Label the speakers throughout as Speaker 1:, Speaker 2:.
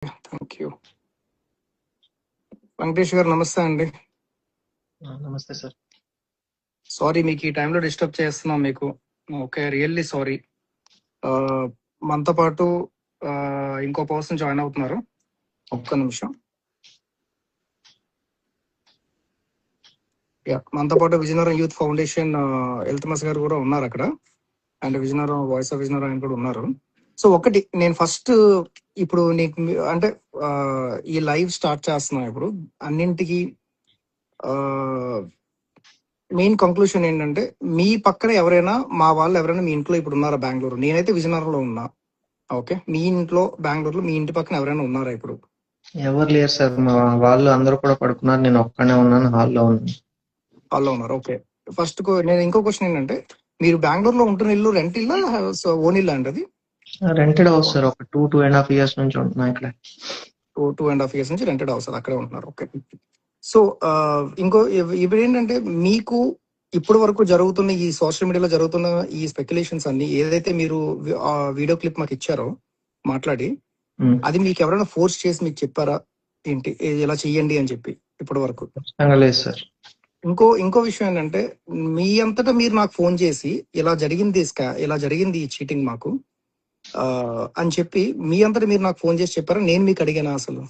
Speaker 1: Thank you. Venkatesh గారు నమస్తే అండి.
Speaker 2: నమస్తే సార్.
Speaker 1: సారీ మీకు ఈ టైంలో డిస్టర్బ్ చేస్తున్నాం మీకు. Okay, really sorry. మనతో పాటు ఇంకో పర్సన్ జాయిన్ అవుతున్నారు. ఒక్క నిమిషం. మనతో పాటు విజయనగరం యూత్ ఫౌండేషన్ ఎల్తమస్ గారు కూడా ఉన్నారు అక్కడ, and Vizianagaram voice of Vizianagaram ఆయన కూడా ఉన్నారు. సో ఒకటి నేను ఫస్ట్ ఇప్పుడు నీకు అంటే ఈ లైవ్ స్టార్ట్ చేస్తున్నాం ఇప్పుడు అన్నింటికి. మెయిన్ కంక్లూషన్ ఏంటంటే మీ పక్కన ఎవరైనా మా వాళ్ళు ఎవరైనా మీ ఇంట్లో ఇప్పుడు ఉన్నారా? బెంగళూరు, నేనైతే విజయనగరంలో ఉన్నా. ఓకే, మీ ఇంట్లో బెంగళూరులో మీ ఇంటి పక్కన ఎవరైనా ఉన్నారా ఇప్పుడు?
Speaker 2: ఎవరు లేరు సార్, మా వాళ్ళు అందరూ కూడా పడుకున్నారు, నేను ఒక్కనే ఉన్నాను, హాల్లో ఉన్నాను.
Speaker 1: హాల్లో ఉన్నారు. ఓకే, ఫస్ట్ నేను ఇంకో క్వశ్చన్ ఏంటంటే మీరు బెంగళూరులో ఉంటున్న ఇల్లు రెంట్ ఇల్లా ఓన్ ఇల్లా అండి? అది
Speaker 2: రెంటెడ్ హౌస్ సార్, ఒక 2.5 years నుంచి ఉంటున్నా ఇక్కడ.
Speaker 1: 2.5 years నుంచి రెంటెడ్ హౌస్, అక్కడే ఉంటున్నారు. ఓకే, సో ఇంకో ఇప్పుడు ఏంటంటే మీకు ఇప్పటి వరకు జరుగుతున్న ఈ సోషల్ మీడియాలో జరుగుతున్న ఈ స్పెక్యులేషన్స్ అన్ని ఏదైతే మీరు వీడియో క్లిప్ మాకు ఇచ్చారో మాట్లాడి, అది మీకు ఎవరైనా ఫోర్స్ చేసి మీకు చెప్పారా ఏంటి ఇలా చెయ్యండి అని చెప్పి ఇప్పటి వరకు?
Speaker 2: లేదు సార్.
Speaker 1: ఇంకో విషయం ఏంటంటే మీ అంతటా మీరు నాకు ఫోన్ చేసి ఇలా జరిగింది ఈ చీటింగ్ మాకు అని చెప్పి మీ అంతటా మీరు నాకు ఫోన్ చేసి చెప్పారా? నేను మీకు అడిగానా? అసలు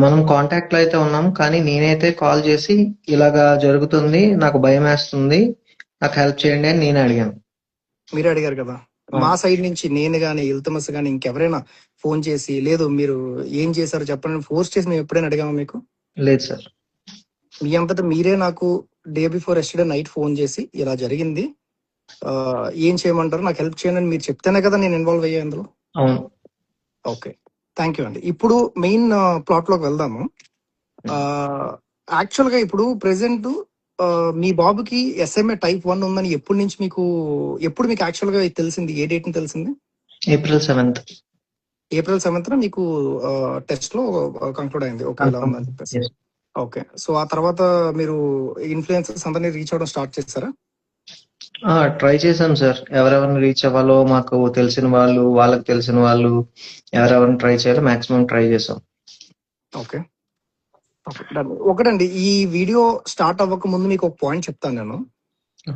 Speaker 2: మనం కాంటాక్ట్ లో అయితే ఉన్నాం, కానీ నేనైతే కాల్ చేసి ఇలాగా జరుగుతుంది, నాకు భయం వేస్తుంది, నాకు హెల్ప్ చేయండి అని నేను అడిగాను.
Speaker 1: మీరే అడిగారు కదా. మా సైడ్ నుంచి నేను గానీ ఇల్తమస్ గానీ ఇంకెవరైనా ఫోన్ చేసి లేదు మీరు ఏం చేశారో చెప్పండి ఫోర్స్ చేసి మేము ఎప్పుడైనా అడిగామా మీకు?
Speaker 2: లేదు సార్.
Speaker 1: మీ అంతటా మీరే నాకు day before yesterday night phone చేసి ఇలా జరిగింది, ఏం చేయమంటారు, నాకు హెల్ప్ చేయండి అని మీరు చెప్తేనే కదా నేను ఇన్వాల్వ్ అయ్యా అందులో.
Speaker 2: అవును.
Speaker 1: ఓకే, థ్యాంక్ యూ అండి. ఇప్పుడు మెయిన్ ప్లాట్ లోకి వెళ్దాము. యాక్చువల్ గా ఇప్పుడు ప్రెసెంట్ మీ బాబుకి SMA type 1 ఉందని ఎప్పుడు మీకు యాక్చువల్ గా తెలిసింది? ఏ డేట్ ని తెలిసింది?
Speaker 2: April 7th.
Speaker 1: April 7th మీకు టెస్ట్ లో కంక్లూడ్ అయింది ఓకే ఇలా ఉందని చెప్పేసి. ఓకే, సో ఆ తర్వాత మీరు ఇన్ఫ్లుయెన్సర్స్ అందరినీ రీచ్ అవ్వడం స్టార్ట్ చేస్తారా?
Speaker 2: ట్రై చేశాం సార్, ఎవరెవరిని రీచ్ అవ్వాలో మాకు తెలిసిన వాళ్ళు, వాళ్ళకి తెలిసిన వాళ్ళు ఎవరెవరిని ట్రై చేయాలో మాక్సిమం ట్రై చేసాం.
Speaker 1: ఓకే, ఒకటండి, ఈ వీడియో స్టార్ట్ అవ్వక ముందు మీకు ఒక పాయింట్ చెప్తాను.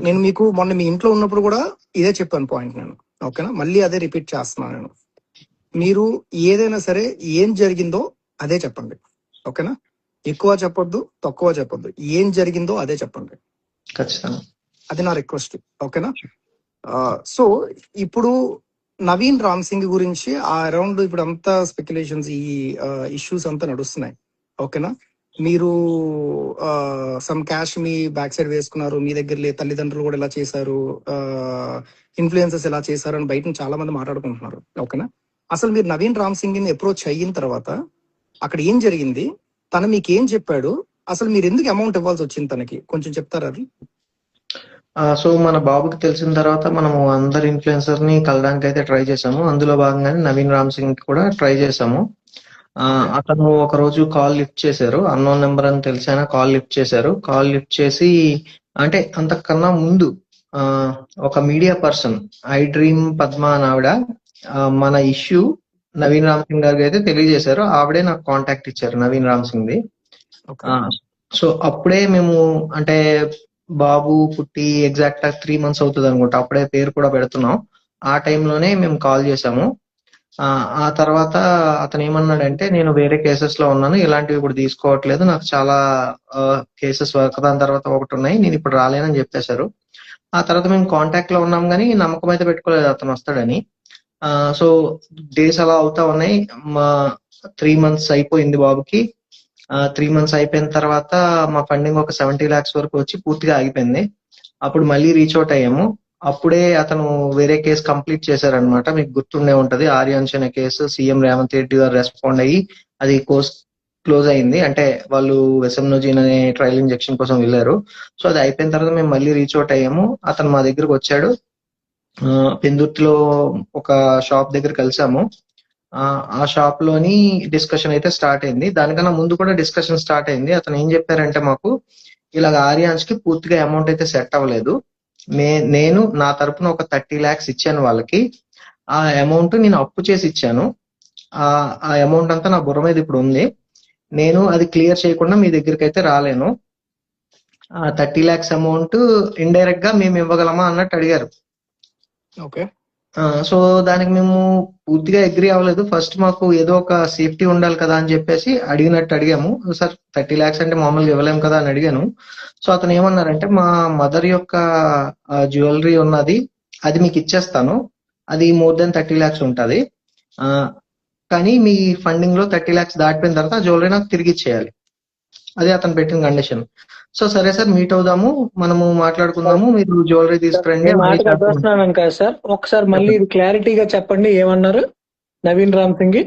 Speaker 1: నేను మీకు మొన్న మీ ఇంట్లో ఉన్నప్పుడు కూడా ఇదే చెప్పాను పాయింట్ నేను. ఓకేనా, మళ్ళీ అదే రిపీట్ చేస్తున్నాను నేను. మీరు ఏదైనా సరే ఏం జరిగిందో అదే చెప్పండి. ఓకేనా, ఎక్కువ చెప్పొద్దు, తక్కువ చెప్పొద్దు, ఏం జరిగిందో అదే చెప్పండి.
Speaker 2: ఖచ్చితంగా,
Speaker 1: అది నా రిక్వెస్ట్. ఓకేనా, సో ఇప్పుడు నవీన్ రామ్ సింగ్ గురించి అరౌండ్ ఇప్పుడు అంతా స్పెక్యులేషన్స్, ఈ ఇష్యూస్ అంతా నడుస్తున్నాయి. ఓకేనా, మీరు సమ్ క్యాష్ మీ బ్యాక్ సైడ్ వేసుకున్నారు, మీ దగ్గర లేదు, తల్లిదండ్రులు కూడా ఇలా చేశారు, ఇన్ఫ్లుయెన్సర్స్ ఇలా చేశారు అని బయట చాలా మంది మాట్లాడుకుంటున్నారు. ఓకేనా, అసలు మీరు నవీన్ రామ్ సింగ్ ని అప్రోచ్ అయిన తర్వాత అక్కడ ఏం జరిగింది, తను మీకు ఏం చెప్పాడు, అసలు మీరు ఎందుకు అమౌంట్ ఇవ్వాల్సి వచ్చింది తనకి, కొంచెం చెప్తారా అది?
Speaker 2: సో మన బాబుకి తెలిసిన తర్వాత మనము అందరు ఇన్ఫ్లుయెన్సర్ ని కలడానికి అయితే ట్రై చేసాము. అందులో భాగంగానే నవీన్ రామ్ సింగ్ కూడా ట్రై చేసాము. అతను ఒక రోజు కాల్ లిఫ్ట్ చేశారు, అన్నోన్ నెంబర్ అని తెలిసైనా కాల్ లిఫ్ట్ చేశారు. కాల్ లిఫ్ట్ చేసి, అంటే అంతకన్నా ముందు ఒక media person I dream Padma అని ఆవిడ మన ఇష్యూ నవీన్ రామ్ సింగ్ గారికి అయితే తెలియజేశారు. ఆవిడే నాకు కాంటాక్ట్ ఇచ్చారు, నవీన్ రామ్ సింగ్ ది. సో అప్పుడే మేము, అంటే బాబు పుట్టి ఎగ్జాక్ట్ గా 3 months అవుతుంది అనుకుంటా, అప్పుడే పేరు కూడా పెడుతున్నాం. ఆ టైంలోనే మేము కాల్ చేసాము. ఆ తర్వాత అతను ఏమన్నాడంటే, నేను వేరే కేసెస్ లో ఉన్నాను, ఇలాంటివి ఇప్పుడు తీసుకోవట్లేదు, నాకు చాలా కేసెస్ ఒకదాని తర్వాత ఒకటి ఉన్నాయి, నేను ఇప్పుడు రాలేనని చెప్పేశారు. ఆ తర్వాత మేము కాంటాక్ట్ లో ఉన్నాం, కానీ నమ్మకం అయితే పెట్టుకోలేదు అతను వస్తాడని. సో డేస్ అలా అవుతా ఉన్నాయి. మా 3 months అయిపోయింది బాబుకి. 3 months అయిపోయిన తర్వాత మా ఫండింగ్ ఒక 70 lakhs వరకు వచ్చి పూర్తిగా ఆగిపోయింది. అప్పుడు మళ్ళీ రీచ్ అవుట్ అయ్యాము. అప్పుడే అతను వేరే కేసు కంప్లీట్ చేశారనమాట. మీకు గుర్తుండే ఉంటది, ఆర్యాన్స్ అనే కేసు సీఎం రేవంత్ రెడ్డి గారు రెస్పాండ్ అయ్యి అది క్లోజ్ అయింది. అంటే వాళ్ళు వెసమ్నోజిన్ అనే ట్రయల్ ఇంజెక్షన్ కోసం వెళ్ళారు. సో అది అయిపోయిన తర్వాత మేము మళ్ళీ రీచ్ అవుట్ అయ్యాము. అతను మా దగ్గరకు వచ్చాడు. పెందుర్తిలో ఒక షాప్ దగ్గర కలిసాము. ఆ షాప్ లోని డిస్కషన్ అయితే స్టార్ట్ అయింది. దానికన్నా ముందు కూడా డిస్కషన్ స్టార్ట్ అయింది. అతను ఏం చెప్పారంటే, మాకు ఇలాగ ఆర్యాన్స్ కి పూర్తిగా అమౌంట్ అయితే సెట్ అవ్వలేదు, నేను నా తరపున ఒక 30 lakhs ఇచ్చాను వాళ్ళకి, ఆ అమౌంట్ నేను అప్పు చేసి ఇచ్చాను, ఆ అమౌంట్ అంతా నా బుర్ర మీద ఇప్పుడు ఉంది. నేను అది క్లియర్ చేయకుండా మీ దగ్గరికి అయితే రాలేను. 30 lakhs అమౌంట్ ఇండైరెక్ట్ గా మేము ఇవ్వగలమా అన్నట్టు అడిగారు.
Speaker 1: ఓకే.
Speaker 2: సో దానికి మేము పూర్తిగా అగ్రి అవ్వలేదు. ఫస్ట్ మాకు ఏదో ఒక సేఫ్టీ ఉండాలి కదా అని చెప్పేసి అడిగాము. సార్ 30 lakhs అంటే మామూలుగా ఇవ్వలేము కదా అని అడిగాను. సో అతను ఏమన్నారంటే, మా మదర్ యొక్క జ్యువెలరీ ఉన్నది, అది మీకు ఇచ్చేస్తాను, అది మోర్ దెన్ 30 lakhs ఉంటుంది, కానీ మీ ఫండింగ్ లో 30 lakhs దాటిపోయిన తర్వాత జ్యువెలరీ నాకు తిరిగి ఇచ్చేయాలి. అదే అతను పెట్టిన కండిషన్. సో సరే సార్, మీట్ అవుదాము, మనము మాట్లాడుకుందాము, మీరు జ్యువెలరీ తీసుకురండి.
Speaker 3: మాట్లాడుతున్నాను కదా సార్, ఒకసారి మళ్ళీ ఇది క్లారిటీగా చెప్పండి, ఏమన్నారు నవీన్ రామ్ సింగ్?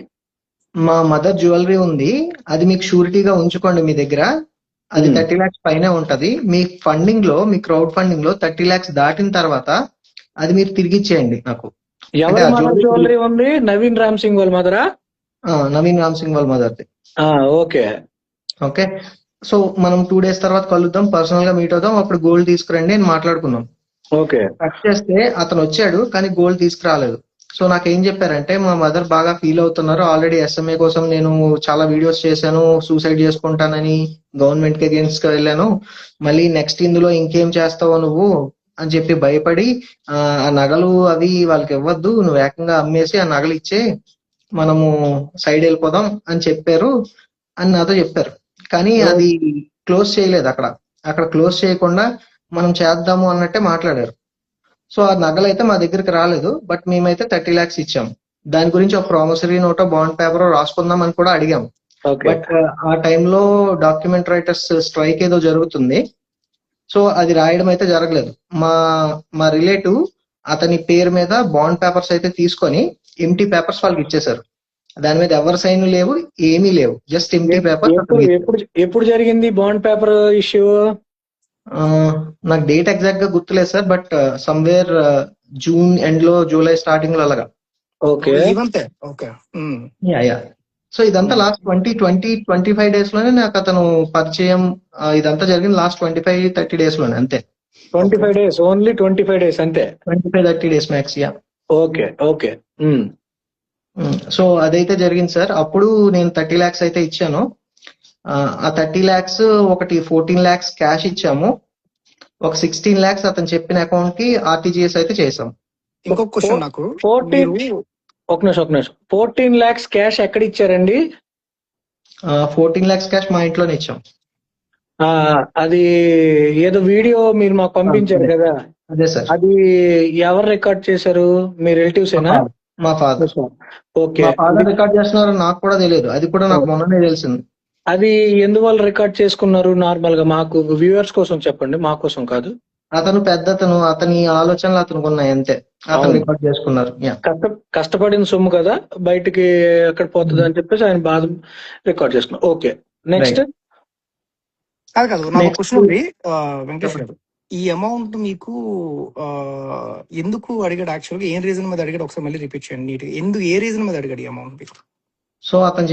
Speaker 2: మా మదర్ జ్యువెలరీ ఉంది, అది మీకు షూరిటీగా ఉంచుకోండి మీ దగ్గర, అది 30 lakhs పైనే ఉంటది, మీ ఫండింగ్ లో, మీ క్రౌడ్ ఫండింగ్ లో 30 lakhs దాటిన తర్వాత అది మీరు తిరిగి ఇచ్చేయండి నాకు.
Speaker 3: ఎవరి మదర్ జ్యువెలరీ ఉంది? నవీన్ రామ్ సింగ్ వాళ్ళ మదరా?
Speaker 2: నవీన్ రామ్ సింగ్ వాళ్ళ మదర్ది.
Speaker 3: Okay
Speaker 2: okay. సో మనం 2 days తర్వాత కలుద్దాం, పర్సనల్ గా మీట్ అవుదాం, అప్పుడు గోల్డ్ తీసుకురండి అని మాట్లాడుకున్నాం.
Speaker 3: ఓకే.
Speaker 2: కట్ చేస్తే అతను వచ్చాడు కానీ గోల్డ్ తీసుకురాలేదు. సో నాకేం చెప్పారంటే, మా మదర్ బాగా ఫీల్ అవుతున్నారు, ఆల్రెడీ SMA కోసం నేను చాలా వీడియోస్ చేశాను, సూసైడ్ చేసుకుంటానని గవర్నమెంట్ కి అగేన్స్ట్ గా వెళ్ళాను, మళ్ళీ నెక్స్ట్ ఇందులో ఇంకేం చేస్తావో నువ్వు అని చెప్పి భయపడి ఆ నగలు అవి వాళ్ళకి ఇవ్వద్దు, నువ్వు ఏకంగా అమ్మేసి ఆ నగలు ఇచ్చే మనము సైడ్ వెళ్ళిపోదాం అని చెప్పారు అని నాతో చెప్పారు. కానీ అది క్లోజ్ చేయలేదు, అక్కడ క్లోజ్ చేయకుండా మనం చేద్దాము అన్నట్టే మాట్లాడారు. సో ఆ నగలు అయితే మా దగ్గరికి రాలేదు, బట్ మేమైతే 30 lakhs ఇచ్చాం. దాని గురించి ఒక ప్రామిసరీ నోటో బాండ్ పేపర్ రాసుకుందాం అని కూడా అడిగాం. బట్ ఆ టైంలో డాక్యుమెంట్ రైటర్స్ స్ట్రైక్ ఏదో జరుగుతుంది, సో అది రాయడం అయితే జరగలేదు. మా రిలేటివ్ అతని పేరు మీద బాండ్ పేపర్స్ అయితే తీసుకొని ఎంటీ పేపర్స్ వాళ్ళకి ఇచ్చేశారు. దాని మీద ఎవరి సైన్ లేవు, ఏమీ లేవు, జస్ట్ ఎంటీ పేపర్.
Speaker 3: ఎప్పుడు జరిగింది బాండ్ పేపర్ ఇష్యూ?
Speaker 2: నాకు డేట్ ఎగ్జాక్ట్ గా గుర్తులేదు sir, but somewhere June end లో, జూలై స్టార్టింగ్ లో అలాగా.
Speaker 3: ఓకే.
Speaker 2: సో ఇదంతా లాస్ట్ 25 days లోనే నాకు అతను పరిచయం. ఇదంతా జరిగింది లాస్ట్ 25-30 days లోనే, అంతే.
Speaker 3: 25 days, ఓన్లీ 25 days అంతే.
Speaker 2: 25-30 days max.
Speaker 3: Okay okay.
Speaker 2: So అదైతే జరిగింది సార్. అప్పుడు నేను 30 lakhs అయితే ఇచ్చాను. ఆ 30 lakhs ఒకటి 14 lakhs క్యాష్ ఇచ్చాము, ఒక 16 lakhs అతను చెప్పిన అకౌంట్ కి RTGS అయితే చేసాం.
Speaker 1: ఇంకొక క్వశ్చన్ నాకు,
Speaker 3: 14 lakhs క్యాష్ ఎక్కడ ఇచ్చారండి?
Speaker 2: 14 lakhs క్యాష్ మా ఇంట్లోనే ఇచ్చాం.
Speaker 3: అది ఏదో వీడియో మీరు మాకు పంపించారు కదా,
Speaker 2: అదే సార్.
Speaker 3: అది ఎవరు రికార్డ్ చేశారు? మీ రిలేటివ్స్ ఏనా?
Speaker 2: మా ఫాదర్.
Speaker 3: ఓకే.
Speaker 2: మా ఫాదర్ రికార్డ్ చేస్తున్నారు, నాకు కూడా తెలియదు, అది కూడా నాకు మొన్ననే తెలిసింది.
Speaker 3: అది ఎందువల్ల రికార్డ్ చేసుకున్నారు? నార్మల్ గా మాకు వ్యూవర్స్ కోసం చెప్పండి, మా కోసం కాదు.
Speaker 2: అతను అతని ఆలోచనలు అతనికి ఉన్నాయి, అంతే. అతను రికార్డ్ చేసుకున్నారు.
Speaker 3: కష్టపడిన సొమ్ము కదా, బయటికి ఎక్కడ పోతుంది అని చెప్పేసి ఆయన బాధ రికార్డ్ చేసుకున్నారు. Okay, next.
Speaker 1: కాదు నాకు క్వశ్చన్ ఉంది వెంకటేష్ గారు, ఈ అమౌంట్ మీకు ఎందుకు అడిగాడు? యాక్చువల్గా ఏం రీజన్ మీద అడిగాడు? ఒకసారి మళ్ళీ రిపీట్ చేయండి నీట్గా. ఏ రీజన్ మీద అడిగాడు ఈ అమౌంట్ మీకు?
Speaker 2: సో అతను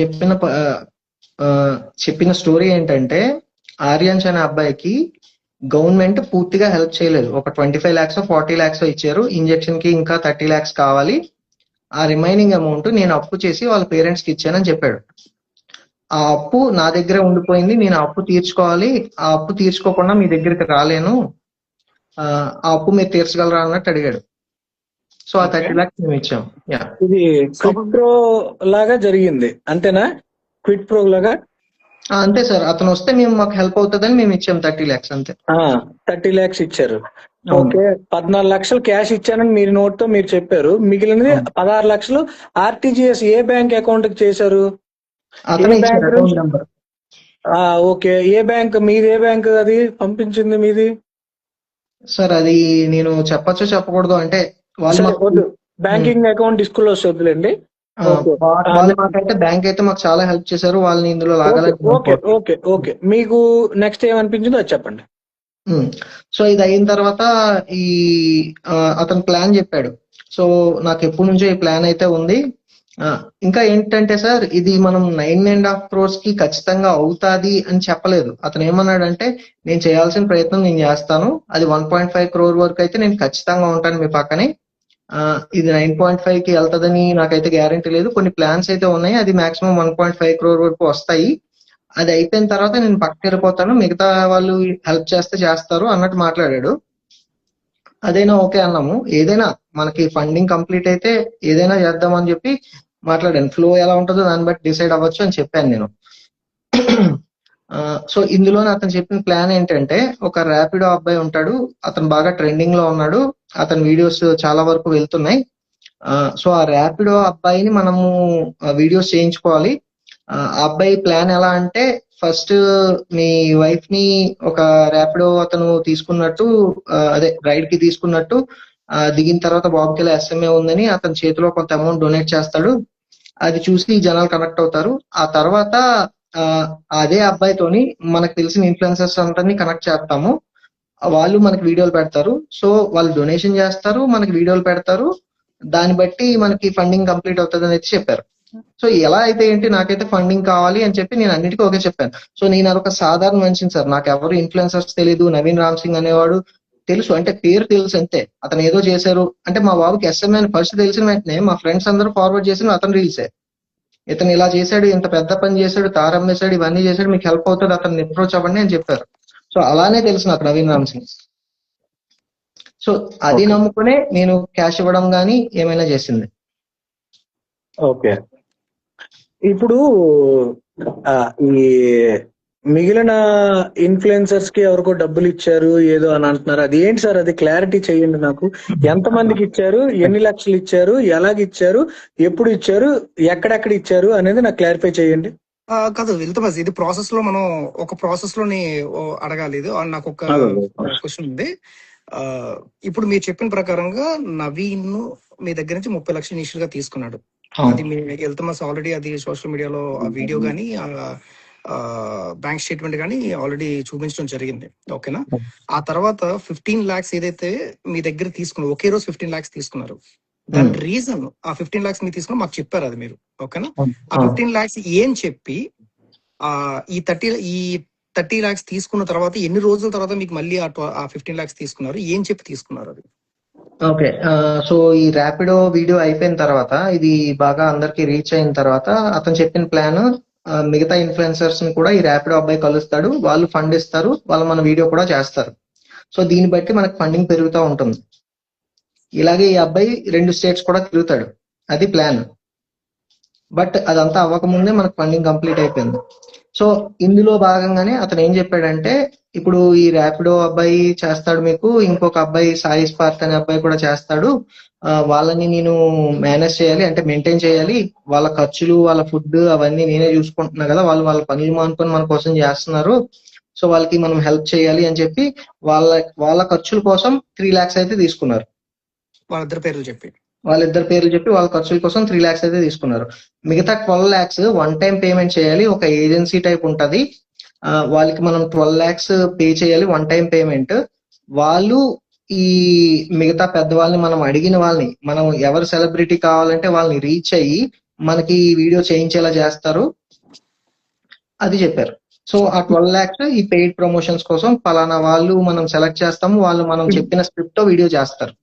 Speaker 2: చెప్పిన స్టోరీ ఏంటంటే, ఆర్యాన్స్ అనే అబ్బాయికి గవర్నమెంట్ పూర్తిగా హెల్ప్ చేయలేదు. ఒక 25 lakhs 40 lakhs ఇచ్చారు, ఇంజెక్షన్ కి ఇంకా 30 lakhs కావాలి, ఆ రిమైనింగ్ అమౌంట్ నేను అప్పు చేసి వాళ్ళ పేరెంట్స్ కి ఇచ్చానని చెప్పాడు. ఆ అప్పు నా దగ్గరే ఉండిపోయింది, నేను ఆ అప్పు తీర్చుకోవాలి, ఆ అప్పు తీర్చుకోకుండా మీ దగ్గరికి రాలేను, ఆ అప్పు మీరు తీర్చగలరా అన్నట్టు అడిగాడు. సో ఆ 30 lakhs మేము ఇచ్చాం.
Speaker 3: ఇది క్విట్ ప్రో లాగా జరిగింది అంతేనా? క్విట్ ప్రో లాగా
Speaker 2: అంతే సార్. అతను వస్తే మాకు హెల్ప్ అవుతుందని మేము ఇచ్చాం 30 lakhs, అంతే.
Speaker 3: 30 lakhs ఇచ్చారు. ఓకే. 14 లక్షలు క్యాష్ ఇచ్చానని మీరు నోట్ తో మీరు చెప్పారు, మిగిలినది 16 లక్షలు RTGS ఏ బ్యాంక్ అకౌంట్ కి చేశారు? ఓకే. ఏ బ్యాంక్ మీది? ఏ బ్యాంక్ అది పంపించింది మీది?
Speaker 2: సార్ అది నేను చెప్పచ్చో చెప్పకూడదు అంటే, వాళ్ళు
Speaker 3: బ్యాంకింగ్ అకౌంట్ డిస్క్లోజ్ వద్దులేండి.
Speaker 2: మాకైతే బ్యాంక్ అయితే మాకు చాలా హెల్ప్ చేశారు, వాళ్ళని ఇందులో లాగాలని.
Speaker 3: Okay okay. మీకు నెక్స్ట్ ఏమనిపించిందో అది చెప్పండి.
Speaker 2: సో ఇది అయిన తర్వాత అతను ప్లాన్ చెప్పాడు. సో నాకు ఎప్పటి నుంచో ఈ ప్లాన్ అయితే ఉంది. ఇంకా ఏంటంటే సార్, ఇది మనం 9.5 crores కి ఖచ్చితంగా అవుతాది అని చెప్పలేదు. అతను ఏమన్నాడంటే, నేను చేయాల్సిన ప్రయత్నం నేను చేస్తాను, అది 1.5 crore వరకు అయితే నేను ఖచ్చితంగా ఉంటాను మీ పక్కనే, ఇది 9.5 కి వెళ్తదని నాకైతే గ్యారంటీ లేదు. కొన్ని ప్లాన్స్ అయితే ఉన్నాయి, అది మాక్సిమం 1.5 crore వరకు వస్తాయి. అది అయిపోయిన తర్వాత నేను పక్కకి వెళ్ళిపోతాను, మిగతా వాళ్ళు హెల్ప్ చేస్తే చేస్తారు అన్నట్టు మాట్లాడాడు. అదైనా ఓకే అన్నాము. ఏదైనా మనకి ఫండింగ్ కంప్లీట్ అయితే ఏదైనా చేద్దామని చెప్పి మాట్లాడాను. ఫ్లో ఎలా ఉంటుందో దాన్ని బట్టి డిసైడ్ అవ్వచ్చు అని చెప్పాను నేను. సో ఇందులోనే అతను చెప్పిన ప్లాన్ ఏంటంటే, ఒక ర్యాపిడో అబ్బాయి ఉంటాడు, అతను బాగా ట్రెండింగ్ లో ఉన్నాడు, అతని వీడియోస్ చాలా వరకు వెళ్తున్నాయి. సో ఆ ర్యాపిడో అబ్బాయిని మనము వీడియోస్ చేయించుకోవాలి. ఆ అబ్బాయి ప్లాన్ ఎలా అంటే, ఫస్ట్ మీ వైఫ్ ని ఒక ర్యాపిడో అతను తీసుకున్నట్టు, అదే రైడ్ కి తీసుకున్నట్టు, దిగిన తర్వాత బాబుకి ఇలా ఎస్ఎంఏ ఉందని అతని చేతిలో కొంత అమౌంట్ డొనేట్ చేస్తాడు. అది చూసి జనాలు కనెక్ట్ అవుతారు. ఆ తర్వాత అదే అబ్బాయితోని మనకు తెలిసిన ఇన్ఫ్లుయెన్సర్స్ అందరినీ కనెక్ట్ చేస్తాము. వాళ్ళు మనకి వీడియోలు పెడతారు. సో వాళ్ళు డొనేషన్ చేస్తారు, మనకి వీడియోలు పెడతారు, దాన్ని బట్టి మనకి ఫండింగ్ కంప్లీట్ అవుతుంది అని అయితే చెప్పారు. సో ఎలా అయితే ఏంటి, నాకైతే ఫండింగ్ కావాలి అని చెప్పి నేను అన్నిటికీ ఓకే చెప్పాను. సో నేను అదొక సాధారణ మనిషిని సార్, నాకు ఎవరు ఇన్ఫ్లుయెన్సర్స్ తెలియదు. నవీన్ రామ్ సింగ్ అనేవాడు తెలుసు, అంటే పేరు తెలుసు అంతే. అతను ఏదో చేశారు అంటే, మా బాబుకి ఎస్ఎంఏ అని ఫస్ట్ తెలిసిన వెంటనే మా ఫ్రెండ్స్ అందరూ ఫార్వర్డ్ చేసిన అతను రీల్సే. ఇతను ఇలా చేశాడు, ఇంత పెద్ద పని చేశాడు, తారమ్మేశాడు, ఇవన్నీ చేశాడు, మీకు హెల్ప్ అవుతుంది, అతన్ని అప్రోచ్ అవ్వండి అని చెప్పారు. సో అలానే తెలుసు నాకు నవీన్ రామ్ సింగ్. సో అది నమ్ముకునే నేను క్యాష్ ఇవ్వడం గానీ ఏమైనా చేసింది.
Speaker 3: ఓకే, ఇప్పుడు ఈ మిగిలిన ఇన్ఫ్లుయెన్సర్స్ కి ఎవరికో డబ్బులు ఇచ్చారు ఏదో అని అంటున్నారు, అది ఏంటి సార్? అది క్లారిటీ చేయండి నాకు. ఎంత మందికి ఇచ్చారు, ఎన్ని లక్షలు ఇచ్చారు, ఎలాగిచ్చారు, ఎప్పుడు ఇచ్చారు, ఎక్కడెక్కడ ఇచ్చారు అనేది నాకు క్లారిఫై చేయండి.
Speaker 1: కాదు ఇల్తమస్, ఇది ప్రాసెస్ లో మనం ఒక ప్రాసెస్ లోని అడగాలి. ఇది నాకు ఒక క్వశ్చన్ ఉంది. ఇప్పుడు మీరు చెప్పిన ప్రకారంగా నవీన్ మీ దగ్గర నుంచి 30 లక్షలు ఇనిషియల్ గా తీసుకున్నాడు. అది మీ ఇల్తమస్ ఆల్రెడీ అది సోషల్ మీడియాలో ఆ వీడియో గానీ బ్యాంక్ స్టేట్మెంట్ కానీ ఆల్రెడీ చూపించడం జరిగింది. ఓకేనా? ఆ తర్వాత 15 lakhs ఏదైతే మీ దగ్గర తీసుకున్నారు, ఒకే రోజు 15 lakhs తీసుకున్నారు. దాని రీజన్ ఆ 15 lakhs మీరు తీసుకున్నా మాకు చెప్పారు అది మీరు. ఓకేనా? ఆ 15 lakhs ఏం చెప్పి ఈ 30 lakhs తీసుకున్న తర్వాత ఎన్ని రోజుల తర్వాత మీకు మళ్ళీ ఆ 15 lakhs తీసుకున్నారు, ఏం చెప్పి తీసుకున్నారు అది?
Speaker 2: ఓకే, సో ఈ ర్యాపిడో వీడియో అయిపోయిన తర్వాత, ఇది బాగా అందరికి రీచ్ అయిన తర్వాత, అతను చెప్పిన ప్లాన్, మిగతా ఇన్ఫ్లుయెన్సర్స్ ని కూడా ఈ ర్యాపిడో అబ్బాయి కలుస్తాడు, వాళ్ళు ఫండ్ ఇస్తారు, వాళ్ళు మన వీడియో కూడా చేస్తారు. సో దీన్ని బట్టి మనకు ఫండింగ్ పెరుగుతూ ఉంటుంది. ఇలాగే ఈ అబ్బాయి 2 states కూడా తిరుగుతాడు, అది ప్లాన్. బట్ అదంతా అవ్వకముందే మనకు ఫండింగ్ కంప్లీట్ అయిపోయింది. సో ఇందులో భాగంగానే అతను ఏం చెప్పాడంటే, ఇప్పుడు ఈ ర్యాపిడో అబ్బాయి చేస్తాడు మీకు, ఇంకొక అబ్బాయి సాయి స్పార్క్ అనే అబ్బాయి కూడా చేస్తాడు, వాళ్ళని నేను మేనేజ్ చేయాలి, అంటే మెయింటైన్ చేయాలి, వాళ్ళ ఖర్చులు, వాళ్ళ ఫుడ్ అవన్నీ నేనే చూసుకుంటున్నా కదా, వాళ్ళు వాళ్ళ పనులు మానుకొని మన కోసం చేస్తున్నారు, సో వాళ్ళకి మనం హెల్ప్ చేయాలి అని చెప్పి వాళ్ళ ఖర్చుల కోసం 3 lakhs అయితే తీసుకున్నారు.
Speaker 1: వాళ్ళిద్దరు పేర్లు చెప్పి
Speaker 2: వాళ్ళ ఖర్చుల కోసం 3 lakhs అయితే తీసుకున్నారు. మిగతా 12 lakhs వన్ టైం పేమెంట్ చేయాలి, ఒక ఏజెన్సీ టైప్ ఉంటది, వాళ్ళకి మనం 12 lakhs పే చేయాలి వన్ టైం పేమెంట్. వాళ్ళు ఈ మిగతా పెద్దవాళ్ళని, మనం అడిగిన వాళ్ళని, మనం ఎవరు సెలబ్రిటీ కావాలంటే వాళ్ళని రీచ్ అయ్యి మనకి వీడియో చేయించేలా చేస్తారు, అది చెప్పారు. సో ఆ 12 lakhs ఈ పెయిడ్ ప్రమోషన్స్ కోసం పలానా వాళ్ళు మనం సెలెక్ట్ చేస్తాము, వాళ్ళు మనం చెప్పిన స్క్రిప్ట్ తో వీడియో చేస్తారు,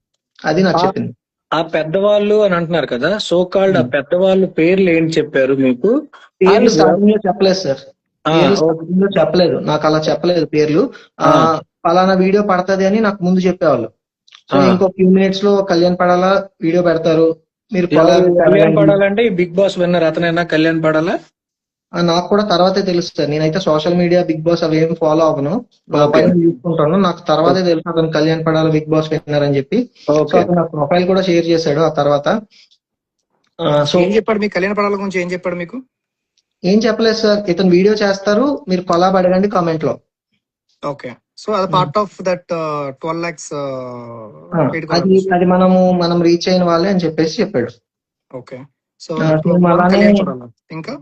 Speaker 2: అది నాకు చెప్పింది.
Speaker 3: ఆ పెద్దవాళ్ళు అని అంటున్నారు కదా, సో కాల్డ్ ఆ పెద్దవాళ్ళు పేర్లు ఏంటి చెప్పారు మీకు?
Speaker 2: పేర్లు స్టార్టింగ్ లో చెప్పలేదు సార్, చెప్పలేదు, నాకు అలా చెప్పలేదు పేర్లు. పలానా వీడియో పడుతుంది అని నాకు ముందు చెప్పేవాళ్ళు. సో ఇంకో ఫ్యూ మినిట్స్ లో కళ్యాణ్ పడాలా వీడియో పెడతారు, మీరు
Speaker 3: కళ్యాణ్ పడాలంటే ఈ బిగ్ బాస్ విన్నర్ అతనైనా కళ్యాణ్ పడాలా?
Speaker 2: నాకు కూడా తర్వాతే తెలుస్తుంది. నేనైతే సోషల్ మీడియా బిగ్ బాస్ అవి ఏం ఫాలో అవ్వను, పైన చూసుకుంటాను. నాకు తర్వాతే తెలుసు అతను Kalyan Padala big boss winner అని చెప్పి. సో అతను నా ప్రొఫైల్ కూడా షేర్ చేశాడు ఆ తర్వాత.
Speaker 1: సో ఏం చెప్పాడు మీకు కళ్యాణ్ పడాల గురించి? ఏం చెప్పాడు మీకు?
Speaker 2: ఏం చెప్పలేదు సార్, ఇతను వీడియో చేస్తారు, మీరు కొలాబ్ అడగండి కామెంట్ లో.
Speaker 1: ఓకే, సో అది పార్ట్ ఆఫ్ దట్ 12 lakhs
Speaker 2: అది మనం రీచ్ అయిన వాళ్ళే అని చెప్పేసి చెప్పాడు.
Speaker 1: ఓకే, సో ఇంకా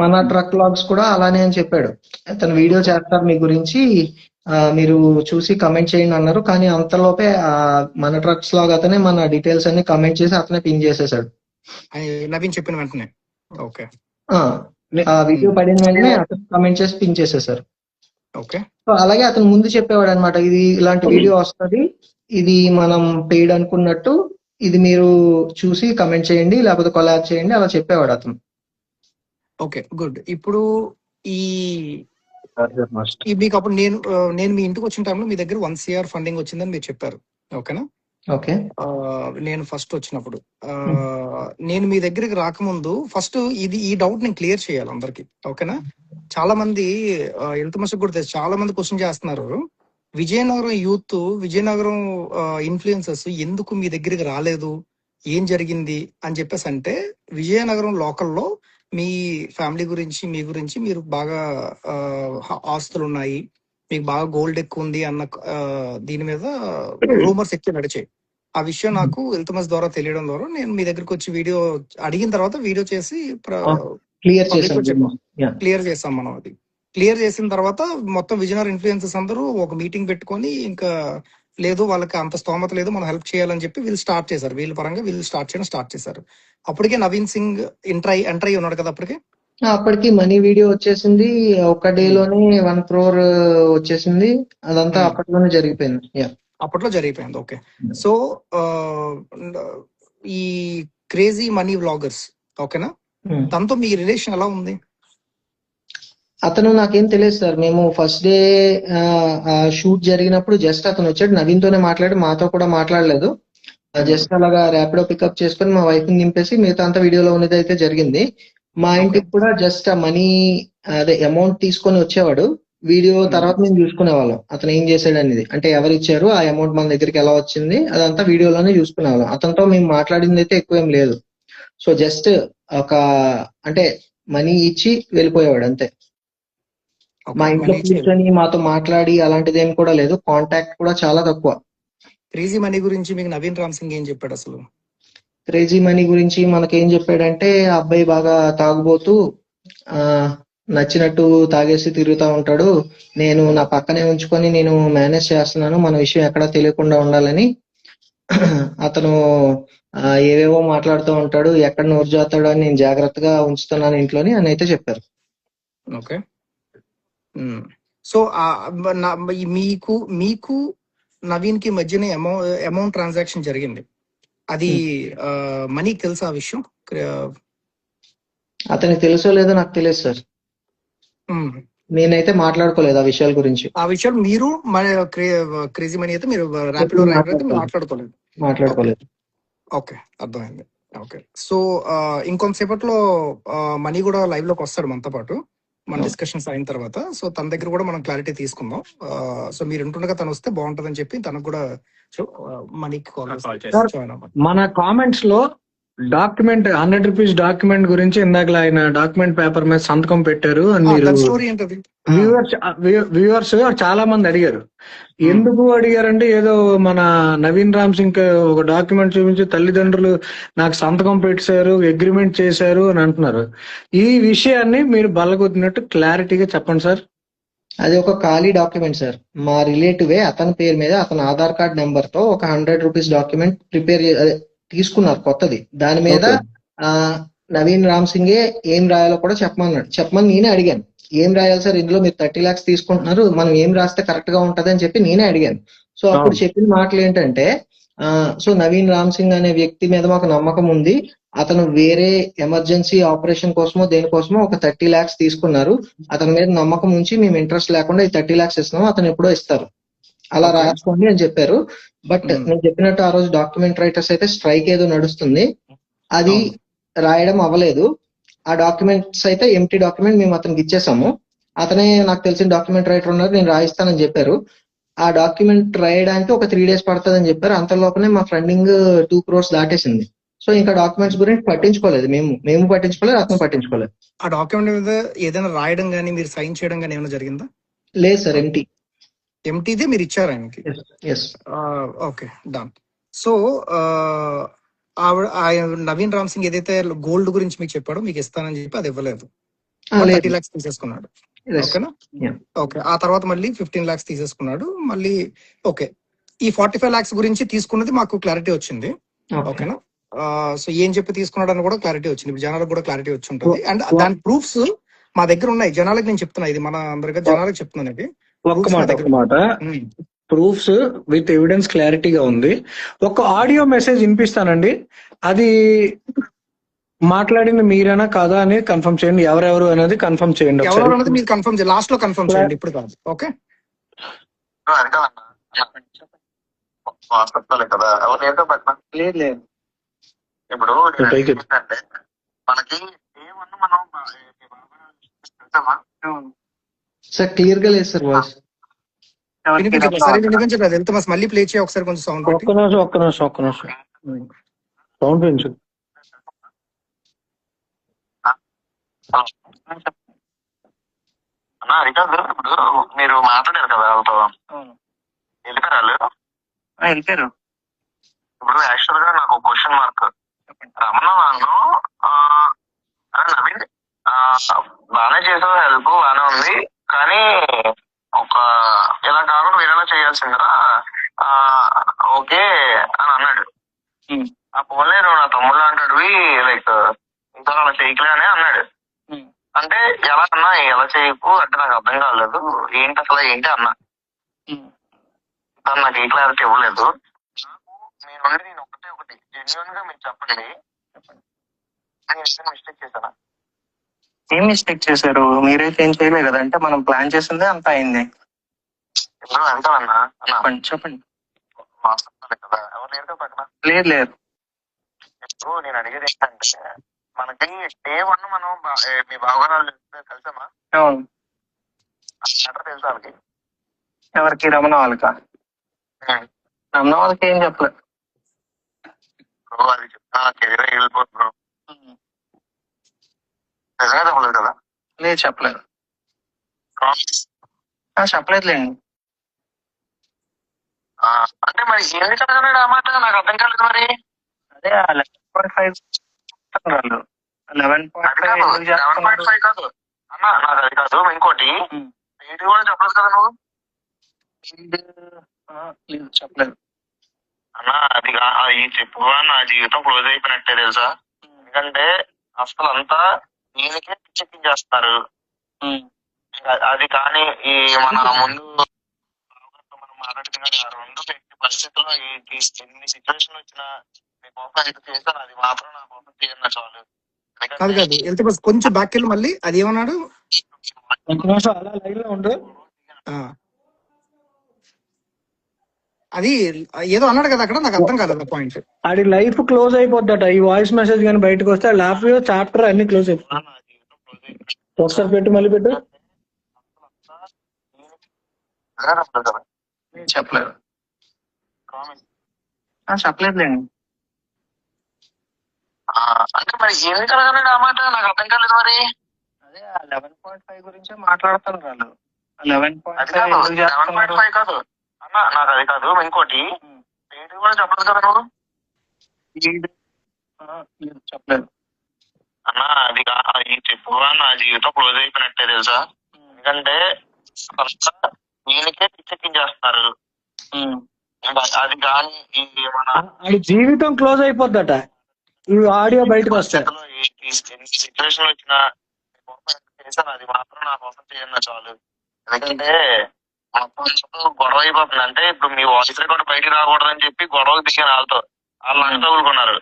Speaker 2: మన ట్రక్ లాగ్స్ కూడా అలానే అని చెప్పాడు, అతను వీడియో చేస్తారు మీ గురించి, మీరు చూసి కమెంట్ చేయండి అన్నారు. కానీ అంతలోపే మన ట్రక్స్ లాగ్ అతనే మన డీటెయిల్స్ అన్ని కమెంట్ చేసి అతనే పిన్ చేసేసాడు
Speaker 1: నవీన్ చెప్పిన వెంటనే. ఓకే,
Speaker 2: ఆ వీడియో పడిన వెంటనే అతను కమెంట్ చేసి పిన్ చేసేసారు.
Speaker 1: ఓకే,
Speaker 2: సో అలాగే అతను ముందు చెప్పేవాడు అనమాట, ఇది ఇలాంటి వీడియో వస్తుంది, ఇది మనం పెయిడ్ అనుకున్నట్టు, ఇది మీరు చూసి కమెంట్ చేయండి, లేకపోతే కొలాబ్ చేయండి, అలా చెప్పేవాడు అతను.
Speaker 1: Okay, good. ఇప్పుడు ఈ మీకు అప్పుడు నేను మీ ఇంటికి వచ్చిన టైంలో మీ దగ్గర 1 CR ఫండింగ్ వచ్చిందని మీరు చెప్పారు, ఓకేనా?
Speaker 2: ఓకే.
Speaker 1: నేను ఫస్ట్ వచ్చినప్పుడు నేను మీ దగ్గరికి రాకముందు ఫస్ట్ ఈ డౌట్ నేను క్లియర్ చేయాలి అందరికి, ఓకేనా? చాలా మంది ఇల్తుమస్కి కూడా తెలుసు, చాలా మంది క్వశ్చన్ చేస్తున్నారు, విజయనగరం యూత్, విజయనగరం ఇన్ఫ్లుయెన్సర్స్ ఎందుకు మీ దగ్గరికి రాలేదు, ఏం జరిగింది అని చెప్పేసి అంటే, విజయనగరం లోకల్లో మీ ఫ్యామిలీ గురించి, మీ గురించి మీరు బాగా ఆస్తులు ఉన్నాయి, మీకు బాగా గోల్డ్ ఎక్కువ ఉంది అన్న దీని మీద రూమర్స్ ఎక్కువ నడిచాయి. ఆ విషయం నాకు ఇల్తుమస్ ద్వారా తెలియడం ద్వారా నేను మీ దగ్గరికి వచ్చి వీడియో అడిగిన తర్వాత వీడియో చేసి క్లియర్ చేసాం మనం. అది క్లియర్ చేసిన తర్వాత మొత్తం విజయనగరం ఇన్ఫ్లుయెన్సర్స్ అందరూ ఒక మీటింగ్ పెట్టుకొని, ఇంకా లేదు వాళ్ళకి అంత స్తోమత లేదు, మనం హెల్ప్ చేయాలని చెప్పి వీళ్ళు స్టార్ట్ చేశారు, వీళ్ళ పరంగా వీళ్ళు స్టార్ట్ చేశారు. అప్పటికే నవీన్ సింగ్ ఎంటర్ ఉన్నాడు కదా అప్పటికే.
Speaker 2: అప్పటికి మనీ వీడియో వచ్చేసింది, ఒక డే లోనే 1 crore వచ్చేసింది, అదంతా అప్పట్లోనే జరిగిపోయింది.
Speaker 1: అప్పట్లో జరిగిపోయింది. ఓకే. సో ఈ క్రేజీ మనీ వ్లాగర్స్, ఓకేనా, తనతో మీ రిలేషన్ ఎలా ఉంది?
Speaker 2: అతను నాకేం తెలియదు సార్. మేము ఫస్ట్ డే షూట్ జరిగినప్పుడు జస్ట్ అతను వచ్చాడు, నవీన్ తోనే మాట్లాడి, మాతో కూడా మాట్లాడలేదు. జస్ట్ అలాగా ర్యాపిడో పికప్ చేసుకుని మా వైఫ్ ని నింపేసి మిగతా అంతా వీడియోలో ఉన్నది అయితే జరిగింది. మా ఇంటికి కూడా జస్ట్ ఆ మనీ అదే అమౌంట్ తీసుకొని వచ్చేవాడు, వీడియో తర్వాత మేము చూసుకునేవాళ్ళం అతను ఏం చేశాడు అనేది. అంటే ఎవరు ఇచ్చారు, ఆ అమౌంట్ మన దగ్గరికి ఎలా వచ్చింది, అదంతా వీడియోలోనే చూసుకునేవాళ్ళం. అతనితో మేము మాట్లాడింది అయితే ఎక్కువ ఏం లేదు. సో జస్ట్ ఒక అంటే మనీ ఇచ్చి వెళ్ళిపోయేవాడు అంతే. మా ఇంట్లో కూర్చొని మాతో మాట్లాడి అలాంటిది ఏం కూడా లేదు, కాంటాక్ట్ కూడా చాలా తక్కువ.
Speaker 1: క్రేజీ మనీ గురించి మీకు నవీన్ రామ్ సింగ్ ఏం చెప్పాడు అసలు?
Speaker 2: క్రేజీ మనీ గురించి మనకేం చెప్పాడంటే, ఆ అబ్బాయి బాగా తాగుబోతూ నచ్చినట్టు తాగేసి తిరుగుతూ ఉంటాడు, నేను నా పక్కనే ఉంచుకొని నేను మేనేజ్ చేస్తున్నాను, మన విషయం ఎక్కడా తెలియకుండా ఉండాలని. అతను ఏవేవో మాట్లాడుతూ ఉంటాడు, ఎక్కడ నోరు జాతాడు అని నేను జాగ్రత్తగా ఉంచుతున్నాను ఇంట్లోని అని అయితే చెప్పారు.
Speaker 1: ఓకే. సో మీకు నవీన్ కి మధ్యనే అమౌంట్ ట్రాన్సాక్షన్ జరిగింది, అది మనీ తెలుసా ఆ విషయం?
Speaker 2: అతనికి తెలుసో లేదో నాకు తెలియదు సార్, నేనైతే మాట్లాడుకోలేదు ఆ విషయాల గురించి.
Speaker 1: ఆ విషయాలు మీరు క్రేజీ మనీ అయితే మీరు ర్యాపిడో మాట్లాడుకోలేదు. ఓకే, అర్థమైంది. ఓకే. సో ఇంకొంతసేపట్లో మనీ కూడా లైవ్ లోకి వస్తాడు మనతో పాటు, మన డిస్కషన్స్ అయిన తర్వాత. సో తన దగ్గర కూడా మనం క్లారిటీ తీసుకుందాం. సో మీరు ఉంటుండగా తను వస్తే బాగుంటదని చెప్పి తనకు కూడా మనీకి
Speaker 3: మన కామెంట్స్ లో డాక్యుమెంట్ 100 రూపీస్ డాక్యుమెంట్ గురించి ఇందాక ఆయన డాక్యుమెంట్ పేపర్ మీద సంతకం పెట్టారు అని వ్యూవర్స్ చాలా మంది అడిగారు. ఎందుకు అడిగారంటే, ఏదో మన నవీన్ రామ్ సింగ్ ఒక డాక్యుమెంట్ చూపించి తల్లిదండ్రులు నాకు సంతకం పెట్టారు, అగ్రిమెంట్ చేశారు అని అంటున్నారు. ఈ విషయాన్ని మీరు బల్లగొద్దినట్టు క్లారిటీగా చెప్పండి సార్.
Speaker 2: అది ఒక ఖాళీ డాక్యుమెంట్ సార్. మా రిలేటివే అతని పేరు మీద అతని ఆధార్ కార్డ్ నెంబర్ తో ఒక 100 రూపీస్ డాక్యుమెంట్ తీసుకున్నారు కొత్తది. దాని మీద నవీన్ రామ్ సింగే ఏం రాయాలో కూడా చెప్పమని నేనే అడిగాను. ఏం రాయాలి సార్ ఇందులో, మీరు 30 lakhs తీసుకుంటున్నారు, మనం ఏం రాస్తే కరెక్ట్ గా ఉంటది అని చెప్పి నేనే అడిగాను. సో అప్పుడు చెప్పిన మాటలు ఏంటంటే, సో నవీన్ రామ్ సింగ్ అనే వ్యక్తి మీద మాకు నమ్మకం ఉంది, అతను వేరే ఎమర్జెన్సీ ఆపరేషన్ కోసమో దేనికోసమో ఒక 30 lakhs తీసుకున్నారు, అతని మీద నమ్మకం ఉంచి మేము ఇంట్రెస్ట్ లేకుండా ఈ 30 lakhs ఇస్తున్నాము, అతను ఎప్పుడో ఇస్తారు, అలా రాసుకోండి అని చెప్పారు. బట్ నేను చెప్పినట్టు ఆ రోజు డాక్యుమెంట్ రైటర్స్ అయితే స్ట్రైక్ ఏదో నడుస్తుంది, అది రాయడం అవ్వలేదు. ఆ డాక్యుమెంట్స్ అయితే ఎంటీ డాక్యుమెంట్ మేము అతనికి ఇచ్చేసాము. అతనే నాకు తెలిసిన డాక్యుమెంట్ రైటర్ ఉన్నారు, నేను రాయిస్తానని చెప్పారు. ఆ డాక్యుమెంట్ రాయడానికి ఒక 3 days పడుతుందని చెప్పారు. అంతలోపనే మా ఫండింగ్ 2 crores దాటేసింది. సో ఇంకా డాక్యుమెంట్స్ గురించి పట్టించుకోలేదు, మేము పట్టించుకోలేదు, అతను పట్టించుకోలేదు.
Speaker 1: ఆ డాక్యుమెంట్ మీద ఏదైనా రాయడం కానీ మీరు సైన్ చేయడం కానీ ఏమైనా జరిగిందా?
Speaker 2: లేదు సార్,
Speaker 1: ఎంటీదే మీరు ఇచ్చారు ఆయనకి. Okay, done. So Naveen Ram Singh ఏదైతే గోల్డ్ గురించి మీకు చెప్పాడో, మీకు ఇస్తానని చెప్పి అది ఇవ్వలేదు, 30 lakhs తీసేసుకున్నాడు. ఓకేనా? ఓకే. ఆ తర్వాత మళ్ళీ 15 lakhs తీసేసుకున్నాడు మళ్ళీ. ఓకే, ఈ 45 lakhs గురించి తీసుకున్నది మాకు క్లారిటీ వచ్చింది. ఓకేనా? సో ఏం చెప్పి తీసుకున్నాడు అని కూడా క్లారిటీ వచ్చింది, జనాలకు కూడా క్లారిటీ వచ్చి ఉంటుంది. అండ్ దాని ప్రూఫ్స్ మా దగ్గర ఉన్నాయి, జనాలకు నేను చెప్తున్నా, ఇది మన అందరికీ జనాలకు చెప్తున్నాను. ఇది
Speaker 3: ఒక్క మాట ప్రూఫ్స్ విత్ ఎవిడెన్స్ క్లారిటీగా ఉంది. ఒక ఆడియో మెసేజ్ వినిపిస్తానండి, అది మాట్లాడింది మీరేనా కాదా అనేది కన్ఫర్మ్ చేయండి. ఎవరెవరు అనేది కన్ఫర్మ్ చేయండి
Speaker 1: ఎవరెవరు
Speaker 3: ఒకసారి.
Speaker 1: అనేది మీరు కన్ఫర్మ్ చేయండి, లాస్ట్ లో కన్ఫర్మ్ చేయండి, ఇప్పుడు కాదు. ఓకే,
Speaker 4: అది కాదన్నా, వాస్తవాలే కదా, ఎవరు ఏంటో పెట్టినా
Speaker 2: లేదు లేదు.
Speaker 4: ఇప్పుడు నేను
Speaker 3: పైకి
Speaker 4: ఏంటంటే మనకి ఏమన్నా మనం తెలుసామా?
Speaker 2: సార్ క్లియర్ గా లేదు సార్ వాయిస్.
Speaker 1: వినిపించట్లేదు, సరే వినిపించట్లేదు. వెళ్తే మళ్ళీ ప్లే చేయ ఒకసారి, కొంచెం సౌండ్ పెట్టి.
Speaker 3: ఒక్క నిమిషం సౌండ్ పెంచు.
Speaker 4: అన్నా అది కాదు, ఇప్పుడు మీరు మాట్లాడారు కదా వాళ్ళతో, వెళ్ళిపోయారు వాళ్ళు?
Speaker 2: వెళ్ళిపోయారు.
Speaker 4: ఇప్పుడు యాక్చువల్ గా నాకు క్వశ్చన్ మార్క్. రమణ వాళ్ళు నవీన్ బాగానే చేసావు, హెల్ప్ బాగానే ఉంది, కానీ ఒక ఇలా కాకుండా వేరేలా చేయాల్సిందిరా, ఓకే అని అన్నాడు. ఆ పోలే నువ్వు నా తమ్ముళ్ళు అంటాడువి, లైక్ ఇంకా అలా చేయకలే అని అన్నాడు. అంటే ఎలా అన్నా, ఎలా చేయకు అంటే నాకు అర్థం కాలేదు, ఏంటి అసలు ఏంటి అన్నా. తను నాకు ఏ క్లారిటీ ఇవ్వలేదు. నేను ఒకటి జెన్యున్ గా మీరు చెప్పండి, నేను మిస్టేక్ చేశానా?
Speaker 5: ఏం మిస్టేక్ చేశారు? మీరైతే ఏం చేయలేదు కదా, అంటే మనం ప్లాన్ చేసిందే అంత అయింది.
Speaker 4: ఇప్పుడు అంటానన్నా అన్నా,
Speaker 5: చెప్పండి.
Speaker 4: వాస్తవాలే కదా, ఎవరు ఏంటో పక్కన.
Speaker 5: లేదు లేదు.
Speaker 4: ఇప్పుడు నేను అడిగేది ఏంటంటే, మనకి డే 1 మనం మీ బావగారు కలిసామా?
Speaker 5: అవును.
Speaker 4: మ్యాటర్ తెలుసా వాళ్ళకి?
Speaker 5: ఎవరికి? రమణ వాళ్ళకా? రమణ వాళ్ళకి ఏం చెప్పలేదు.
Speaker 4: అది చెప్తా, కెరీర్ వెళ్ళిపోతున్నారు, నిజంగా చెప్పలేదు కదా?
Speaker 5: లేదు చెప్పలేదు. చెప్పలేదులేండి.
Speaker 4: అంటే మరి ఎందుకు అడగలేడు ఆ మాట, నాకు అర్థం కాలేదు. మరి
Speaker 5: అదే 11.5 వాళ్ళు 11.5 ఎందుకు చేస్తున్నారు?
Speaker 4: 11.5 కాదు అన్న, నాకు అది కాదు, ఇంకోటి ఏంటి కూడా చెప్పలేదు కదా నువ్వు.
Speaker 5: లేదు చెప్పలేదు
Speaker 4: అన్న. అది చెప్పు, నా జీవితం క్లోజ్ అయిపోయినట్టే తెలుసా. ఎందుకంటే అసలు అంతా దీనికే చెక్కించేస్తారు. అది కానీ ఈ మన ముందు మనం మాట్లాడుతున్నా ఆ రెండు పరిస్థితుల్లో ఎన్ని సిచ్యువేషన్ వచ్చినా మీ కోసం అయితే చేస్తాను, అది మాత్రం నా కోసం చేయండి చాలు.
Speaker 1: కాదు కాదు, వెళ్తే కొంచెం బ్యాక్ వెళ్ళి మళ్ళీ అది ఏమన్నాడు,
Speaker 3: అలా లైన్ లో ఉండు.
Speaker 1: అది ఏదో అన్నాడు కదా అక్కడ, నాకు అర్థం కాలేదు పాయింట్.
Speaker 3: అది లైఫ్ క్లోజ్ అయిపోద్దట. ఈ వాయిస్ మెసేజ్ కానీ బయటకు వస్తే లాఫ్ చాప్టర్ అన్ని క్లోజ్ అయిపోతాయి.
Speaker 4: నా జీవితం క్లోజ్ అయిపోయింది.
Speaker 3: ఒకసారి పెట్టు, మళ్ళీ పెట్టు.
Speaker 5: చెప్పలేదు. చెప్పలేదులేండి.
Speaker 4: అంటే మరి ఎందుకు అడగలేడు ఆ మాట, నాకు అర్థం కాలేదు. మరి
Speaker 5: అదే 11.5 గురించే మాట్లాడుతున్నారు వాళ్ళు. 11.5
Speaker 4: అది కాదు,
Speaker 5: ఎందుకు చేస్తున్నారు?
Speaker 4: 11.5 కాదు అన్న, నాకు అది కాదు, ఇంకోటి ఏంటి కూడా చెప్పలేదు కదా నువ్వు.
Speaker 5: లేదు చెప్పలేదు
Speaker 4: అన్న. అది చెప్పు, నా జీవితం క్లోజ్ అయిపోయినట్టే తెలుసా. ఎందుకంటే దీనికే పిచ్చెక్కించేస్తారు. అది కానీ ఈ మన
Speaker 3: అది జీవితం క్లోజ్ అయిపోద్దట. ఈ ఆడియో బయటకు వస్తాయి.
Speaker 4: సిచ్యువేషన్ వచ్చినా చేశాను, అది మాత్రం నా కోసం చేయండి చాలు. ఎందుకంటే గొడవ అయిపోతుంది. అంటే ఇప్పుడు మీ వాయిస్ రికార్డ్ బయటికి రాకూడదని చెప్పి గొడవకు దిగాను వాళ్ళతో, వాళ్ళు నాకు తగులుకున్నారు.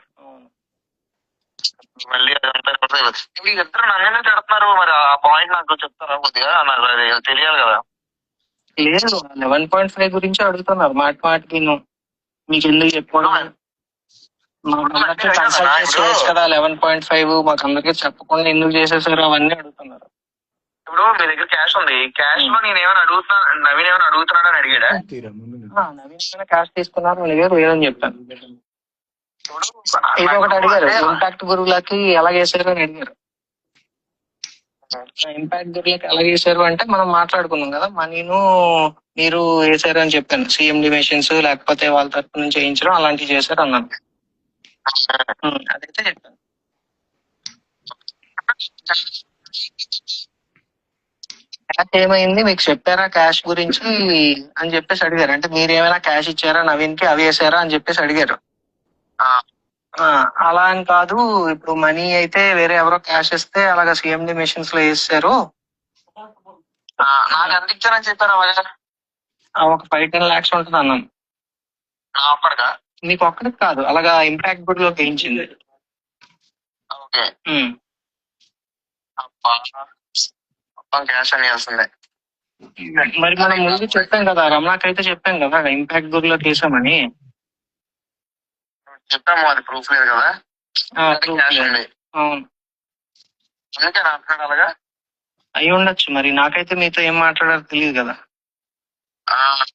Speaker 4: మళ్ళీ అదంతా ఇప్పుడు ఇద్దరు నన్నే తిడుతున్నారు. మరి ఆ పాయింట్ నాకు చెప్తారా కొద్దిగా, నాకు అది తెలియాలి కదా.
Speaker 5: లేదు 11.5 గురించి అడుగుతున్నారు మాటికి. మీకు ఎందుకు చెప్పుకోవడం, మాకందరికీ కన్సల్ట్ చేయొచ్చు కదా. 11.5 మాకు అందరికీ చెప్పకుండా ఎందుకు చేసేసారు అవన్నీ అడుగుతున్నారు.
Speaker 4: ఇప్పుడు మీ దగ్గర క్యాష్ ఉంది, క్యాష్ లో నేను ఏమైనా అడుగుతున్నా, నవీన్ ఏమైనా అడుగుతున్నాడు అని అడిగాడా?
Speaker 5: నవీన్ క్యాష్ తీసుకున్నారు, మీ దగ్గర లేదని చెప్పాను. ఇది ఒకటి అడిగారు, ఇంపాక్ట్ గురువులకి ఎలా చేశారు అని అడిగారు. ఇంపాక్ట్ గురువులకి ఎలా చేశారు అంటే మనం మాట్లాడుకున్నాం కదా, మనీను మీరు వేసారు అని చెప్పాను. సిఎండి మెషిన్స్ లేకపోతే వాళ్ళ తరపు నుంచి చేయించడం అలాంటివి చేశారు అన్నాను. అదైతే చెప్పాను. క్యాష్ ఏమైంది మీకు చెప్పారా క్యాష్ గురించి అని చెప్పేసి అడిగారు. అంటే మీరు ఏమైనా క్యాష్ ఇచ్చారా నవీన్ కి, అవి వేసారా అని చెప్పేసి అడిగారు. అలా అని కాదు, ఇప్పుడు మనీ అయితే వేరే ఎవరో క్యాష్ ఇస్తే అలాగా సిఎండి మెషిన్స్ లో వేసారు.
Speaker 4: నాకు ఎంత ఇచ్చారని చెప్పారా?
Speaker 5: ఒక 5-10 lakhs ఉంటుంది అన్నాను.
Speaker 4: నా ఒక్కడిగా?
Speaker 5: మీకు ఒక్కడికి కాదు, అలాగా ఇంపాక్ట్ బుడ్ లో వేయించింది.
Speaker 4: ఓకే.
Speaker 5: ఉమ్.
Speaker 4: అబ్బా, మొత్తం క్యాష్ అని వేస్తుంది.
Speaker 5: మరి మనం ముందు చెప్పాం కదా, రమణాకైతే చెప్పాం కదా ఇంపాక్ట్ బుడ్ లో వేసామని.
Speaker 4: చెప్పాము, అది ప్రూఫ్ లేదు కదా.
Speaker 5: proof
Speaker 4: క్యాష్
Speaker 5: లేదు.
Speaker 4: ఉంది,
Speaker 5: అవును,
Speaker 4: అందుకే నాకు అలాగా
Speaker 5: అయి ఉండొచ్చు. మరి నాకైతే మీతో ఏం మాట్లాడారో తెలియదు కదా.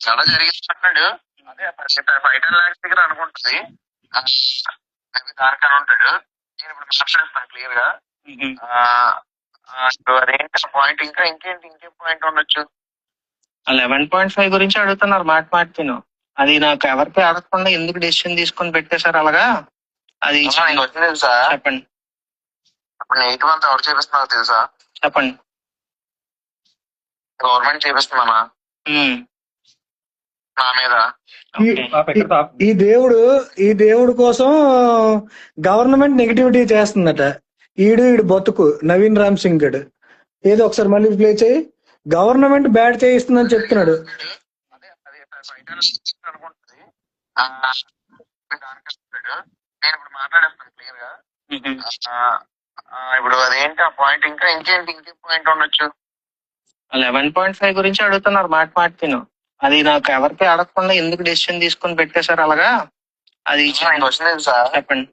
Speaker 4: చాలా జరిగింది అంటాడు. అదే 5-10 lakhs దగ్గర అనుకుంటుంది. దానికని ఉంటాడు. నేను ఇప్పుడు మాట్లాడేస్తాను క్లియర్ గా. ఇప్పుడు అదేంటి పాయింట్, ఇంకేం పాయింట్ ఉండొచ్చు?
Speaker 5: 11.5 గురించి అడుగుతున్నారు మాటిను. అది నాకు ఎవరికి అడగకుండా ఎందుకు డెసిషన్ తీసుకొని పెట్టేశారు అలాగా? అది
Speaker 4: నీకు వచ్చింది తెలుసా?
Speaker 5: చెప్పండి.
Speaker 4: ఇప్పుడు 8 month ఎవరు చేపిస్తున్నారు తెలుసా?
Speaker 5: చెప్పండి.
Speaker 4: గవర్నమెంట్ చేపిస్తున్నానా నా మీద?
Speaker 3: ఈ దేవుడు కోసం గవర్నమెంట్ నెగిటివిటీ చేస్తుందట. ఈడు బతుకు నవీన్ రామ్ సింగ్ గడు ఏదో ఒకసారి మళ్ళీ ప్లే చేయి. గవర్నమెంట్ బ్యాడ్ చేయిస్తుందని చెప్తున్నాడు.
Speaker 4: అనుకుంటుంది. నేను ఇప్పుడు మాట్లాడేస్తాను క్లియర్ గా. ఇప్పుడు అదేంటి ఆ పాయింట్, ఇంకేం పాయింట్ ఉండొచ్చు?
Speaker 5: 11.5 గురించి అడుగుతున్నారు మాటిను. అది నాకు ఎవరికి అడగకుండా ఎందుకు డెసిషన్ తీసుకొని పెట్టేశారు అలాగా? అది
Speaker 4: నీకు వచ్చింది తెలుసా?
Speaker 5: చెప్పండి.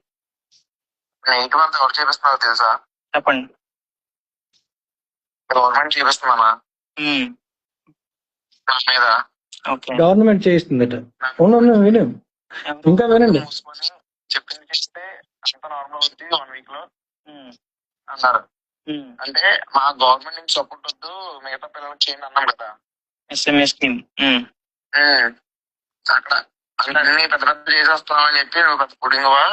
Speaker 4: 8 month ఎవరు చేపిస్తున్నారు తెలుసా?
Speaker 5: చెప్పండి.
Speaker 4: గవర్నమెంట్ చేపిస్తున్నానా నా మీద?
Speaker 3: గవర్నమెంట్ చేయిస్తుందట. విను, ఇంకా వినండి.
Speaker 4: మూసుకొని చెప్పింది చేస్తే అంత నార్మల్ అవుతుంది 1 week లో అన్నారు. అంటే మా గవర్నమెంట్ నుంచి సపోర్ట్ వద్దు, మిగతా పిల్లలకి చేయండి అన్నాం కదా
Speaker 5: SMS స్కీమ్.
Speaker 4: అక్కడ అంటే అన్ని పెద్ద పెద్ద చేసేస్తాం అని చెప్పి నువ్వు పెద్ద పుడింగవా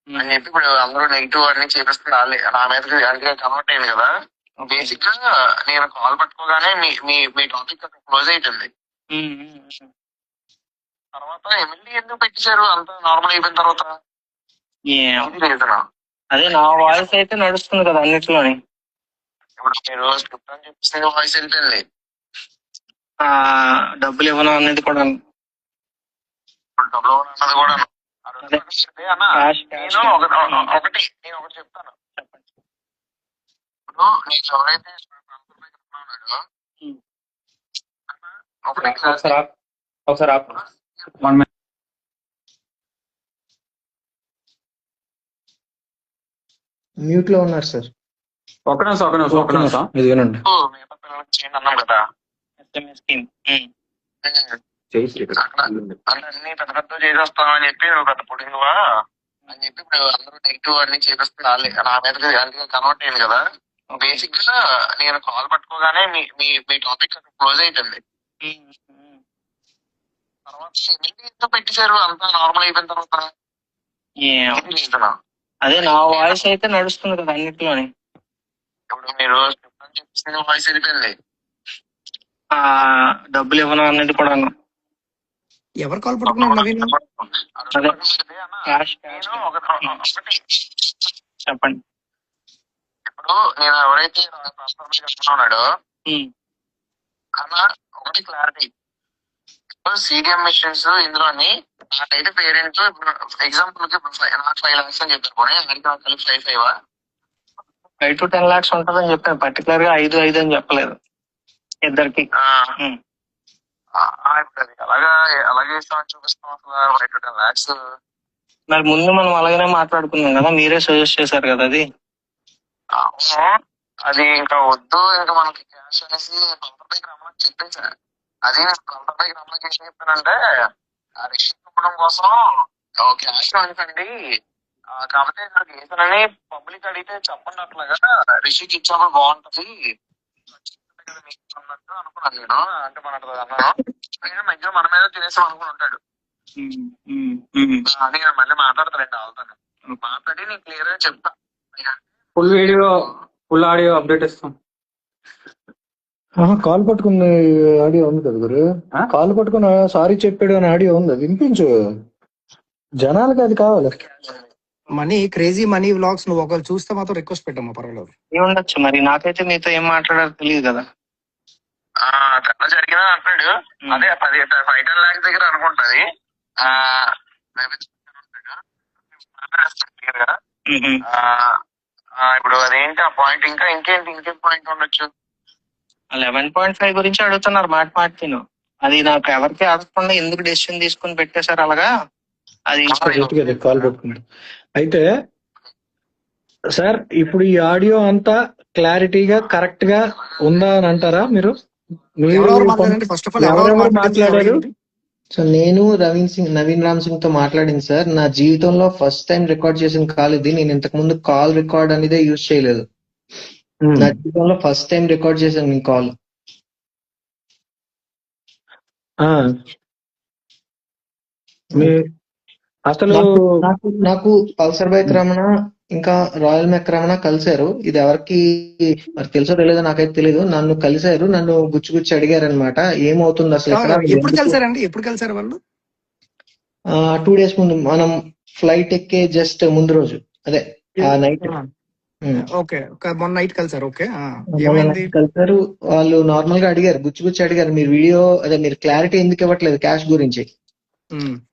Speaker 4: అని చెప్పి ఇప్పుడు అందరూ నెగిటివ్ అన్ని చేపిస్తుంది. నా మీద అందుకే కన్వర్ట్ అయింది కదా. బేసిక్ గా నేను కాల్ పట్టుకోగానే మీ టాపిక్ అక్కడ క్లోజ్ అయిపోయింది. తర్వాత ఎమ్మెల్యే ఎందుకు పెట్టేశారు అంత నార్మల్ అయిపోయిన తర్వాత?
Speaker 5: అదే నా వాయిస్ అయితే నడుస్తుంది కదా అన్నిట్లోని.
Speaker 4: ఇప్పుడు మీరు స్క్రిప్ట్ అని చెప్పేసి వాయిస్ వెళ్ళిపోయింది.
Speaker 5: డబ్బులు ఇవ్వను అనేది కూడా.
Speaker 4: డబ్బులు అన్నది కూడా ఒకటి చెప్తాను. ఇప్పుడు నేను ఎవరైతే ఉన్నాడో
Speaker 2: మ్యూట్ లో ఉన్నారు సార్.
Speaker 3: ఒక నిమిషం ఇది వినండి.
Speaker 4: మిగతా పిల్లలకి చేయండి అన్నాం కదా
Speaker 5: SMS స్కీమ్.
Speaker 4: అంటే అన్ని పెద్ద పెద్ద చేసేస్తాం అని చెప్పి నువ్వు పెద్ద పుడింగువా అని చెప్పి ఇప్పుడు అందరూ నెగిటివ్ అన్ని చేపిస్తుంది. నా మీద కన్వర్ట్ అయింది కదా. బేసిక్ గా నేను కాల్ పట్టుకోగానే మీ టాపిక్ క్లోజ్ అయిపోయింది. తర్వాత ఎందుకు పెట్టేశారు అంత నార్మల్ అయిపోయిన తర్వాత?
Speaker 5: అదే నా వాయిస్ అయితే నడుస్తుంది కదా అన్నిట్లోని.
Speaker 4: ఇప్పుడు మీరు స్క్రిప్ట్ అని చెప్పేసి వాయిస్ వెళ్ళిపోయింది.
Speaker 5: డబ్బులు ఇవ్వను అనేది కూడా.
Speaker 1: ఎవరు కాల్ పట్టుకున్నారు నవీన్?
Speaker 5: చెప్పండి.
Speaker 4: ఇప్పుడు నేను ఎవరైతే ఉన్నాడో అలా ఒకటి క్లారిటీ. CDM మిషన్స్ ఇందులోని నాకైతే పేరెంట్స్ ఎగ్జాంపుల్ కి నాకు 5 lakhs అని చెప్పారు. పోనీ అందరికి కలిపి
Speaker 5: 5 to 10 lakhs ఉంటుందని చెప్పాను. పర్టికులర్ గా 5 అని చెప్పలేదు ఇద్దరికి.
Speaker 4: అలాగే ఇస్తామని చూపిస్తాం అసలు 5 to 10 lakhs.
Speaker 5: మరి ముందు మనం అలాగనే మాట్లాడుకున్నాం కదా, మీరే సజెస్ట్ చేశారు కదా అది.
Speaker 4: అవును, అది ఇంకా వద్దు, ఇంకా మనకి క్యాష్ అనేసి కంపల్సరీ రమ్మని చెప్పేసా. అది నేను కంపల్సరీ రమ్మని ఏం చెప్పానంటే ఆ రిషిక్ ఇవ్వడం కోసం క్యాష్ అనుకండి, కాకపోతే ఇక్కడ కేసులని పబ్లిక్ అడిగితే చెప్పండి అట్లాగా రిషిక్ ఇచ్చినప్పుడు బాగుంటది అన్నట్టు అనుకున్నాను నేను. అంటే మన అన్నాను మధ్యలో మన మీద తినేసాం అనుకుని ఉంటాడు. నేను మళ్ళీ మాట్లాడతానండి వాళ్ళతో. మాట్లాడి నేను క్లియర్ గా చెప్తా.
Speaker 6: ఫుల్ ఆడియో అప్డేట్ ఇస్తాం.
Speaker 3: కాల్ పట్టుకున్న ఆడియో ఉంది కదా గురు. కాల్ పట్టుకున్న సారీ చెప్పాడు అని ఆడియో ఉంది, వినిపించు జనాలకి, అది కావాలి.
Speaker 1: మనీ క్రేజీ మనీ వ్లాగ్స్ నువ్వు ఒకవేళ చూస్తే మాత్రం రిక్వెస్ట్ పెట్టమ్మా, పర్వాలేదు.
Speaker 5: ఉండొచ్చు. మరి నాకైతే మీతో ఏం మాట్లాడారో తెలియదు కదా.
Speaker 4: అట్లా జరిగిందని అంటాడు. అదే 10 lakhs దగ్గర అనుకుంటది. క్లియర్ గా ఇప్పుడు అదేంటి ఆ పాయింట్, ఇంకేం పాయింట్ ఉండొచ్చు?
Speaker 5: 11.5 గురించి అడుగుతున్నారు మాటికి. అది నాకు ఎవరికి అడగకుండా ఎందుకు డెసిషన్ తీసుకుని పెట్టేశారు అలాగా? అది
Speaker 3: కాల్ పెట్టుకున్నాడు. అయితే సార్ ఇప్పుడు ఈ ఆడియో అంతా క్లారిటీగా కరెక్ట్ గా ఉందా అని అంటారా మీరు?
Speaker 1: ఫస్ట్ ఆఫ్ ఆల్ ఎవరెవరు
Speaker 3: మాట్లాడారు?
Speaker 2: సో నేను నవీన్ రామ్ సింగ్ తో మాట్లాడింది సార్. నా జీవితంలో ఫస్ట్ టైం రికార్డ్ చేసిన కాల్ ఇది. నేను ఇంతకు ముందు కాల్ రికార్డ్ అనేది యూజ్ చేయలేదు. నా జీవితంలో ఫస్ట్ టైం రికార్డ్ చేశాను మీ కాల్.
Speaker 3: అసలు
Speaker 2: నాకు పల్సర్ బైక్ రమణ ఇంకా రాయల్ మెక్ రమణ కలిశారు. ఇది ఎవరికి మరి తెలుసో తెలియదో నాకైతే తెలియదు. నన్ను కలిశారు, నన్ను గుచ్చి అడిగారు అనమాట, ఏమవుతుంది అసలు ఇక్కడ.
Speaker 1: ఎప్పుడు కలిసారండి? ఎప్పుడు కలిసారు వాళ్ళు?
Speaker 2: 2 days ముందు, మనం ఫ్లైట్ ఎక్కే జస్ట్ ముందు రోజు, అదే నైట్.
Speaker 1: ఓకే, మొన్న నైట్ కలిసారు. ఓకే,
Speaker 2: కలిసారు. వాళ్ళు నార్మల్ గా అడిగారు, గుచ్చి అడిగారు, మీరు వీడియో అదే మీరు క్లారిటీ ఎందుకు ఇవ్వట్లేదు క్యాష్ గురించి,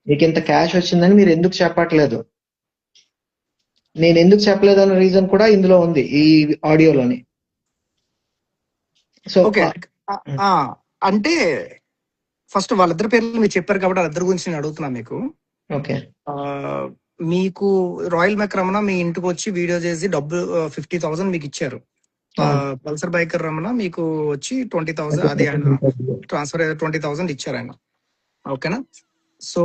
Speaker 2: మీకు ఇంత క్యాష్ వచ్చిందని మీరు ఎందుకు చెప్పట్లేదు, నేను ఎందుకు చెప్పలేదు అన్న రీజన్ కూడా ఇందులో ఉంది ఈ ఆడియోలోని. సో
Speaker 1: అంటే ఫస్ట్ వాళ్ళిద్దరి పేర్లు మీరు చెప్పారు కాబట్టి వాళ్ళిద్దరి గురించి నేను అడుగుతున్నా మీకు.
Speaker 2: ఓకే,
Speaker 1: మీకు రాయల్ మెక్ రమణ మీ ఇంటికి వచ్చి వీడియో చేసి డబ్బు 50,000 మీకు ఇచ్చారు. పల్సర్ బైకర్ రమణ మీకు వచ్చి 20,000 అది ఆయన ట్రాన్స్ఫర్ 20,000 ఇచ్చారు ఆయన. ఓకేనా? సో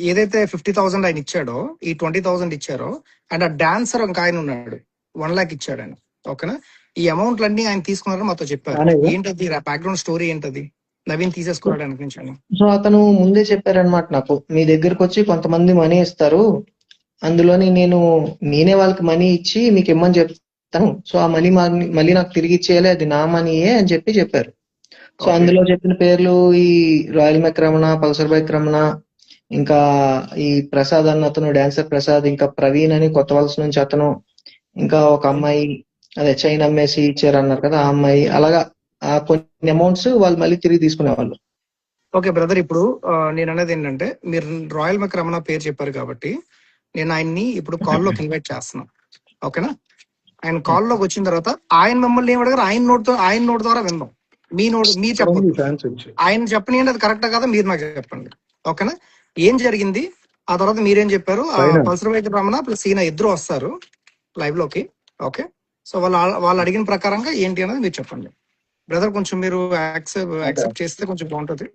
Speaker 1: ఏదైతే 50,000 ఆయన ఇచ్చాడో, ఈ 20,000 ఇచ్చారో, అండ్ ఆ డాన్సర్ ఇంకా ఆయన ఉన్నాడు 1 lakh ఇచ్చాడు ఆయన. ఓకేనా? ఈ అమౌంట్ అన్ని ఆయన తీసుకున్నారని మాతో చెప్పారు. ఏంటది బ్యాక్గ్రౌండ్ స్టోరీ? ఏంటది నవీన్ తీసేసుకోవడానికి అనిపించాను.
Speaker 2: సో అతను ముందే చెప్పారనమాట నాకు, మీ దగ్గరకు వచ్చి కొంతమంది మనీ ఇస్తారు, అందులోని నేనే వాళ్ళకి మనీ ఇచ్చి మీకు ఇమ్మని చెప్తాను, సో ఆ మనీ మళ్ళీ నాకు తిరిగి ఇచ్చేయాలి, అది నా మనీయే అని చెప్పారు. సో అందులో చెప్పిన పేర్లు ఈ రాయల్ మెక్ రమణ, పల్సర్ బైక్ రమణ, ఇంకా ఈ ప్రసాద్ అన్న అతను, డాన్సర్ ప్రసాద్, ఇంకా ప్రవీణ్ అని కొత్త వలస నుంచి అతను, ఇంకా ఒక అమ్మాయి అదే చైన్ అమ్మేసి ఇచ్చారు అన్నారు కదా ఆ అమ్మాయి, అలాగా కొన్ని అమౌంట్స్ వాళ్ళు మళ్ళీ తిరిగి తీసుకునేవాళ్ళు.
Speaker 1: ఓకే బ్రదర్, ఇప్పుడు నేను అనేది ఏంటంటే, మీరు రాయల్ మెక్ రమణ పేరు చెప్పారు కాబట్టి నేను ఆయన్ని ఇప్పుడు కాల్లోకి ఇన్వైట్ చేస్తున్నాను. ఓకేనా? ఆయన కాల్లోకి వచ్చిన తర్వాత ఆయన మిమ్మల్ని ఏమడగారు, ఆయన నోట్ ద్వారా విందాం. మీరు చెప్పండి, ఆయన చెప్పని అది కరెక్టా కదా మీరు నాకు చెప్పండి. ఓకేనా? ఏం జరిగింది, ఆ తర్వాత మీరేం చెప్పారు. పల్సర్ బైక్ రమణ ప్లస్ ఈయన ఇద్దరు వస్తారు లైవ్ లోకి. ఓకే, సో వాళ్ళు అడిగిన ప్రకారంగా ఏంటి అనేది మీరు చెప్పండి బ్రదర్. కొంచెం మీరు యాక్సెప్ట్ చేస్తే కొంచెం బాగుంటుంది.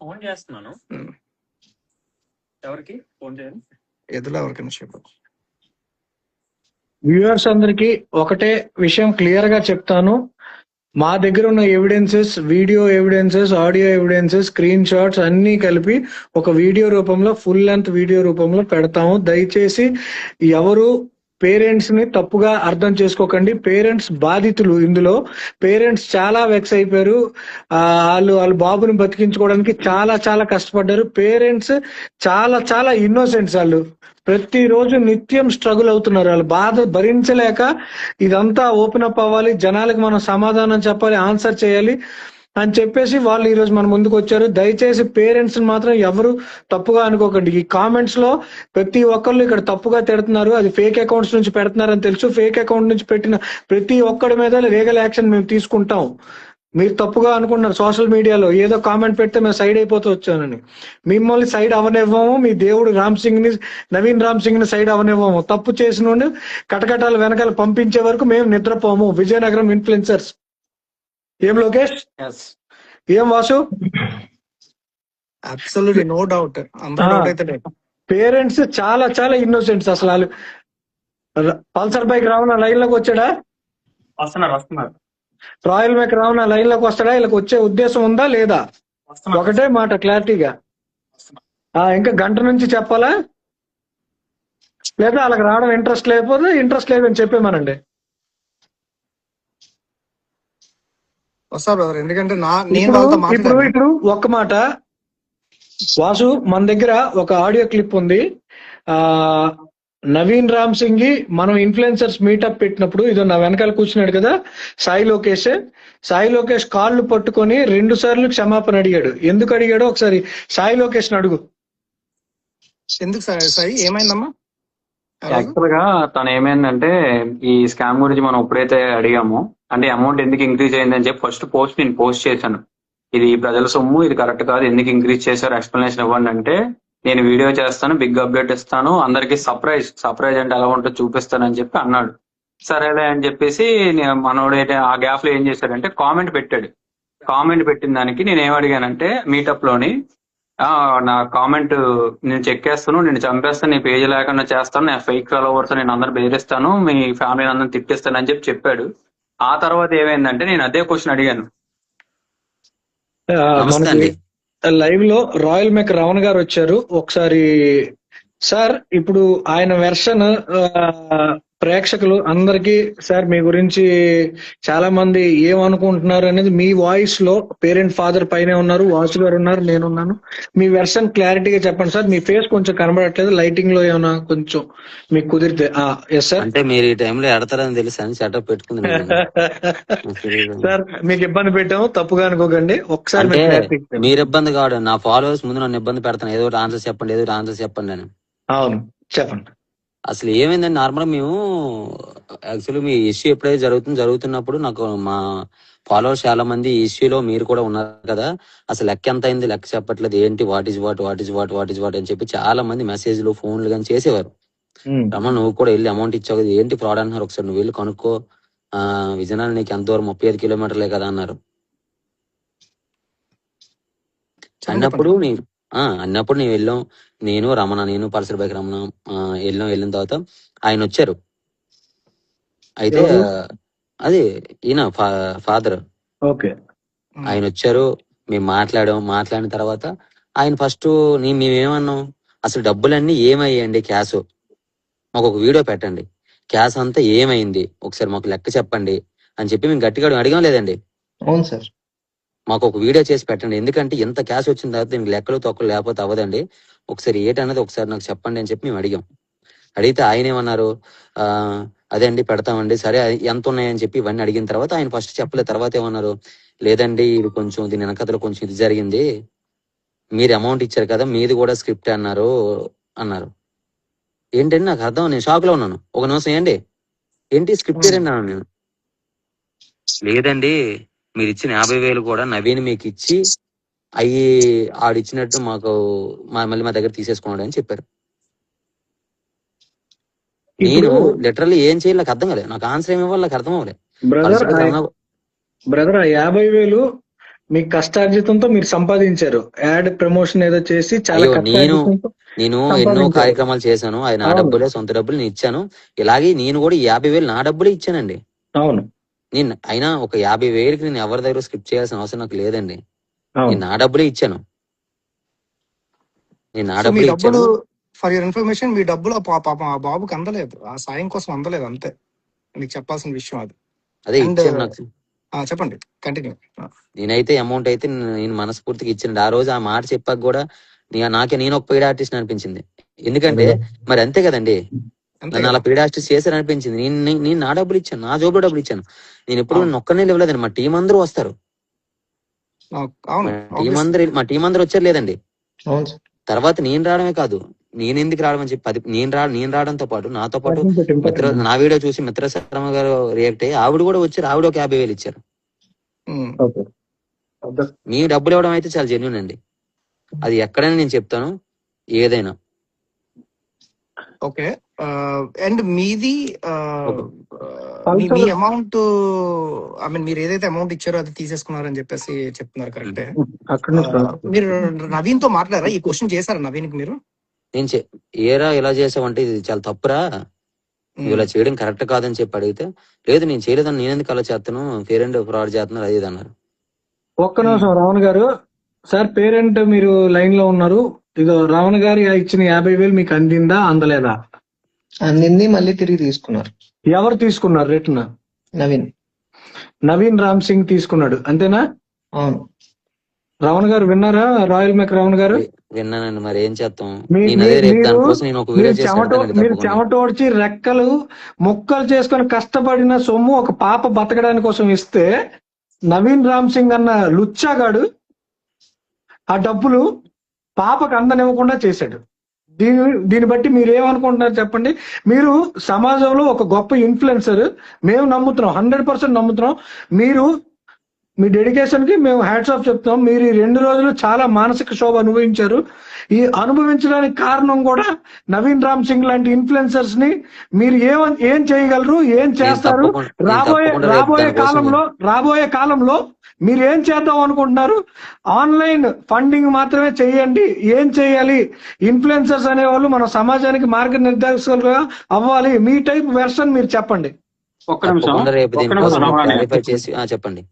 Speaker 6: ఫోన్ చేస్తున్నాను, ఎవరికి ఫోన్ చేయండి,
Speaker 1: ఎదులో ఎవరికైనా చెప్పు.
Speaker 3: వ్యూవర్స్ అందరికి ఒకటే విషయం క్లియర్ గా చెప్తాను. మా దగ్గర ఉన్న evidences, video evidences, audio evidences, screen shots అన్ని కలిపి ఒక వీడియో రూపంలో, ఫుల్ లెంత్ వీడియో రూపంలో పెడతాము. దయచేసి ఎవరు పేరెంట్స్ ని తప్పుగా అర్థం చేసుకోకండి. పేరెంట్స్ బాధితులు ఇందులో. పేరెంట్స్ చాలా వెక్స్ అయిపోయారు. వాళ్ళ బాబుని బతికించుకోవడానికి చాలా చాలా కష్టపడ్డారు. పేరెంట్స్ చాలా ఇన్నోసెంట్స్. వాళ్ళు ప్రతిరోజు నిత్యం స్ట్రగుల్ అవుతున్నారు. వాళ్ళు బాధ భరించలేక ఇదంతా ఓపెన్ అప్ అవ్వాలి, జనాలకు మనం సమాధానం చెప్పాలి, ఆన్సర్ చేయాలి అని చెప్పేసి వాళ్ళు ఈ రోజు మన ముందుకు వచ్చారు. దయచేసి పేరెంట్స్ మాత్రం ఎవరు తప్పుగా అనుకోకండి. ఈ కామెంట్స్ లో ప్రతి ఒక్కళ్ళు ఇక్కడ తప్పుగా తిడుతున్నారు. అది ఫేక్ అకౌంట్స్ నుంచి పెడుతున్నారని తెలుసు. ఫేక్ అకౌంట్ నుంచి పెట్టిన ప్రతి ఒక్కడి మీద లీగల్ యాక్షన్ మేము తీసుకుంటాం. మీరు తప్పుగా అనుకుంటున్నారు సోషల్ మీడియాలో ఏదో కామెంట్ పెడితే మేము సైడ్ అయిపోతూ వచ్చానని. మిమ్మల్ని సైడ్ అవనివ్వము. మీ దేవుడు నవీన్ రామ్ సింగ్ ని సైడ్ అవనివ్వము. తప్పు చేసిన కటకటాల వెనకాల పంపించే వరకు మేము నిద్రపోము. విజయనగరం ఇన్ఫ్లుయెన్సర్స్. ఏం లోకేష్, ఏం Vasu?
Speaker 1: Absolutely no doubt.
Speaker 3: Parents చాలా ఇన్నోసెంట్స్. అసలు వాళ్ళు పల్సర్ బైక్ రావణ లైన్ లోకి వచ్చాడా?
Speaker 6: వస్తున్నారు.
Speaker 3: రాయల్ మెక్ రావణ లైన్ లోకి వస్తాడా? వీళ్ళకి వచ్చే ఉద్దేశం ఉందా లేదా? ఒకటే మాట క్లారిటీగా. ఇంకా గంట నుంచి చెప్పాలా? లేదా వాళ్ళకి రావడం ఇంట్రెస్ట్ లేకపోతే ఇంట్రెస్ట్ లేదని చెప్పేమనండి.
Speaker 1: వస్తా బ్రదర్, ఎందుకంటే
Speaker 3: ఇప్పుడు ఒక్క మాట, వాసు, మన దగ్గర ఒక ఆడియో క్లిప్ ఉంది. ఆ నవీన్ రామ్ సింగ్ మనం ఇన్ఫ్లుయెన్సర్స్ మీటప్ పెట్టినప్పుడు, ఇదో నా వెనకాల కూర్చున్నాడు కదా సాయి లోకేష్. సాయి లోకేష్ కాళ్ళు పట్టుకొని 2 సార్లు క్షమాపణ అడిగాడు. ఎందుకు అడిగాడో ఒకసారి సాయి లోకేష్ అడుగు.
Speaker 1: ఎందుకు సాయి ఏమైందమ్మా ఆ రోజు?
Speaker 6: యాక్చువల్ గా తను ఏమైందంటే ఈ స్కామ్ గురించి మనం ఎప్పుడైతే అడిగామో, అంటే అమౌంట్ ఎందుకు ఇంక్రీజ్ అయిందని చెప్పి ఫస్ట్ నేను పోస్ట్ చేశాను. ఇది ప్రజల సొమ్ము, ఇది కరెక్ట్ కాదు, ఎందుకు ఇంక్రీజ్ చేశారు ఎక్స్ప్లెనేషన్ ఇవ్వండి అంటే, నేను వీడియో చేస్తాను, బిగ్ అప్డేట్ ఇస్తాను, అందరికి సర్ప్రైజ్ అంటే ఎలా ఉంటుందో చూపిస్తానని చెప్పి అన్నాడు. సరేలే అని చెప్పేసి మనోడైతే ఆ గ్యాప్ లో ఏం చేశాడంటే కామెంట్ పెట్టాడు. కామెంట్ పెట్టిన దానికి నేను ఏం అడిగానంటే మీటప్ లోని, నా కామెంట్ నేను చెక్ చేస్తాను, నేను చంపేస్తాను, నీ పేజీ లేకుండా చేస్తాను, నేను ఫేక్ ఫాలోవర్స్ నేను అందరు బెదిరిస్తాను, మీ ఫ్యామిలీని అందరిని తిట్టిస్తాను అని చెప్పాడు. ఆ తర్వాత ఏమైందంటే నేను అదే క్వశ్చన్ అడిగాను.
Speaker 7: నమస్తే అండి.
Speaker 3: లైవ్ లో రాయల్ మేక్ రమణ గారు వచ్చారు. ఒకసారి సార్, ఇప్పుడు ఆయన వెర్షన్ ప్రేక్షకులు అందరికి సార్ మీ గురించి చాలా మంది ఏమనుకుంటున్నారు అనేది మీ వాయిస్ లో, పేరెంట్ ఫాదర్ పైన ఉన్నారు, వాసు గారు ఉన్నారు, నేనున్నాను, మీ వెర్షన్ క్లారిటీగా చెప్పండి సార్. మీ ఫేస్ కొంచెం కనబడట్లేదు, లైటింగ్ లో ఏమైనా కొంచెం మీకు కుదిరితే. Yes sir.
Speaker 7: అంటే మీరు ఈ టైంలో ఎడతారని తెలుసు అని సెటప్ పెట్టుకుంది.
Speaker 3: సార్ మీకు ఇబ్బంది పెట్టాము, తప్పుగా అనుకోకండి. ఒకసారి
Speaker 7: అంటే
Speaker 3: మీరు clarity ఇవ్వండి.
Speaker 7: మీరు ఇబ్బంది కాదు, నా ఫాలోవర్స్ ముందు నన్ను ఇబ్బంది పెడతాను, ఏదో ఆన్సర్ చెప్పండి, ఏదో ఆన్సర్ చెప్పండి అని.
Speaker 3: అవును, చెప్పండి.
Speaker 7: అసలు ఏమైందండి, నార్మల్ మేము యాక్చువల్లీ మీ ఇష్యూ ఎప్పుడైతే జరుగుతున్నప్పుడు నాకు మా ఫాలోవర్స్ చాలా మంది ఈ ఇష్యూలో మీరు కూడా ఉన్నారు కదా, అసలు లెక్క ఎంత అయింది, లెక్క చెప్పట్లేదు, ఏంటి, వాట్ ఈజ్ వాట్ అని చెప్పి చాలా మంది మెసేజ్లు ఫోన్లు కానీ చేసేవారు. రమణ నువ్వు కూడా వెళ్ళి అమౌంట్ ఇచ్చావు కదా, ఏంటి ఫ్రాడ్ అంటున్నారు, ఒకసారి నువ్వు వెళ్ళి కనుక్కో, విజయనగరం నీకు ఎంత దూరం, 35 కిలోమీటర్లే కదా అన్నారు. అన్నప్పుడు నేను వెళ్ళాం, నేను రమణ, నేను పల్సర్ బైక్ రమణ వెళ్ళిన తర్వాత ఆయన వచ్చారు. అయితే అది ఈయన ఫాదర్,
Speaker 3: ఓకే,
Speaker 7: ఆయన వచ్చారు, మేము మాట్లాడిన తర్వాత ఆయన ఫస్ట్ మేమేమన్నాం, అసలు డబ్బులన్నీ ఏమయ్యండి, క్యాష్ మాకు ఒక వీడియో పెట్టండి, క్యాష్ అంతా ఏమైంది ఒకసారి మాకు లెక్క చెప్పండి అని చెప్పి మేము గట్టిగా అడిగాం లేదండి.
Speaker 2: అవును సార్.
Speaker 7: మాకు ఒక వీడియో చేసి పెట్టండి, ఎందుకంటే ఎంత క్యాష్ వచ్చిన తర్వాత దీనికి లెక్కలు తొక్కలు లేకపోతే అవ్వదండి, ఒకసారి ఏంటన్నది ఒకసారి నాకు చెప్పండి అని చెప్పి మేము అడిగాం. అడిగితే ఆయన ఏమన్నారు, అదే అండి పెడతామండి, సరే ఎంత ఉన్నాయని చెప్పి ఇవన్నీ అడిగిన తర్వాత ఆయన ఫస్ట్ చెప్పలేదు. తర్వాత ఏమన్నారు, లేదండి ఇది కొంచెం దీని వెనకథలో కొంచెం ఇది జరిగింది, మీరు అమౌంట్ ఇచ్చారు కదా, మీది కూడా స్క్రిప్ట్ అన్నారు. ఏంటండి నాకు అర్థం, నేను షాక్ లో ఉన్నాను. ఒక నిమిషం ఏంటి స్క్రిప్ట్ ఏంటి అన్నాను నేను. లేదండి మీరు ఇచ్చిన 50,000 కూడా నవీన్ మీకు ఇచ్చి అవి ఆడిచ్చినట్టు మాకు మళ్ళీ మా దగ్గర తీసేసుకున్నాడు అని చెప్పారు. నేను లిటరల్లీ ఏం చేయాలి నాకు అర్థం కాలేదు, నాకు ఆన్సర్ ఏమి ఇవ్వాలి నాకు అర్థం అవ్వలేదు.
Speaker 3: బ్రదర్, 50,000 మీ కష్టార్జితంతో మీరు సంపాదించారు. యాడ్ ప్రమోషన్ ఏదో చేసి చాలా
Speaker 7: నేను ఎన్నో కార్యక్రమాలు చేశాను, అది నా డబ్బులే, సొంత డబ్బులు నేను ఇచ్చాను. ఇలాగే నేను కూడా 50,000 నా డబ్బులే ఇచ్చానండి.
Speaker 3: అవును,
Speaker 7: నేను అయినా ఒక 50,000కి నేను ఎవరి దగ్గర స్క్రిప్ట్ చేయాల్సిన అవసరం నాకు లేదండి. నేను నా డబ్బులే ఇచ్చాను.
Speaker 1: ఫర్ యువర్ ఇన్ఫర్మేషన్, మీ డబ్బులు ఆ బాబుకి అందలేదు, ఆ సాయం కోసం అందలేదు, అంతే నీకు చెప్పాల్సిన విషయం అది.
Speaker 7: అదే ఇచ్చాను నాకు.
Speaker 1: చెప్పండి, కంటిన్యూ.
Speaker 7: నేనైతే అమౌంట్ అయితే నేను మనస్ఫూర్తిగా ఇచ్చాను. ఆ రోజు ఆ మాట చెప్పాక కూడా నేను ఒక పెయిడ్ ఆర్టిస్ట్ అనిపించింది. ఎందుకంటే మరి అంతే కదండి, నన్ను అలా పెయిడ్ ఆర్టిస్ట్ చేశారు అనిపించింది. నేను నా డబ్బులు ఇచ్చాను, నా జోబులో డబ్బులు ఇచ్చాను. నేను ఎప్పుడు ఒక్కనే ఇవ్వలేదండి, మా టీం అందరూ వస్తారు, మా టీం అందరూ వచ్చారు లేదండి. తర్వాత నేను రావడమే కాదు, నేను ఎందుకు రావడం అని చెప్పి నేను రావడంతో పాటు నాతో పాటు నా వీడియో చూసి మిత్ర శర్మ గారు రియాక్ట్ అయ్యి ఆవిడ కూడా వచ్చారు, ఆవిడ ఒక 50,000 ఇచ్చారు. మీ డబ్బులు ఇవ్వడం అయితే చాలా జెన్యూన్ అండి, అది ఎక్కడైనా నేను చెప్తాను, ఏదైనా.
Speaker 1: ఓకే, అండ్ మీది మీ అమౌంట్, ఐ మీన్ మీరు ఏదైతే అమౌంట్ ఇచ్చారో అది తీసేసుకున్నారని చెప్పేసి చెప్తున్నారు, కరెక్టే. మీరు నవీన్ తో మాట్లాడారా, ఈ క్వశ్చన్ చేశారా నవీన్ కి మీరు?
Speaker 7: నేను ఏరా ఇలా చేసావంటే ఇది చాలా తప్పురా, నువ్వు ఇలా చేయడం కరెక్ట్ కాదని చెప్పి అడిగితే, లేదు నేను చేయలేదని, నేను ఎందుకు అలా చేస్తాను, పేరెంట్ ఫ్రాడ్ చేస్తున్నారు అది అన్నారు.
Speaker 3: ఒక్క నిమిషం రావణ గారు, సార్ పేరెంట్ మీరు లైన్ లో ఉన్నారు. ఇదో రావణ గారు ఇచ్చిన 50,000 మీకు అందిందా, అందలేదా?
Speaker 2: అందింది, మళ్ళీ తిరిగి తీసుకున్నారు.
Speaker 3: ఎవరు తీసుకున్నారు రిటర్న్?
Speaker 2: నవీన్
Speaker 3: రామ్ సింగ్ తీసుకున్నాడు, అంతేనా?
Speaker 2: అవును.
Speaker 3: రమణ గారు విన్నారా? రాయల్ మేక్ రమణ గారు,
Speaker 7: విన్నానండి. మరి ఏం చేస్తాం?
Speaker 3: మీ
Speaker 7: నేను
Speaker 3: మీ
Speaker 7: అదే రేపు
Speaker 3: మీరు
Speaker 7: దానికోసం నేను ఒక
Speaker 3: మీరు
Speaker 7: వీడియో చేసి పెడతానండి
Speaker 3: మీరు
Speaker 7: తప్పకుండా.
Speaker 3: చెమటోడ్చి రెక్కలు ముక్కలు చేసుకొని కష్టపడిన సొమ్ము ఒక పాప బతకడానికి కోసం ఇస్తే నవీన్ రామ్ సింగ్ అన్న లుచ్చాగాడు ఆ డబ్బులు పాపకు అందనివ్వకుండా చేశాడు. దీన్ని బట్టి మీరు ఏమనుకుంటున్నారు చెప్పండి? మీరు సమాజంలో ఒక గొప్ప ఇన్ఫ్లుయెన్సర్, మేము నమ్ముతున్నాం, 100% నమ్ముతున్నాం. మీరు మీ డెడికేషన్ కి మేము హ్యాట్స్ ఆఫ్ చెప్తాం. మీరు ఈ 2 రోజులు చాలా మానసిక శోభ అనుభవించారు. ఈ అనుభవించడానికి కారణం కూడా నవీన్ రామ్ సింగ్ లాంటి ఇన్ఫ్లుయెన్సర్స్ ని మీరు ఏం చేయగలరు, ఏం
Speaker 7: నేను
Speaker 3: చేస్తారు,
Speaker 7: తప్పకుండా రేపు
Speaker 3: రాబోయే కాలంలో మీరు ఏం చేద్దాం అనుకుంటున్నారు? ఆన్లైన్ ఫండింగ్ మాత్రమే చేయండి. ఏం చేయాలి? ఇన్ఫ్లుయెన్సర్స్ అనేవాళ్ళు మన సమాజానికి మార్గనిర్దేశకులుగా అవ్వాలి. మీ టైప్ వెర్షన్ మీరు చెప్పండి.
Speaker 6: ఒక్క నిమిషం
Speaker 7: తప్పకుండా రేపు
Speaker 6: ఒక్క నిమిషం
Speaker 7: దీనికోసం
Speaker 6: రమణ
Speaker 7: క్లారిఫై చేసి చెప్పండి.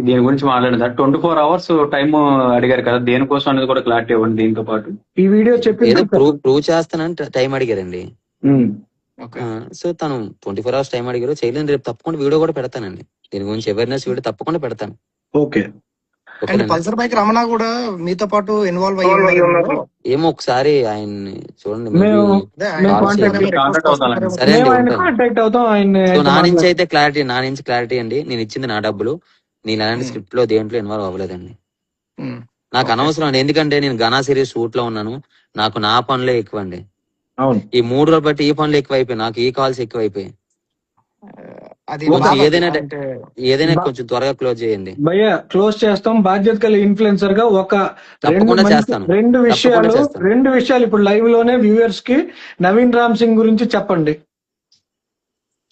Speaker 6: దీని గురించి మాట్లాడదా 24 hours టైం అడిగారు కదా, దేనికోసం అనేది కూడా క్లారిటీ ఇవ్వండి. దీంతో పాటు
Speaker 3: ఈ వీడియో చెప్పి
Speaker 7: ఏదో ప్రూవ్ చేస్తానని టైం అడిగారండి.
Speaker 1: ఓకే
Speaker 7: సో తను 24 hours టైం అడిగారు, చేయలేదు. రేపు తప్పకుండా వీడియో కూడా పెడతానండి. దీని గురించి అవేర్నెస్ వీడియో తప్పకుండా పెడతాను.
Speaker 3: ఓకే.
Speaker 1: అండ్
Speaker 7: ఓకేనండి.
Speaker 1: పల్సర్ బైక్ రమణ కూడా మీతో పాటు ఇన్వాల్వ్ అయ్యి ఉన్నారు.
Speaker 7: ఏమో ఒకసారి ఆయన్ని చూడండి.
Speaker 3: మేము
Speaker 1: అదే
Speaker 3: మేము
Speaker 1: ఆయన
Speaker 3: కాంటాక్ట్
Speaker 1: ఏమైనా రిక్వెస్ట్
Speaker 6: కాంటాక్ట్ అవుతానండి.
Speaker 1: వస్తున్నారేమో
Speaker 7: సరే
Speaker 3: మేము
Speaker 7: అండి,
Speaker 3: ఆయన
Speaker 7: ఉంటాను.
Speaker 3: కాంటాక్ట్ అవుతాం. ఆయన
Speaker 7: సో నా నుంచి
Speaker 3: మాట్లాడతాం.
Speaker 7: అయితే నా నుంచి క్లారిటీ అండి. నేను ఇచ్చింది నా డబ్బులు. నేను అలాంటి
Speaker 1: ఉమ్,
Speaker 7: స్క్రిప్ట్ లో దేంట్లో ఇన్వాల్వ్ అవ్వలేదండి.
Speaker 1: ఉమ్,
Speaker 7: నాకు
Speaker 1: ఓకే
Speaker 7: అనవసరం అండి. ఎందుకంటే నేను ఘనా సిరీస్ షూట్ లో ఉన్నాను. నాకు నా పనులే ఎక్కువ అండి.
Speaker 3: అవును.
Speaker 7: ఈ 3 రోజులు బట్టి ఈ పనులు ఎక్కువైపోయి, నాకు ఈ కాల్స్ ఎక్కువైపోయి.
Speaker 1: అది
Speaker 3: ఒక
Speaker 7: కొంచెం
Speaker 1: బాధ
Speaker 7: ఏదైనా
Speaker 1: అంటే
Speaker 7: కొంచెం త్వరగా క్లోజ్ చేయండి.
Speaker 3: భయ్య క్లోజ్ చేస్తాం. బాధ్యత కలిగి ఇన్ఫ్లుయెన్సర్ గా ఒక
Speaker 7: తప్పకుండా చేస్తాను. తప్పకుండా చేస్తాను.
Speaker 3: రెండు విషయాలు ఇప్పుడు లైవ్ లోనే వ్యూవర్స్ కి నవీన్ రామ్ సింగ్ గురించి చెప్పండి.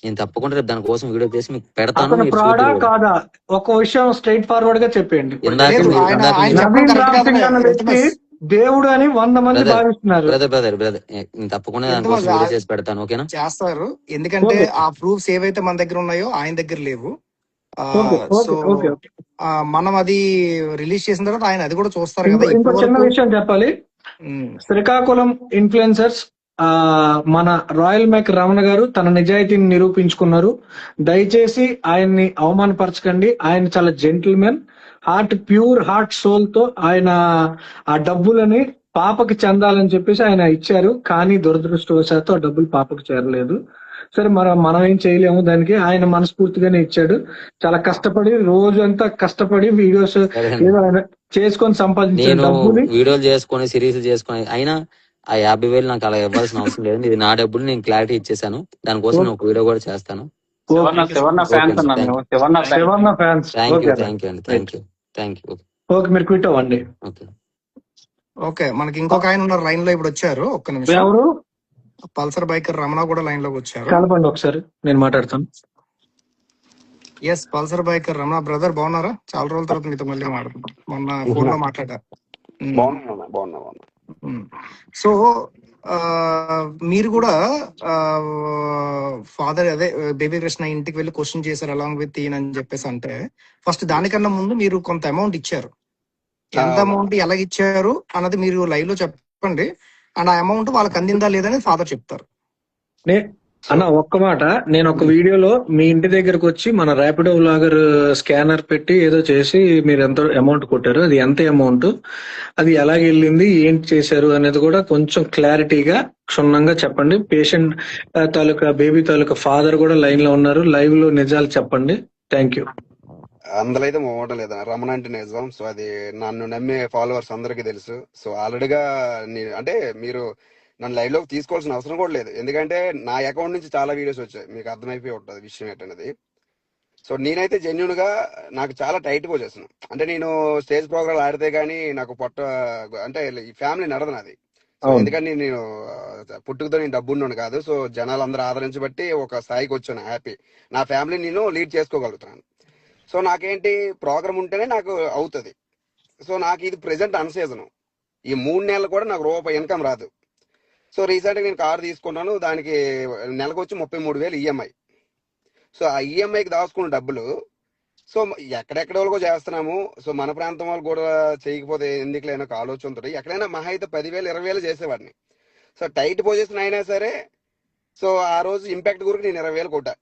Speaker 7: నేను తప్పకుండా రేపు దానికోసం వీడియో చేసి మీకు పెడతాను.
Speaker 3: అతను
Speaker 7: మీరు
Speaker 3: ఫ్రాడా
Speaker 7: చూద్దరు కూడా.
Speaker 3: కాదా ఒక విషయం స్ట్రైట్ ఫార్వర్డ్ గా చెప్పండి.
Speaker 7: ఇందాక
Speaker 1: లేదు
Speaker 7: మీరు
Speaker 1: ఆయన
Speaker 7: ఇందాక
Speaker 1: ఆయన
Speaker 7: మీరు
Speaker 1: చెప్పడం
Speaker 3: నవీన్
Speaker 1: కరెక్ట్
Speaker 3: రామ్ సింగ్
Speaker 1: కాదు.
Speaker 3: అన్న వ్యక్తి దేవుడు అని 100 మంది
Speaker 7: బ్రదర్
Speaker 3: భావిస్తున్నారు.
Speaker 7: బ్రదర్ బ్రదర్ బ్రదర్ నేను తప్పకుండా దానికోసం వీడియో చేసి పెడతాను. ఓకేనా?
Speaker 1: చేస్తారు. ఎందుకంటే
Speaker 3: ఓకే
Speaker 1: ఆ ప్రూఫ్స్ ఏవైతే మన దగ్గర ఉన్నాయో ఆయన దగ్గర లేవు.
Speaker 3: Okay
Speaker 1: so
Speaker 3: okay okay.
Speaker 1: మనం అది రిలీజ్ చేసిన తర్వాత ఆయన అది కూడా చూస్తారు కదా.
Speaker 3: ఇంకో
Speaker 1: ఇప్పటి
Speaker 3: చిన్న
Speaker 1: వరకు
Speaker 3: విషయం చెప్పాలి. శ్రీకాకుళం ఇన్ఫ్లుయెన్సర్స్ మన రాయల్ మేక్ రమణ గారు తన నిజాయితీని నిరూపించుకున్నారు. దయచేసి ఆయన్ని అవమానపరచకండి. ఆయన చాలా జెంటిల్మెన్, ప్యూర్ హార్ట్ సోల్ తో ఆయన ఆ డబ్బులని పాపకి చెందాలని చెప్పేసి ఆయన ఇచ్చారు. కానీ దురదృష్టవశాత్తు ఆ డబ్బులు పాపకు చేరలేదు. సరే మనం ఏం చేయలేము దానికి. ఆయన మనస్ఫూర్తిగానే ఇచ్చాడు. చాలా కష్టపడి రోజంతా కష్టపడి వీడియోస్
Speaker 7: సరే అండి.
Speaker 3: ఏదో ఆయన చేసుకొని సంపాదించిన
Speaker 7: నేను
Speaker 3: డబ్బుని
Speaker 7: వీడియోలు చేసుకొని సిరీస్ చేసుకొని అయినా ఆ 50,000 నాకు అలా ఇవ్వాల్సిన అవసరం లేదు. ఇది నా డబ్బులు, నేను క్లారిటీ ఇచ్చేసాను. దానికోసం నేను ఒక వీడియో కూడా చేస్తాను.
Speaker 6: శివర్ణ ఫ్యాన్స్
Speaker 7: ఓకే
Speaker 6: అన్నా
Speaker 7: అండి.
Speaker 6: మేము Shivarna fans.
Speaker 3: Shivarna fans.
Speaker 7: Thank you
Speaker 3: okay
Speaker 7: thank you అండి. Thank you.
Speaker 3: ఓకే, మీరు క్విట్ అవ్వండి.
Speaker 7: ఓకే.
Speaker 1: ఓకే మనకి ఇంకొక ఆయన ఉన్నారు లైన్ లో. ఇప్పుడు వచ్చారు. ఒక్క నిమిషం.
Speaker 3: ఎవరు?
Speaker 1: పల్సర్ బైకర్ రమణ కూడా లైన్ లోకి వచ్చారు.
Speaker 3: కలపండి ఒకసారి, నేను మాట్లాడతాను.
Speaker 1: Yes Pulsar biker Ramana brother బాగున్నారా? చాలా రోజుల తర్వాత మీతో మళ్ళీ మాట్లాడుతున్నాం. మొన్న ఫోన్ లో మాట్లాడారు. సో మీరు కూడా ఫాదర్ అదే బేబీ కృష్ణ ఇంటికి వెళ్ళి క్వశ్చన్ చేశారు అలాంగ్ విత్ ఈయన అని చెప్పేసి. అంటే ఫస్ట్ దానికన్నా ముందు మీరు కొంత అమౌంట్ ఇచ్చారు. ఎంత అమౌంట్ ఎలాగ ఇచ్చారు అన్నది మీరు లైవ్ లో చెప్పండి. అండ్ ఆ అమౌంట్ వాళ్ళకి అందిందా లేదని ఫాదర్ చెప్తారు.
Speaker 3: అన్న ఒక్క మాట, నేను ఒక వీడియోలో మీ ఇంటి దగ్గరకు వచ్చి మన ర్యాపిడో వ్లాగర్ స్కానర్ పెట్టి ఏదో చేసి మీరు ఎంత అమౌంట్ కొట్టారు, అది ఎంత అమౌంట్, అది ఎలాగ వెళ్ళింది, ఏంటి చేశారు అనేది కూడా కొంచెం క్లారిటీగా క్షుణ్ణంగా చెప్పండి. పేషెంట్ తాలూకా బేబీ తాలూకా ఫాదర్ కూడా లైన్ లో ఉన్నారు. లైవ్ లో నిజాలు చెప్పండి. Thank you.
Speaker 8: అందులో అయితే మోవటం లేదు. రమణ అంటే నిజం. సో అది నన్ను నమ్మే ఫాలోవర్స్ అందరికీ తెలుసు. సో ఆల్రెడీగా అంటే మీరు నన్ను లైవ్ లోకి తీసుకోవాల్సిన అవసరం కూడా లేదు. ఎందుకంటే నా అకౌంట్ నుంచి చాలా వీడియోస్ వచ్చాయి, మీకు అర్థమైపోయి ఉంటుంది విషయం ఏంటనేది. సో నేనైతే జెన్యున్ గా నాకు చాలా టైట్ గా వచ్చేస్తున్నాను. అంటే నేను స్టేజ్ ప్రోగ్రామ్ ఆడితే గానీ నాకు పొట్ట అంటే ఈ ఫ్యామిలీ నడదు నాది. సో ఎందుకంటే నేను పుట్టుకతో నేను డబ్బు ఉన్నాను కాదు. సో జనాలు అందరూ ఆదరించబట్టి ఒక స్థాయికి వచ్చాను. హ్యాపీ. నా ఫ్యామిలీ నేను లీడ్ చేసుకోగలుగుతున్నాను. సో నాకేంటి ప్రోగ్రామ్ ఉంటేనే నాకు అవుతుంది. సో నాకు ఇది ప్రెసెంట్ అన్సీజన్. ఈ 3 నెలలు కూడా నాకు రూపాయి ఇన్కమ్ రాదు. సో రీసెంట్గా నేను కారు తీసుకున్నాను. దానికి నెలకు వచ్చి 33,000 ఈఎంఐ. సో ఆ ఈఎంఐకి దాచుకున్న డబ్బులు సో ఎక్కడెక్కడ వాళ్ళకో చేస్తున్నాము. సో మన ప్రాంతం వాళ్ళు కూడా చేయకపోతే ఎందుకు లేని ఒక ఆలోచనతో ఎక్కడైనా మహా అయితే 10,000 20,000 చేసేవాడిని. సో టైట్ పొజిషన్ అయినా సరే సో ఆ రోజు ఇంపాక్ట్ గురించి నేను 20,000 కొట్టా.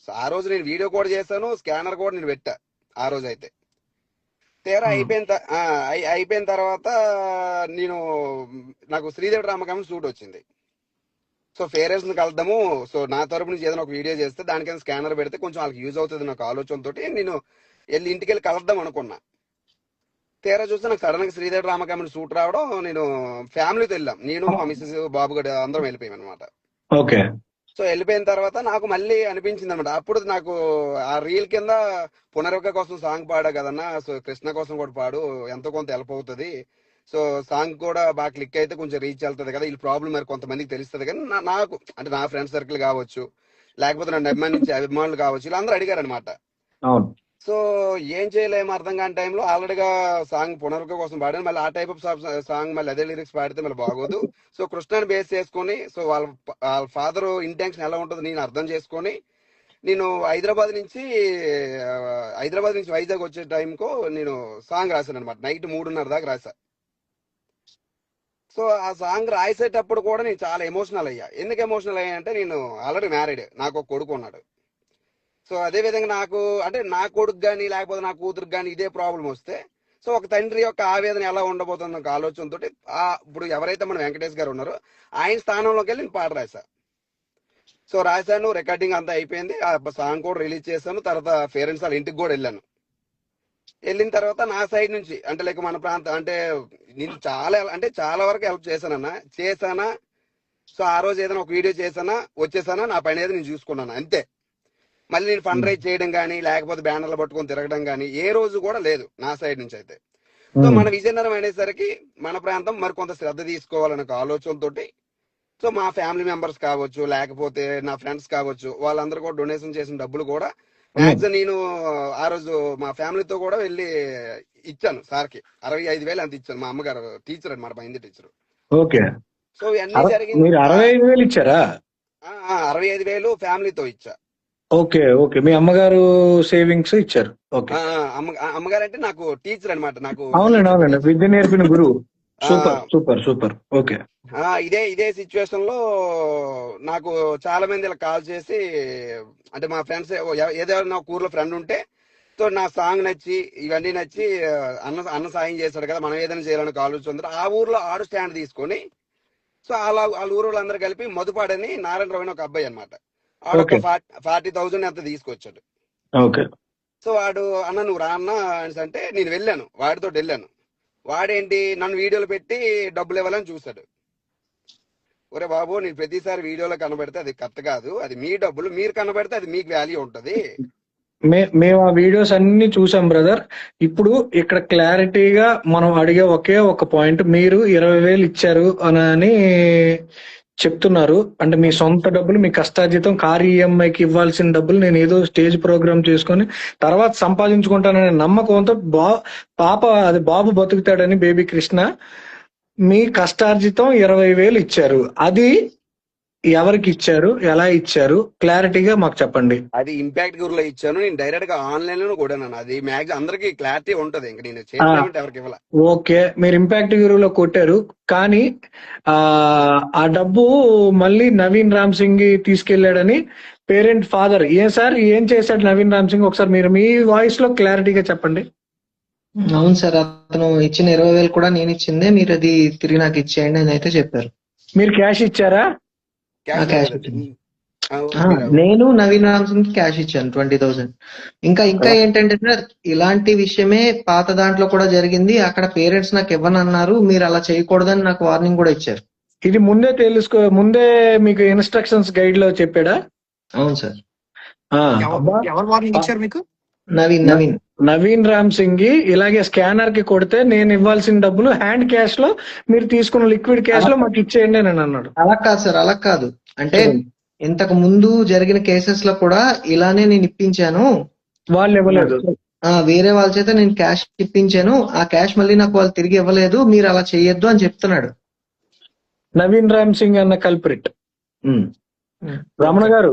Speaker 8: సో ఆ రోజు నేను వీడియో కూడా చేశాను, స్కానర్ కూడా నేను పెట్టా ఆ రోజు అయితే. తీరా అయిపోయిన తర్వాత నేను నాకు శ్రీదేవి రామకం షూట్ వచ్చింది. సో ఫేరెన్స్ ని కలుద్దాము, సో నా తరపు నుంచి ఏదైనా ఒక వీడియో చేస్తే దానికైనా స్కానర్ పెడితే కొంచెం వాళ్ళకి యూజ్ అవుతుంది నాకు ఆలోచనతో నేను ఇంటికి వెళ్ళి కలుద్దాం అనుకున్నా. తీరా చూస్తే నాకు సడన్ గా శ్రీదేవి రామకం షూట్ రావడం, నేను ఫ్యామిలీతో వెళ్ళాం, నేను మా మిస్సెస్ బాబు గడ అందరం వెళ్ళిపోయాం అనమాట.
Speaker 3: ఓకే.
Speaker 8: సో వెళ్ళిపోయిన తర్వాత నాకు మళ్ళీ అనిపించింది అనమాట, అప్పుడు నాకు ఆ రీల్ కింద పునర్విక కోసం సాంగ్ పాడా కదన్నా, సో కృష్ణ కోసం కూడా పాడు, ఎంతో కొంత హెల్ప్ అవుతుంది, సో సాంగ్ కూడా బాగా క్లిక్ అయితే కొంచెం రీచ్ వెళ్తుంది కదా, ఈ ప్రాబ్లం మరి కొంతమందికి తెలుస్తుంది. కానీ నాకు అంటే నా ఫ్రెండ్ సర్కిల్ కావచ్చు, లేకపోతే నన్ను అభిమానించే అభిమానులు కావచ్చు, ఇలా అందరూ అడిగారు అనమాట. సో ఏం చేయలేము అర్థం కాని టైంలో ఆల్రెడీగా సాంగ్ పునర్విక కోసం పాడాను, మళ్ళీ ఆ టైప్ ఆఫ్ సాంగ్ మళ్ళీ అదే లిరిక్స్ పాడితే మళ్ళీ బాగోదు. సో కృష్ణని బేస్ చేసుకొని, సో వాళ్ళ ఫాదర్ ఇంటెన్షన్ ఎలా ఉంటుందో నేను అర్థం చేసుకొని, నేను హైదరాబాద్ నుంచి వైజాగ్ వచ్చే టైంకు నేను సాంగ్ రాశాను అనమాట. నైట్ 3:30 దాకా రాశా. సో ఆ సాంగ్ రాసేటప్పుడు కూడా నేను చాలా ఎమోషనల్ అయ్యా. ఎందుకు ఎమోషనల్ అయ్యా అంటే, నేను ఆల్రెడీ మ్యారీడ్, నాకు ఒక కొడుకు ఉన్నాడు. సో అదే విధంగా నాకు అంటే నా కొడుకు కానీ లేకపోతే నా కూతురికి కానీ ఇదే ప్రాబ్లం వస్తే, సో ఒక తండ్రి యొక్క ఆవేదన ఎలా ఉండబోతుంది ఒక ఆలోచనతో ఇప్పుడు ఎవరైతే మన వెంకటేష్ గారు ఉన్నారో ఆయన స్థానంలోకి వెళ్ళి నేను పాట రాశా. సో రాశాను, రికార్డింగ్ అంతా అయిపోయింది, ఆ సాంగ్ కూడా రిలీజ్ చేశాను. తర్వాత పేరెంట్స్ వాళ్ళ ఇంటికి కూడా వెళ్ళాను. వెళ్ళిన తర్వాత నా సైడ్ నుంచి అంటే లైక్ మన ప్రాంతం అంటే నేను చాలా వరకు హెల్ప్ చేశానా. సో ఆ రోజు ఏదైనా ఒక వీడియో చేశానా, వచ్చేసానా, నా పని ఏదో నేను చూసుకున్నాను అంతే. మళ్ళీ నేను ఫండ్ రైజ్ చేయడం కానీ లేకపోతే బ్యానర్లు పట్టుకొని తిరగడం కానీ ఏ రోజు కూడా లేదు నా సైడ్ నుంచి అయితే. సో మన విజయనగరం అనేసరికి మన ప్రాంతం మరి కొంత శ్రద్ధ తీసుకోవాలనే ఆలోచనతో, సో మా ఫ్యామిలీ మెంబర్స్ కావచ్చు లేకపోతే నా ఫ్రెండ్స్ కావచ్చు, వాళ్ళందరూ కూడా డొనేషన్ చేసిన డబ్బులు కూడా మ్యాక్సిమం నేను ఆ రోజు మా ఫ్యామిలీతో కూడా వెళ్ళి ఇచ్చాను సార్కి. 65,000 అంత ఇచ్చాను. మా అమ్మగారు టీచర్ అనమాట, మా హిందీ టీచర్.
Speaker 3: ఓకే.
Speaker 8: సో ఇవన్నీ జరిగింది.
Speaker 3: 65,000 ఇచ్చారా?
Speaker 8: 65,000 ఫ్యామిలీతో ఇచ్చా.
Speaker 3: ఓకే. ఓకే. మీ అమ్మగారు సేవింగ్స్ ఇచ్చారు. ఓకే.
Speaker 8: అమ్మగారు అంటే నాకు టీచర్ అనమాట. నాకు
Speaker 3: అవునండి, విద్య నేర్పిన గురువు. Super super super. ఓకే.
Speaker 8: ఇదే సిచ్యువేషన్ లో నాకు చాలా మంది ఇలా కాల్ చేసి, అంటే మా ఫ్రెండ్స్ ఏదైనా ఊర్లో ఫ్రెండ్ ఉంటే, సో నా సాంగ్ నచ్చి ఇవన్నీ నచ్చి అన్న సాయం చేశాడు కదా, మనం ఏదైనా చేయాలని ఆలోచన ఆ ఊర్లో ఆడు స్టాండ్ తీసుకొని, సో వాళ్ళ ఊరు వాళ్ళందరూ కలిపి మధుపాడని నారాయణరావు అని ఒక అబ్బాయి అనమాట, ఆడు ఒక 40,000 అంత తీసుకొచ్చాడు.
Speaker 3: ఓకే.
Speaker 8: సో వాడు అన్న నువ్వు రా అన్న అంటే నేను వెళ్ళాను, వాడితో వెళ్ళాను. వాడేంటి నన్ను వీడియోలు పెట్టి డబ్బులు ఇవ్వాలని చూశాడు. ఒరే బాబు, నేను ప్రతిసారి వీడియోలో కనబడితే అది కరెక్ట్ కాదు, అది మీ డబ్బులు, మీరు కనబడితే అది మీకు వాల్యూ ఉంటది.
Speaker 3: మేము ఆ వీడియోస్ అన్ని చూసాం బ్రదర్. ఇప్పుడు ఇక్కడ క్లారిటీగా మనం అడిగే ఒకే ఒక పాయింట్, మీరు 20,000 ఇచ్చారు అని చెప్తున్నారు. అంటే మీ సొంత డబ్బులు, మీ కష్టార్జితం, కారు ఈఎంఐకి ఇవ్వాల్సిన డబ్బులు నేను ఏదో స్టేజ్ ప్రోగ్రామ్ చేసుకొని తర్వాత సంపాదించుకుంటాననే నమ్మకంతో అది బాబు బతుకుతాడని బేబీ కృష్ణ మీ కష్టార్జితం 20,000 ఇచ్చారు. అది ఎవరికి ఇచ్చారు, ఎలా ఇచ్చారు, క్లారిటీగా మాకు చెప్పండి.
Speaker 8: అది ఇంపాక్ట్ గురులో ఇచ్చాను, నేను డైరెక్ట్ గా ఆన్లైన్ లో కూడా అది మ్యాక్సిమం అందరికి క్లారిటీ ఉంటది, ఇంకా నేను చేయాలంటే ఎవరికి ఇవ్వాలి.
Speaker 3: ఓకే, మీరు ఇంపాక్ట్ గురువులో కొట్టారు, కానీ ఆ డబ్బు మళ్ళీ నవీన్ రామ్ సింగ్ తీసుకెళ్లాడని పేరెంట్ ఫాదర్ సార్ ఏం చేశాడు నవీన్ రామ్ సింగ్, ఒకసారి మీరు మీ వాయిస్ లో క్లారిటీగా చెప్పండి.
Speaker 2: అవును సార్, అతను ఇచ్చిన 20,000 కూడా నేను ఇచ్చిందే, మీరు అది తిరిగి నాకు ఇచ్చేయండి అని అయితే చెప్పారు.
Speaker 3: మీరు క్యాష్ ఇచ్చారా?
Speaker 2: క్యాష్ నేను నవీన్ రామ్ సింగ్ క్యాష్ ఇచ్చాను 20,000. ఇంకా ఏంటంటే సార్, ఇలాంటి విషయమే పాత దాంట్లో కూడా జరిగింది. అక్కడ పేరెంట్స్ నాకు ఇవ్వనన్నారు, మీరు అలా చేయకూడదని నాకు వార్నింగ్ కూడా ఇచ్చారు.
Speaker 3: ఇది ముందే మీకు ఇన్స్ట్రక్షన్స్ గైడ్ లో చెప్పాడా?
Speaker 2: అవును సార్.
Speaker 1: ఎవరు వార్నింగ్ ఇచ్చారు మీకు?
Speaker 3: నవీన్ రామ్ సింగ్ ఇలాగే స్కానర్ కి కొడితే నేను ఇవ్వాల్సిన డబ్బులు హ్యాండ్ క్యాష్ లో మీరు తీసుకున్న లిక్విడ్ క్యాష్ లో మాకు ఇచ్చేయండి అని అన్నాడు.
Speaker 2: అలా కాదు సార్, అలా కాదు. అంటే ఇంతకు ముందు జరిగిన కేసెస్ లో కూడా ఇలానే నేను ఇప్పించాను,
Speaker 3: వాళ్ళు ఇవ్వలేదు.
Speaker 2: వేరే వాళ్ళ చేత నేను క్యాష్ ఇప్పించాను, ఆ క్యాష్ మళ్ళీ నాకు వాళ్ళు తిరిగి ఇవ్వలేదు, మీరు అలా చేయొద్దు అని చెప్తున్నాడు
Speaker 3: నవీన్ రామ్ సింగ్ అన్న కల్ప్రిట్. రమణ గారు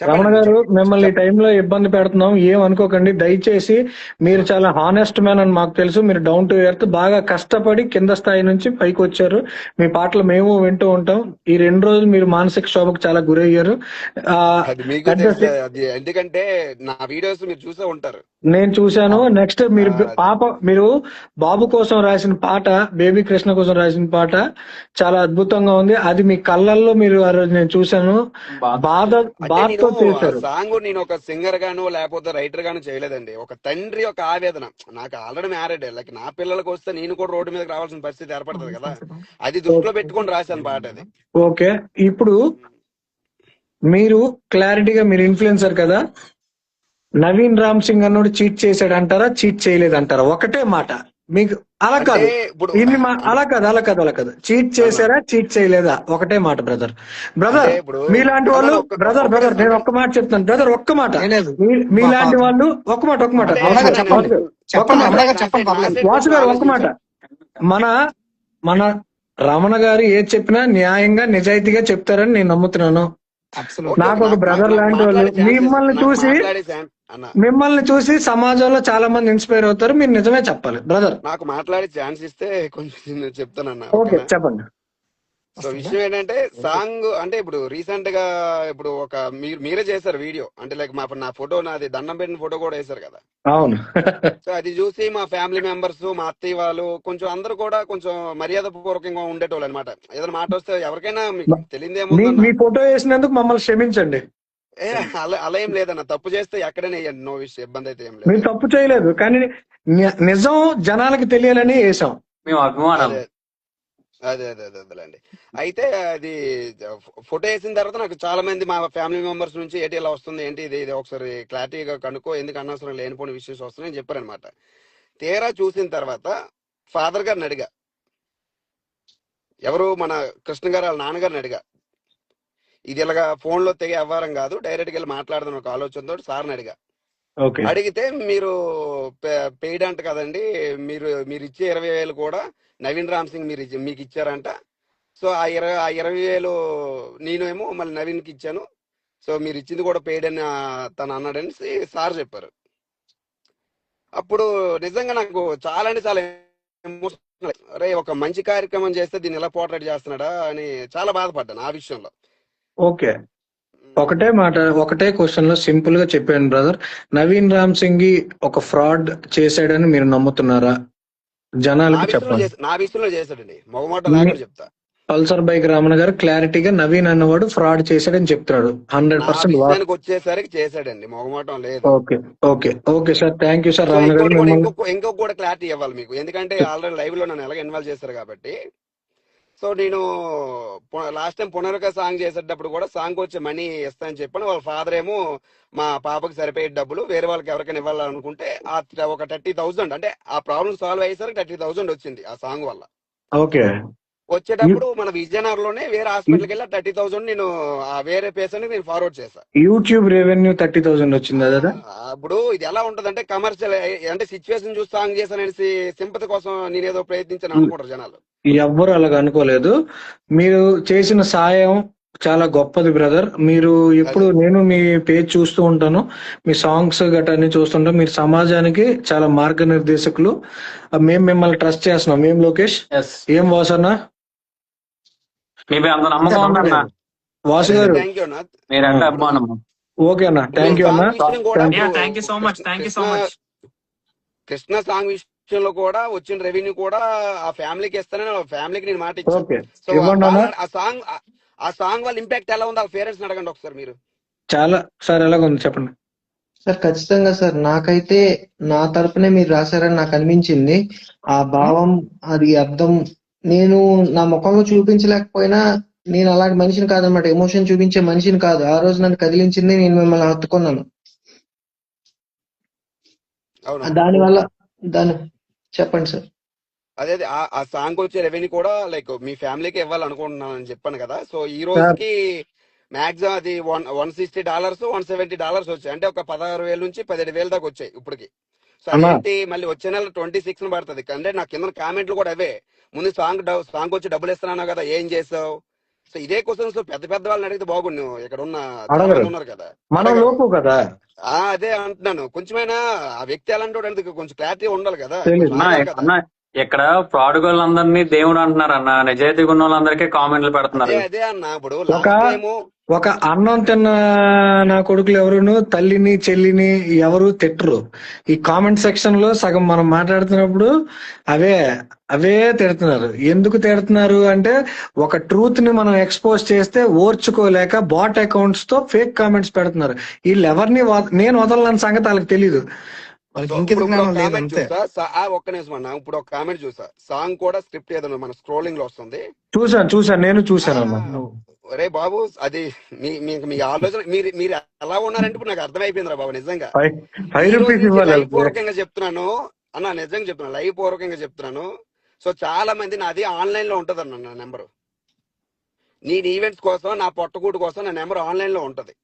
Speaker 3: రమణ గారు మిమ్మల్ని ఈ టైంలో ఇబ్బంది పెడుతున్నాం, ఏం అనుకోకండి దయచేసి. మీరు చాలా హానెస్ట్ మ్యాన్ అని మాకు తెలుసు. మీరు డౌన్ టు ఎర్త్, బాగా కష్టపడి కింద స్థాయి నుంచి పైకి వచ్చారు. మీ పాటలు మేము వింటూ ఉంటాం. ఈ 2 రోజులు మీరు మానసిక శోభకు చాలా గురయ్యారు.
Speaker 8: అది మీకు తెలుసు, అది ఎందుకంటే నా వీడియోస్ మీరు చూసే ఉంటారు.
Speaker 3: నేను చూశాను. నెక్స్ట్ మీరు మీరు బాబు కోసం రాసిన పాట, బేబీ కృష్ణ కోసం రాసిన పాట చాలా అద్భుతంగా ఉంది. అది మీ కళ్ళల్లో మీరు ఆ రోజు నేను చూశాను, బాధతో చేశారు.
Speaker 8: సాంగ్ నేను ఒక సింగర్ గాను లేకపోతే రైటర్ గాను చేయలేదండి. ఒక తండ్రి ఒక ఆవేదన. నాకు ఆల్రెడీ మ్యారీడ్, లైక్ నా పిల్లలకు వస్తే నేను కూడా రోడ్డు మీదకి రావాల్సిన పరిస్థితి ఏర్పడుతుంది కదా, అది దృష్టిలో పెట్టుకొని రాశాను పాట అది.
Speaker 3: ఓకే, ఇప్పుడు మీరు క్లారిటీగా, మీరు ఇన్ఫ్లుయెన్సర్ కదా, నవీన్ రామ్ సింగ్ అన్నోడు చీట్ చేశాడు అంటారా, చీట్ చేయలేదు అంటారా? ఒకటే మాట మీకు. అలా కాదు, అలా కాదు. చీట్ చేశారా, చీట్ చేయలేదా? ఒకటే మాట బ్రదర్. మీలాంటి వాళ్ళు నేను ఒక్క మాట చెప్తాను బ్రదర్, ఒక్క మాట. మీలాంటి వాళ్ళు ఒక్క మాట వాసు గారు ఒక్క మాట. మన రమణ గారు ఏది చెప్పినా న్యాయంగా నిజాయితీగా చెప్తారని నేను నమ్ముతున్నాను. నాకు ఒక బ్రదర్ లాంటి వాళ్ళు. మిమ్మల్ని చూసి సమాజంలో చాలా మంది ఇన్స్పైర్ అవుతారు. మీరు నిజమే చెప్పాలి బ్రదర్.
Speaker 8: నాకు మాట్లాడే ఛాన్స్ ఇస్తే కొంచెం చెప్తానన్నా.
Speaker 3: ఓకే, చెప్పండి.
Speaker 8: సో విషయం ఏంటంటే, సాంగ్ అంటే ఇప్పుడు రీసెంట్ గా ఇప్పుడు ఒక మీరే చేశారు వీడియో, అంటే లైక్ నా ఫోటో, నాది దండం పెట్టిన ఫోటో కూడా వేశారు కదా.
Speaker 3: అవును.
Speaker 8: సో అది చూసి మా ఫ్యామిలీ మెంబర్స్, మా అత్తయ్య వాళ్ళు కొంచెం అందరూ కూడా కొంచెం మర్యాద పూర్వకంగా ఉండేటోళ్ళు అనమాట. ఏదైనా మాట వస్తే ఎవరికైనా మీకు తెలియదేమో.
Speaker 3: మీ ఫోటో వేసినందుకు మమ్మల్ని క్షమించండి.
Speaker 8: అలా ఏం లేదన్న, తప్పు చేస్తే ఎక్కడైనా వేయండి, నో విషయం, ఇబ్బంది అయితే ఏం లేదు.
Speaker 3: మీరు తప్పు చేయలేదు, కానీ నిజం జనాలకి తెలియాలని వేసాం.
Speaker 8: అదేలేండి. అయితే అది ఫోటో వేసిన తర్వాత నాకు చాలా మంది మా ఫ్యామిలీ మెంబర్స్ నుంచి ఏంటి ఇలా వస్తుంది, ఏంటి ఇది ఒకసారి క్లారిటీగా కనుక్కో, ఎందుకు అనవసరం లేనిపోయిన విషయస్ వస్తున్నాయని చెప్పారనమాట. తీరా చూసిన తర్వాత ఫాదర్ గారిని అడిగా, ఎవరు మన కృష్ణ గారు వాళ్ళ నాన్నగారిని అడిగా, ఇది ఇలాగా ఫోన్ లో తెగే వ్యవహారం కాదు, డైరెక్ట్ గా వెళ్ళి మాట్లాడదాం ఒక ఆలోచనతో సార్ని అడిగా. అడిగితే మీరు పెయిడ్ అంట కదండి, మీరు ఇచ్చే 20,000 కూడా నవీన్ రామ్ సింగ్ మీకు ఇచ్చారంట. సో ఆ 20,000 నేనేమో మళ్ళీ నవీన్ కి ఇచ్చాను. సో మీరు ఇచ్చింది కూడా పెయిడ్ అని తను అన్నాడని సార్ చెప్పారు. అప్పుడు నిజంగా నాకు చాలా అంటే చాలా ఎమోషనల్. అరే, ఒక మంచి కార్యక్రమం చేస్తే దీన్ని ఎలా పోర్ట్రేట్ చేస్తున్నాడా అని చాలా బాధపడ్డాను ఆ విషయంలో.
Speaker 3: ఓకే, ఒకటే మాట, ఒకటే క్వశ్చన్ లో సింపుల్ గా చెప్పాను బ్రదర్. నవీన్ రామ్ సింగ్ ఒక ఫ్రాడ్ చేశాడని మీరు నమ్ముతున్నారా? జనాలకి చెప్పండి.
Speaker 8: నా విషయంలో చేశాడండి, మొగమాట లేకుండా చెప్తా.
Speaker 3: పల్సర్ బైక్ రమణ గారు క్లారిటీగా నవీన్ అన్నవాడు ఫ్రాడ్ చేశాడని చెప్తాడు. 100%
Speaker 8: వచ్చేసరికి చేశాడండి, మొగమాటం లేదు.
Speaker 3: Okay okay okay sir, thank you sir. Ramana గారు
Speaker 8: ఇంకొక కూడా క్లారిటీ ఇవ్వాలి మీకు, ఎందుకంటే ఆల్రెడీ లైవ్ లో నన్ను ఎలాగ ఇన్వాల్వ్ చేశారు కాబట్టి. సో నేను లాస్ట్ టైం పునరుక సాంగ్ చేసేటప్పుడు కూడా సాంగ్ వచ్చే మనీ ఇస్తానని చెప్పాను. వాళ్ళ ఫాదర్ ఏమో మా పాపకి సరిపోయే డబ్బులు వేరే వాళ్ళకి ఎవరికైనా ఇవ్వాలనుకుంటే ఒక 30,000, అంటే ఆ ప్రాబ్లం సాల్వ్ అయ్యేసరికి 30,000 వచ్చింది ఆ సాంగ్ వల్ల.
Speaker 3: ఓకే,
Speaker 8: వచ్చేటప్పుడు మన విజయనగరంలోనే వేరే హాస్పిటల్కి వెళ్ళి 30,000 నేను వేరే పేషెంట్ నేను ఫార్వర్డ్ చేశాను.
Speaker 3: యూట్యూబ్ రెవెన్యూ 30,000 వచ్చింది కదా.
Speaker 8: అప్పుడు ఇది ఎలా ఉంటదంటే, కమర్షియల్ అంటే సిచ్యువేషన్ చూసి సాంగ్ చేశాననేసి సింపతి కోసం నేనేదో ప్రయత్నించాను అనుకుంటారు జనాలు.
Speaker 3: ఎవ్వరు అలాగ అనుకోలేదు. మీరు చేసిన సాయం చాలా గొప్పది బ్రదర్. మీరు ఎప్పుడు, నేను మీ పేజ్ చూస్తూ ఉంటాను, మీ సాంగ్స్ గట్రా అన్ని చూస్తుంటాం. మీరు సమాజానికి చాలా మార్గనిర్దేశకులు. మేము మిమ్మల్ని ట్రస్ట్ చేస్తున్నాం. ఏం లోకేష్, ఏం వాసన్న, వాసు గారు ఓకే అన్న, థ్యాంక్ యూ అన్న.
Speaker 8: కృష్ణ సాంగ్ విషయంలో కూడా వచ్చిన రెవెన్యూ కూడా ఆ ఫ్యామిలీకి ఇస్తానని ఫ్యామిలీకి నేను మాట ఇచ్చాను. సో ఆ సాంగ్ వాళ్ళ ఇంపాక్ట్ ఎలా ఉంది, ఆ పేరెంట్స్ అడగండి ఒకసారి మీరు.
Speaker 3: చాలా సార్, ఎలాగ ఉంది చెప్పండి
Speaker 2: సార్. ఖచ్చితంగా సార్, నాకైతే నా తరపునే మీరు రాశారని నాకు అనిపించింది. ఆ భావం, అది అర్థం నేను నా ముఖంలో చూపించలేకపోయినా, నేను అలాంటి మనిషిని కాదనమాట, ఎమోషన్ చూపించే మనిషిని కాదు. ఆ రోజు నన్ను కదిలించింది, నేను మిమ్మల్ని హత్తుకున్నాను. దానివల్ల చెప్పండి సార్.
Speaker 8: అదే ఆ సాంగ్ వచ్చే రెవెన్యూ కూడా లైక్ మీ ఫ్యామిలీకి ఇవ్వాలనుకుంటున్నాను అని చెప్పాను కదా. సో ఈ రోజుకి మాక్సిమం అది $160 $170 వచ్చాయి, అంటే ఒక 16,000 నుంచి 17,000 దాకా వచ్చాయి ఇప్పటికి. సో అదేంటి మళ్ళీ వచ్చే నెల 26 పడుతుంది. అంటే నా కింద కామెంట్లు కూడా అవే, ముందు సాంగ్ వచ్చి డబ్బులు ఇస్తున్నాను కదా, ఏం చేసావు, సో ఇదే క్వశ్చన్స్ పెద్ద పెద్ద వాళ్ళని అడిగితే బాగుండు. ఇక్కడ ఉన్న చాలా
Speaker 3: అడగరు,
Speaker 8: మంది ఉన్నారు కదా,
Speaker 3: మనం
Speaker 8: అడగరు.
Speaker 3: లోపు కదా.
Speaker 8: అదే అంటున్నాను, కొంచెమైనా ఆ వ్యక్తి ఎలాంటి వాడు అనేది కొంచెం క్లారిటీ ఉండాలి కదా,
Speaker 3: తెలీదు.
Speaker 8: కొంచెం
Speaker 6: అన్న
Speaker 8: అడగాలి కదా.
Speaker 6: అన్న ఇక్కడ ప్రాడుగోళ్ళందరినీ దేవుడు అంటున్నారు అన్న, నిజాయితీగా ఉన్న వాళ్ళందరికీ కామెంట్లు
Speaker 8: అదే
Speaker 6: పెడుతున్నారు.
Speaker 8: అదే అన్న, ఇప్పుడు
Speaker 3: ఒక
Speaker 8: లాస్ట్ టైము
Speaker 3: ఒక అన్నం తిన్న నా కొడుకులు ఎవరును తల్లిని చెల్లిని ఎవరు తిట్టరు. ఈ కామెంట్ సెక్షన్ లో సగం మనం మాట్లాడుతున్నప్పుడు అవే అవే తిడుతున్నారు. ఎందుకు తిడుతున్నారు అంటే ఒక ట్రూత్ ని మనం ఎక్స్పోజ్ చేస్తే ఓర్చుకోలేక బాట్ అకౌంట్స్ తో ఫేక్ కామెంట్స్ పెడుతున్నారు. వీళ్ళు ఎవరిని నేను వదలని సంగతి వాళ్ళకి తెలీదు.
Speaker 1: వాళ్ళకి
Speaker 8: సో
Speaker 1: ఇంకిత
Speaker 8: ఇప్పుడు
Speaker 1: జ్ఞానం
Speaker 8: ఒక
Speaker 1: లేదు
Speaker 8: కామెంట్
Speaker 1: అంతే.
Speaker 8: చూసా, ఒక్క నిమిషం అన్న, ఇప్పుడు ఒక కామెంట్ చూసా, సాంగ్ కూడా స్క్రిప్ట్ ఏదన్నా మన స్క్రోలింగ్ లో వస్తుంది.
Speaker 3: చూసాను నేను
Speaker 8: ఆ,
Speaker 3: చూసానమ్మా.
Speaker 8: ఒరే బాబు, అది మీ ఆలోచన, మీరు మీరు ఎలా ఉన్నారంటే ఇప్పుడు నాకు అర్థమైపోయిందిరా బాబు, నిజంగా.
Speaker 3: 5
Speaker 8: ఈ రోజు
Speaker 3: రూపీస్
Speaker 8: నుంచి
Speaker 3: ఇవ్వాలి
Speaker 8: లైవ్
Speaker 3: వాళ్ళకి.
Speaker 8: పూర్వకంగా చెప్తున్నాను అన్న, నిజంగా చెప్తున్నాను, లైవ్ పూర్వకంగా చెప్తున్నాను. సో చాలా మంది నాది ఆన్లైన్ లో ఉంటది అన్న, నా నెంబరు. నేను ఈవెంట్స్ కోసం, నా పొట్టకూటు కోసం నా నెంబర్ ఆన్లైన్ లో ఉంటది.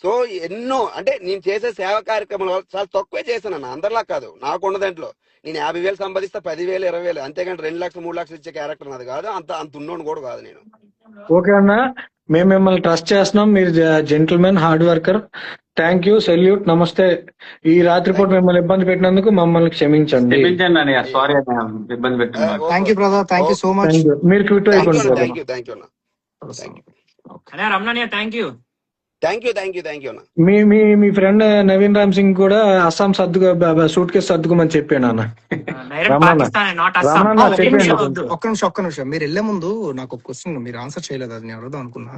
Speaker 8: సో ఎన్నో అంటే నేను చేసే సేవా కార్యక్రమాలు చాలా తక్కువే చేశాను అన్న, అందరిలా కాదు. నాకు ఉన్న దాంట్లో నేను 50,000 సంపాదిస్తే 10,000 20,000, అంతేగాని 2 లక్షలు 3 లక్షలు ఇచ్చే క్యారెక్టర్ నాది కాదు, అంత ఉన్నోడు కూడా కాదు నేను.
Speaker 3: ఓకే అన్న, మేము మిమ్మల్ని ట్రస్ట్ చేస్తున్నాం. మీరు gentlemen, hard worker. Thank you, salute, నమస్తే. ఈ రాత్రిపూట
Speaker 8: థ్యాంక్
Speaker 3: మిమ్మల్ని ఇబ్బంది పెట్టినందుకు మమ్మల్ని క్షమించండి.
Speaker 6: క్షమించండి అని,
Speaker 8: యూ.
Speaker 6: సారీ ఇబ్బంది పెట్టిన.
Speaker 1: Thank you brother, thank you so much.
Speaker 3: Thank you. మీరు క్విట్
Speaker 8: థ్యాంక్ యూ
Speaker 3: అయిపోండి
Speaker 8: అన్న,
Speaker 3: brother.
Speaker 8: థ్యాంక్ యూ అన్న, థ్యాంక్ యూ
Speaker 9: అనే Ramana thank you.
Speaker 8: Thank you అన్న.
Speaker 3: మీ మీ మీ ఫ్రెండ్ నవీన్ రామ్ సింగ్ కూడా అస్సాం సూట్ కేసు సర్దుకోమని చెప్పాను అన్న.
Speaker 9: Direct
Speaker 3: Ramana
Speaker 9: Pakistan not Assam.
Speaker 3: రమణ
Speaker 1: ఒక్క
Speaker 3: చెప్పాను.
Speaker 1: నిమిషం,
Speaker 9: వద్దు.
Speaker 1: ఒక్క నిమిషం. మీరు వెళ్లే ముందు నాకు ఒక క్వశ్చన్ మీరు ఆన్సర్ చేయలేదు, అది నేను అడుగుదాం అనుకున్నా.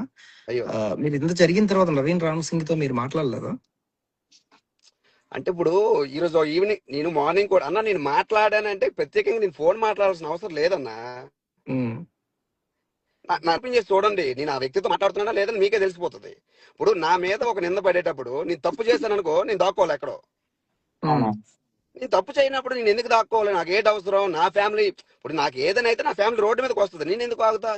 Speaker 8: అయ్యో,
Speaker 1: మీరు ఇంత జరిగిన తర్వాత నవీన్ రామ్ సింగ్ తో మీరు మాట్లాడలేదా?
Speaker 8: అంటే ఇప్పుడు ఈ రోజు ఈవినింగ్ నేను మార్నింగ్ కూడా అన్న, నేను మాట్లాడానంటే ప్రత్యేకంగా నేను ఫోన్ మాట్లాడాల్సిన అవసరం లేదన్నా.
Speaker 1: ఉమ్,
Speaker 8: నా ఓపెన్ చేసి చూడండి, నేను ఆ వ్యక్తితో మాట్లాడుతున్నా లేదని మీకే తెలిసిపోతుంది. ఇప్పుడు నా మీద ఒక నింద పడేటప్పుడు నేను తప్పు చేశాను అనుకో, నేను దాక్కోవాలి ఎక్కడో.
Speaker 1: ఉమ్,
Speaker 8: నేను తప్పు చేయనప్పుడు నేను ఎందుకు దాక్కోవాలి? నాకు ఏంటి అవసరం? నా ఫ్యామిలీ, ఇప్పుడు నాకు ఏదైనా అయితే నా ఫ్యామిలీ రోడ్డు మీదకి వస్తుంది, నేను ఎందుకు ఆగుతా?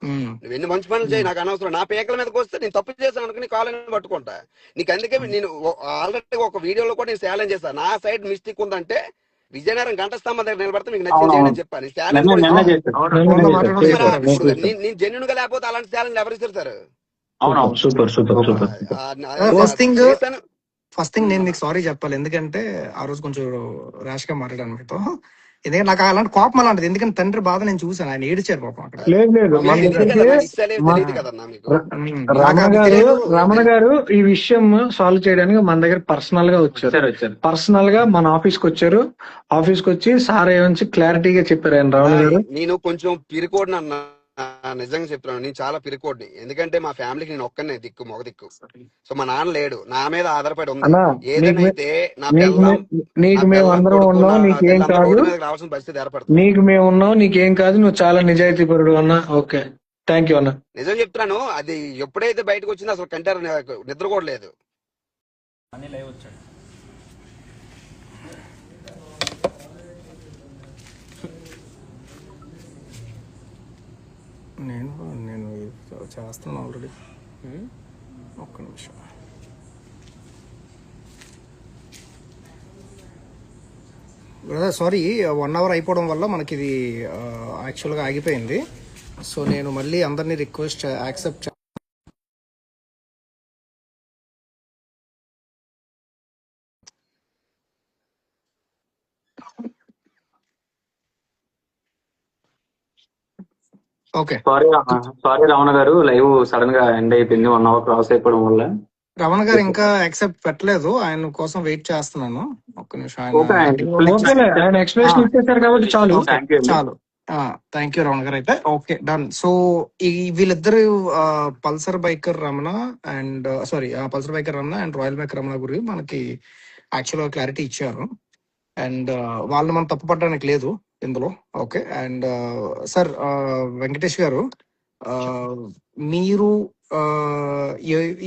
Speaker 1: ఉమ్,
Speaker 8: నువ్వు ఎన్ని మంచి పనులు చేయి, నాకు అనవసరం. నా పేకల మీదకి వస్తే నేను తప్పు చేశాను అనుకుని కావాలని పట్టుకుంటా. నీకు అందుకే నేను ఆల్రెడీ ఒక వీడియోలో కూడా నేను ఛాలెంజ్ చేశాను. నా సైడ్ మిస్టేక్ ఉందంటే విజయనగరం గంట స్తంభం దగ్గర నిలబడితే మీకు నచ్చింది చేయండి అని చెప్పాను. ఛాలెంజ్ కూడా
Speaker 6: నిన్న
Speaker 8: ఇచ్చాను.
Speaker 6: చేశారు.
Speaker 1: ఫోన్లో మాట్లాడడం చెప్పారు ఆ
Speaker 8: ఇప్పుడు
Speaker 1: విషయం.
Speaker 8: నేను జెన్యున్ గా లేకపోతే అలాంటి ఛాలెంజ్ ఎవరు ఇస్తారు?
Speaker 6: అవునవును.
Speaker 3: Super super super.
Speaker 1: First thing నేను మీకు సారీ చెప్పాలి, ఎందుకంటే ఆ రోజు కొంచెం ర్యాష్ గా మాట్లాడాను మీతో. ఎందుకంటే నాకు అలాంటి కోపం అలాంటిది, ఎందుకంటే తండ్రి బాధ నేను చూసాను, ఆయన ఏడిచారు పాపం అక్కడ.
Speaker 3: లేదు లేదు, మన దగ్గరికి
Speaker 8: తెలియదు కదన్నా మీకు.
Speaker 3: రమణ గారు ఈ విషయం సాల్వ్ చేయడానికి మన దగ్గర పర్సనల్ గా వచ్చారు. పర్సనల్ గా మన ఆఫీస్ కి వచ్చారు. ఆఫీస్ కి వచ్చి సార్ ఏమని క్లారిటీగా చెప్పారు ఆయన రమణ గారు.
Speaker 8: నేను కొంచెం పిరికోడిని అన్న, నిజంగా చెప్తున్నాను, నేను చాలా పిరికోడిని. ఎందుకంటే మా ఫ్యామిలీకి నేను ఒక్కనే దిక్కు, మొగ దిక్కు. సో మా నాన్న లేడు, నా మీద ఆధారపడి ఉంది. ఏదైతే నా
Speaker 3: నీకు మేము అందరం ఉన్నాం, నీకేం కాదు,
Speaker 8: రావాల్సిన పరిస్థితి ఏర్పడుతుంది.
Speaker 3: నీకు మేము ఉన్నాం, నీకేం కాదు, నువ్వు చాలా నిజాయితీ పరుడు అన్న. ఓకే, థ్యాంక్ యూ అన్న.
Speaker 8: నిజం చెప్తున్నాను, అది ఎప్పుడైతే బయటకు వచ్చిందో అసలు కంటారు నిద్ర కూడా లేదు.
Speaker 1: నేను చేస్తున్నాను ఆల్రెడీ. ఒక్క నిమిషం. సారీ, 1 అవర్ అయిపోవడం వల్ల మనకి ఇది యాక్చువల్గా ఆగిపోయింది. సో నేను మళ్ళీ అందరినీ request accept okay.
Speaker 6: Sorry Ramana గారు, లైవ్ సడన్ గా ఎండ్ అయిపోయింది 1 అవర్ క్రాస్ అయిపోవడం వల్ల.
Speaker 1: రమణ గారు ఇంకా యాక్సెప్ట్ పెట్టలేదు, ఆయన కోసం వెయిట్ చేస్తున్నాను. ఒక్క నిమిషం.
Speaker 3: ఆయన ఎక్స్ప్లెనేషన్ ఇచ్చేసారు కాబట్టి చాలు.
Speaker 1: చాలు, థ్యాంక్ యూ రమణ గారు. అయితే ఓకే, డన్. సో ఈ వీళ్ళిద్దరు Pulsar biker Ramana and Pulsar biker Ramana and royal biker Ramana గురించి మనకి యాక్చువల్గా క్లారిటీ ఇచ్చారు. అండ్ వాళ్ళని మనం తప్పు పట్టడానికి లేదు ఇందులో. ఓకే. అండ్ సార్ వెంకటేష్ గారు, మీరు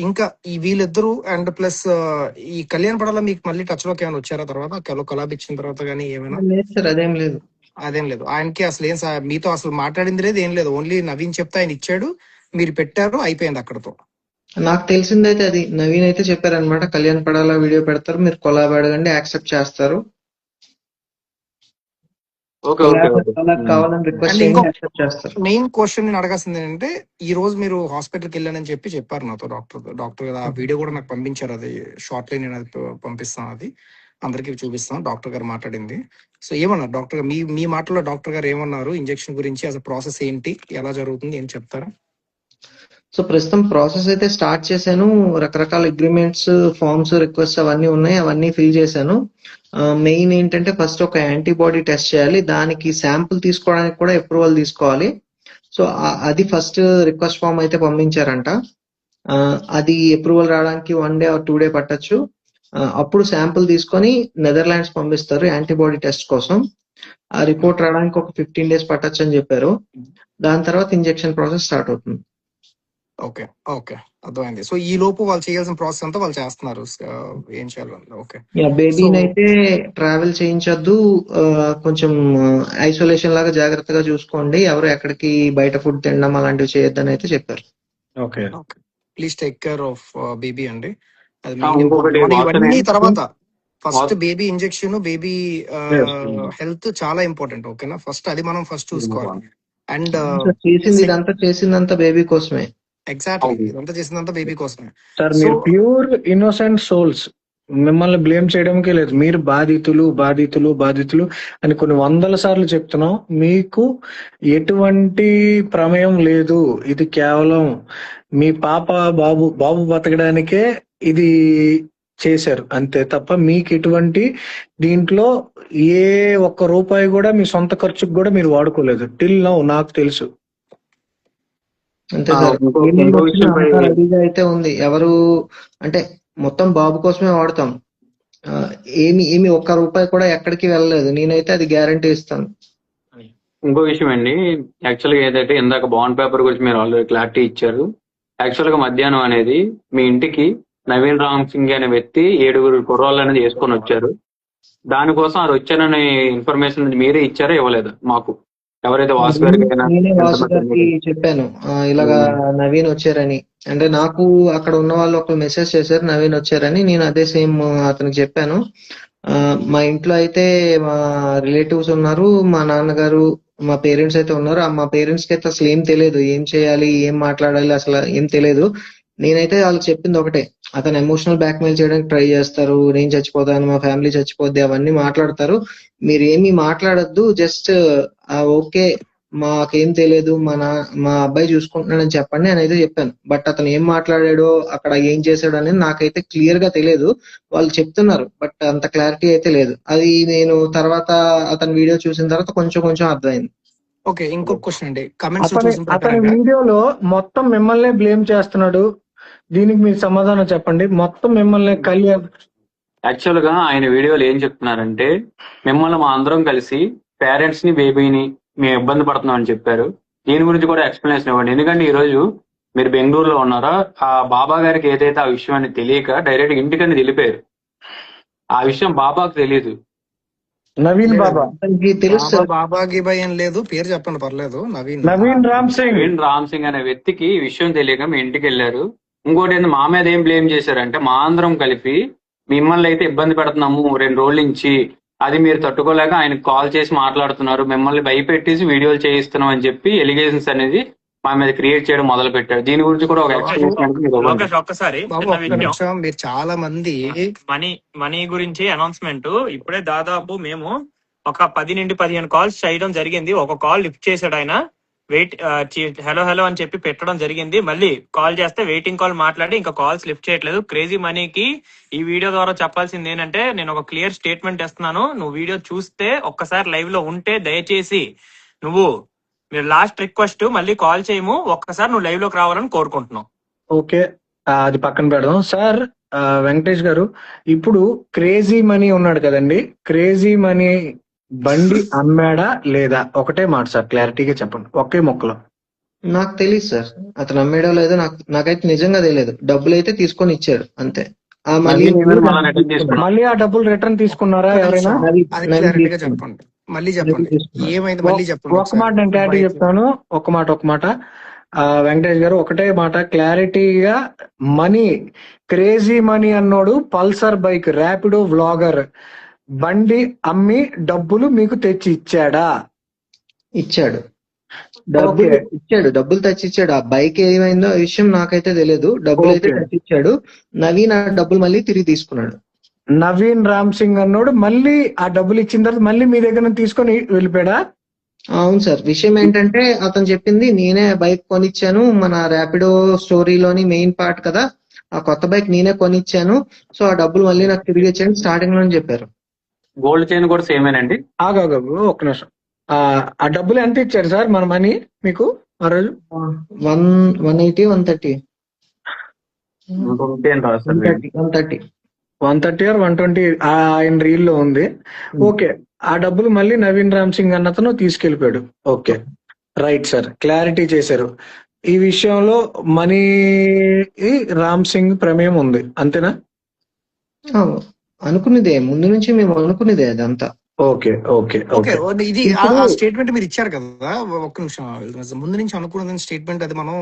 Speaker 1: ఇంకా ఈ వీళ్ళిద్దరు అండ్ ప్లస్ ఈ కళ్యాణ్ పడాల మీకు మళ్ళీ టచ్ లోకి ఏమైనా వచ్చారా తర్వాత కొలాబ్ ఇచ్చిన తర్వాత కానీ ఏమైనా?
Speaker 2: అదేం లేదు.
Speaker 1: అదేం లేదు. ఆయనకి అసలు ఏం మీతో అసలు మాట్లాడింది లేదు, ఏం లేదు. ఓన్లీ నవీన్ చెప్తే ఆయన ఇచ్చాడు, మీరు పెట్టారు, అయిపోయింది అక్కడతో.
Speaker 2: నాకు తెలిసిందైతే అది నవీన్ అయితే చెప్పారనమాట, కళ్యాణ్ పడాల వీడియో పెడతారు, మీరు కొలాబ్ అడగండి, యాక్సెప్ట్ చేస్తారు.
Speaker 6: ఓకే
Speaker 2: అలా
Speaker 6: ఓకే ఓకే.
Speaker 2: అలా కావాలని రిక్వెస్ట్
Speaker 1: అండ్
Speaker 2: చేయండి,
Speaker 1: ఇంకో
Speaker 2: యాక్సెప్ట్ చేస్తారు.
Speaker 1: మెయిన్ క్వశ్చన్ నేను అడగాల్సింది ఏంటంటే ఈ రోజు మీరు హాస్పిటల్కి వెళ్ళానని చెప్పారు నాతో డాక్టర్ ఆ వీడియో కూడా నాకు పంపించారు. అది షార్ట్లీ నేను అది పంపిస్తాను, అది అందరికీ చూపిస్తాను. డాక్టర్ గారు మాట్లాడింది. సో ఏమన్నారు డాక్టర్ గారు, మీ మాటలో డాక్టర్ గారు ఏమన్నారు ఇంజెక్షన్ గురించి, అసలు ప్రాసెస్ ఏంటి, ఎలా జరుగుతుంది, ఏం చెప్తారా?
Speaker 2: సో ప్రస్తుతం ప్రాసెస్ అయితే స్టార్ట్ చేశాను. రకరకాల అగ్రిమెంట్స్, ఫార్మ్స్, రిక్వెస్ట్ అవన్నీ ఉన్నాయి, అవన్నీ ఫిల్ చేశాను. మెయిన్ ఏంటంటే ఫస్ట్ ఒక యాంటీబాడీ టెస్ట్ చేయాలి, దానికి శాంపుల్ తీసుకోవడానికి కూడా అప్రూవల్ తీసుకోవాలి. సో అది ఫస్ట్ రిక్వెస్ట్ ఫామ్ అయితే పంపించారంట. అది అప్రూవల్ రావడానికి 1 day or 2 day పట్టొచ్చు. అప్పుడు శాంపుల్ తీసుకొని నెదర్లాండ్స్ పంపిస్తారు యాంటీబాడీ టెస్ట్ కోసం. ఆ రిపోర్ట్ రావడానికి ఒక 15 days పట్టొచ్చు అని చెప్పారు. దాని తర్వాత ఇంజెక్షన్ ప్రాసెస్ స్టార్ట్ అవుతుంది.
Speaker 1: ఓకే ఓకే, అర్థమైంది. సో ఈ లోపు వాళ్ళు చేయాల్సిన ప్రాసెస్ అంతా వాళ్ళు చేస్తున్నారు, ఏం చేయాలి. ఓకే. సో
Speaker 2: బేబీని అయితే ట్రావెల్ చేయించొద్దు, కొంచెం ఐసోలేషన్ లాగా జాగ్రత్తగా చూసుకోండి, ఎవరు ఎక్కడికి బయట ఫుడ్ తినడం అలాంటివి చేయొద్దని అయితే చెప్పారు.
Speaker 3: Okay.
Speaker 1: Okay, please take care of baby అండి, అది
Speaker 6: ఆ,
Speaker 1: మెయిన్
Speaker 6: ఇంకొకటి
Speaker 1: ఇంపార్టెంట్. మనకి
Speaker 6: వాసన
Speaker 1: ఇవన్నీ తర్వాత ఫస్ట్
Speaker 6: వాస-
Speaker 1: baby injection, baby
Speaker 3: Yes.
Speaker 1: Health చాలా ఇంపార్టెంట్. ఓకేనా, ఫస్ట్ అది మనం ఫస్ట్ చూసుకోవాలి. అండ్
Speaker 2: ఇదంతా చేసిందంతా బేబీ కోసమే.
Speaker 1: ఎగ్జాక్ట్లీ,
Speaker 6: అవును.
Speaker 1: ఇదంతా చేసిందంతా బేబీ కోసమే.
Speaker 3: సార్
Speaker 1: సో
Speaker 3: మీరు ప్యూర్ ఇన్నోసెంట్ సోల్స్, మిమ్మల్ని బ్లేమ్ చేయడానికే లేదు. మీరు బాధితులు అని కొన్ని 100 సార్లు చెప్తున్నాం. మీకు ఎటువంటి ప్రమేయం లేదు. ఇది కేవలం మీ పాప బాబు బతకడానికే ఇది చేశారు అంతే తప్ప మీకు ఎటువంటి దీంట్లో ఏ ఒక్క రూపాయి కూడా మీ సొంత ఖర్చుకు కూడా మీరు వాడుకోలేదు టిల్ నౌ, నాకు తెలుసు.
Speaker 2: అంతే
Speaker 6: ఆ,
Speaker 2: సార్,
Speaker 6: ఇంకో
Speaker 2: ఏమేమి
Speaker 6: ఇంకో
Speaker 2: వచ్చినా
Speaker 6: విషయంపై
Speaker 2: అంతా రెడీగా అయితే ఉంది. ఎవరు అంటే మొత్తం బాబు కోసమే వాడతాం. ఆ, ఏమి ఒక్క రూపాయి కూడా ఎక్కడికి వెళ్ళలేదు. నేనైతే అది గ్యారంటీ ఇస్తాను.
Speaker 6: ఇంకో విషయం అండి, యాక్చువల్గా ఏదైతే ఇందాక బాండ్ పేపర్ గురించి మీరు ఆల్రెడీ క్లారిటీ ఇచ్చారు. యాక్చువల్గా మధ్యాహ్నం అనేది మీ ఇంటికి నవీన్ రామ్ సింగ్ అనే వ్యక్తి 7 కుర్రాళ్ళు అనేది వేసుకొని వచ్చారు. దానికోసం అది వచ్చాననే ఇన్ఫర్మేషన్ మీరే ఇచ్చారా, ఇవ్వలేదు మాకు? ఎవరైతే వాసు గారికి అయినా
Speaker 2: నేనే
Speaker 6: ఎంత
Speaker 2: వాసు గారికి
Speaker 6: మధ్య
Speaker 2: చెప్పాను, ఇలాగా నవీన్ వచ్చారని. అంటే నాకు అక్కడ ఉన్న వాళ్ళు ఒక మెసేజ్ చేశారు నవీన్ వచ్చారని. నేను అదే సేమ్ అతనికి చెప్పాను. మా ఇంట్లో అయితే మా రిలేటివ్స్ ఉన్నారు, మా నాన్నగారు, మా పేరెంట్స్ అయితే ఉన్నారు. మా పేరెంట్స్ కి అయితే అసలు ఏం తెలియదు, ఏం చేయాలి, ఏం మాట్లాడాలి, అసలు ఏం తెలియదు. నేనైతే వాళ్ళకి చెప్పింది ఒకటే, అతను ఎమోషనల్ బ్లాక్మెయిల్ చేయడానికి ట్రై చేస్తారు, నేను చచ్చిపోతాను, మా ఫ్యామిలీ చచ్చిపోద్ది, అవన్నీ మాట్లాడతారు. మీరు ఏమీ మాట్లాడొద్దు, జస్ట్ ఓకే మాకేం తెలియదు, మా అబ్బాయి చూసుకుంటున్నాడని చెప్పండి అని అయితే చెప్పాను. బట్ అతను ఏం మాట్లాడాడో అక్కడ ఏం చేశాడో అనేది నాకైతే క్లియర్ గా తెలియదు. వాళ్ళు చెప్తున్నారు బట్ అంత క్లారిటీ అయితే లేదు. అది నేను తర్వాత అతని వీడియో చూసిన తర్వాత కొంచెం అర్థమైంది.
Speaker 1: ఓకే, ఇంకొక క్వశ్చన్ అండి. కమెంట్స్
Speaker 3: అతని
Speaker 1: చూసిన
Speaker 3: అతని
Speaker 1: ప్రకారంగా
Speaker 3: వీడియోలో మొత్తం మిమ్మల్ని బ్లేమ్ చేస్తున్నాడు. దీనికి మీరు సమాధానం చెప్పండి. మొత్తం మిమ్మల్ని
Speaker 6: యాక్చువల్ గా ఆయన వీడియోలో ఏం చెప్తున్నారంటే, మిమ్మల్ని మా అందరం కలిసి పేరెంట్స్ ని బేబీని మేము ఇబ్బంది పడుతున్నాం అని చెప్పారు. దీని గురించి కూడా ఎక్స్ప్లెనేషన్ ఇవ్వండి. ఎందుకంటే ఈ రోజు మీరు బెంగళూరులో ఉన్నారా, ఆ బాబా గారికి ఏదైతే ఆ విషయం అని తెలియక డైరెక్ట్ ఇంటికని వెళ్ళిపోయారు. ఆ విషయం బాబాకు తెలియదు.
Speaker 3: నవీన్ బాబా,
Speaker 2: అతనికి తెలుసు సార్.
Speaker 1: బాబా గిబా ఏం లేదు, పేరు చెప్పండి పర్లేదు.
Speaker 3: నవీన్ రామ్ సింగ్.
Speaker 6: నవీన్ రామ్ సింగ్ అనే వ్యక్తికి ఈ విషయం తెలియక మీ ఇంటికి వెళ్ళారు. ఇంకోటి ఏంటి, మా మీద ఏం బ్లేమ్ చేశారంటే, మా అందరం కలిపి మిమ్మల్ని అయితే ఇబ్బంది పెడుతున్నాము 2 రోజుల నుంచి, అది మీరు తట్టుకోలేక ఆయనకు కాల్ చేసి మాట్లాడుతున్నారు, మిమ్మల్ని భయపెట్టేసి వీడియోలు చేయిస్తున్నాం అని చెప్పి ఎలిగేషన్స్ అనేది మా మీద క్రియేట్ చేయడం మొదలు పెట్టారు. దీని గురించి కూడా ఒక ఎక్స్ప్లెనేషన్
Speaker 9: లోకేష్ ఒక్కసారి
Speaker 1: బాబు
Speaker 9: చిన్న
Speaker 1: ఒక్క
Speaker 9: విషయం.
Speaker 1: నిమిషం, మీరు చాలా మంది
Speaker 9: మనీ గురించి అనౌన్స్మెంట్ ఇప్పుడే దాదాపు మేము ఒక 10 నుండి 15 కాల్స్ చేయడం జరిగింది. ఒక కాల్ లిఫ్ట్ చేశాడు ఆయన, వెయిట్ హలో అని చెప్పి పెట్టడం జరిగింది. మళ్ళీ కాల్ చేస్తే వెయిటింగ్ కాల్ మాట్లాడి ఇంకా కాల్స్ లిఫ్ట్ చేయట్లేదు. క్రేజీ మనీకి ఈ వీడియో ద్వారా చెప్పాల్సింది ఏంటంటే, నేను ఒక క్లియర్ స్టేట్మెంట్ ఇస్తున్నాను. నువ్వు వీడియో చూస్తే ఒక్కసారి లైవ్ లో ఉంటే దయచేసి మీరు లాస్ట్ రిక్వెస్ట్ మళ్ళీ కాల్ చేయము, ఒక్కసారి నువ్వు లైవ్ లోకి రావాలని కోరుకుంటున్నాం.
Speaker 3: ఓకే, అది పక్కన పెడదాం సార్. వెంకటేష్ గారు, ఇప్పుడు క్రేజీ మనీ ఉన్నాడు కదండి, క్రేజీ మనీ బండి అమ్మాడా లేదా? ఒకటే మాట సార్, క్లారిటీగా చెప్పండి, ఒకే మొక్కలో.
Speaker 2: నాకు తెలియదు సార్, అతను అమ్మేయడో లేదో నాకైతే నిజంగా తెలియదు. డబ్బులు అయితే తీసుకొని ఇచ్చాడు అంతే.
Speaker 3: మళ్ళీ ఆ డబ్బులు రిటర్న్ తీసుకున్నారా ఎవరైనా?
Speaker 1: అది క్లారిటీ గా చెప్పండి, మళ్ళీ చెప్పండి ఏమైంది, మళ్ళీ చెప్పండి.
Speaker 3: ఒక మాట నేను క్లారిటీ చెప్తాను, ఒక మాట. వెంకటేష్ గారు ఒకటే మాట క్లారిటీగా, మనీ క్రేజీ మనీ అన్నోడు పల్సర్ బైక్ ర్యాపిడో వ్లాగర్ బండి అమ్మి డబ్బులు మీకు తెచ్చి ఇచ్చాడా?
Speaker 2: ఇచ్చాడు. డబ్బులు
Speaker 3: ఓకే
Speaker 2: ఇచ్చాడు, డబ్బులు తెచ్చి ఇచ్చాడు. ఆ బైక్ ఏమైందో ఆ విషయం నాకైతే తెలియదు. డబ్బులు అయితే
Speaker 3: ఓకే.
Speaker 2: తెచ్చి ఇచ్చాడు. నవీన్ ఆ డబ్బులు మళ్ళీ తిరిగి తీసుకున్నాడు.
Speaker 3: నవీన్ రామ్ సింగ్ అన్నోడు మళ్ళీ ఆ డబ్బులు ఇచ్చిన తర్వాత మళ్ళీ మీ దగ్గర నుంచి తీసుకొని వెళ్ళిపోయాడా?
Speaker 2: అవును సార్. విషయం ఏంటంటే అతను చెప్పింది నేనే బైక్ కొనిచ్చాను, మన ర్యాపిడో స్టోరీలోని మెయిన్ పార్ట్ కదా, ఆ కొత్త బైక్ నేనే కొనిచ్చాను, సో ఆ డబ్బులు మళ్ళీ నాకు తిరిగి ఇచ్చాను స్టార్టింగ్ లోనే చెప్పారు.
Speaker 6: గోల్డ్ చైన్ కూడా సేమేనండి.
Speaker 3: ఆగాగు ఒక్క నిమిషం. ఆ డబ్బులు ఎంత ఇచ్చాడు సార్ మన మనీ మీకు ఆ రోజు?
Speaker 2: 180, 130,
Speaker 6: 130
Speaker 2: 130.
Speaker 3: 130 ఆర్ 120 ఆయన రీల్ లో ఉంది. ఓకే, ఆ డబ్బులు మళ్ళీ నవీన్ రామ్ సింగ్ అన్నతను తీసుకెళ్లిపోయాడు. ఓకే రైట్ సార్, క్లారిటీ చేశారు. ఈ విషయంలో మనీ రామ్ సింగ్ ప్రమేయం ఉంది అంతేనా?
Speaker 2: అనుకున్నదే, ముందు నుంచి మేము అనుకున్నదే అదంతా.
Speaker 3: Okay okay
Speaker 1: okay
Speaker 3: okay.
Speaker 1: ఇది
Speaker 2: ఇప్పుడు
Speaker 1: ఆ స్టేట్మెంట్ మీరు ఇచ్చారు కదా, ఒక్క నిమిషం. ముందు నుంచి అనుకున్నది స్టేట్మెంట్ అది మనం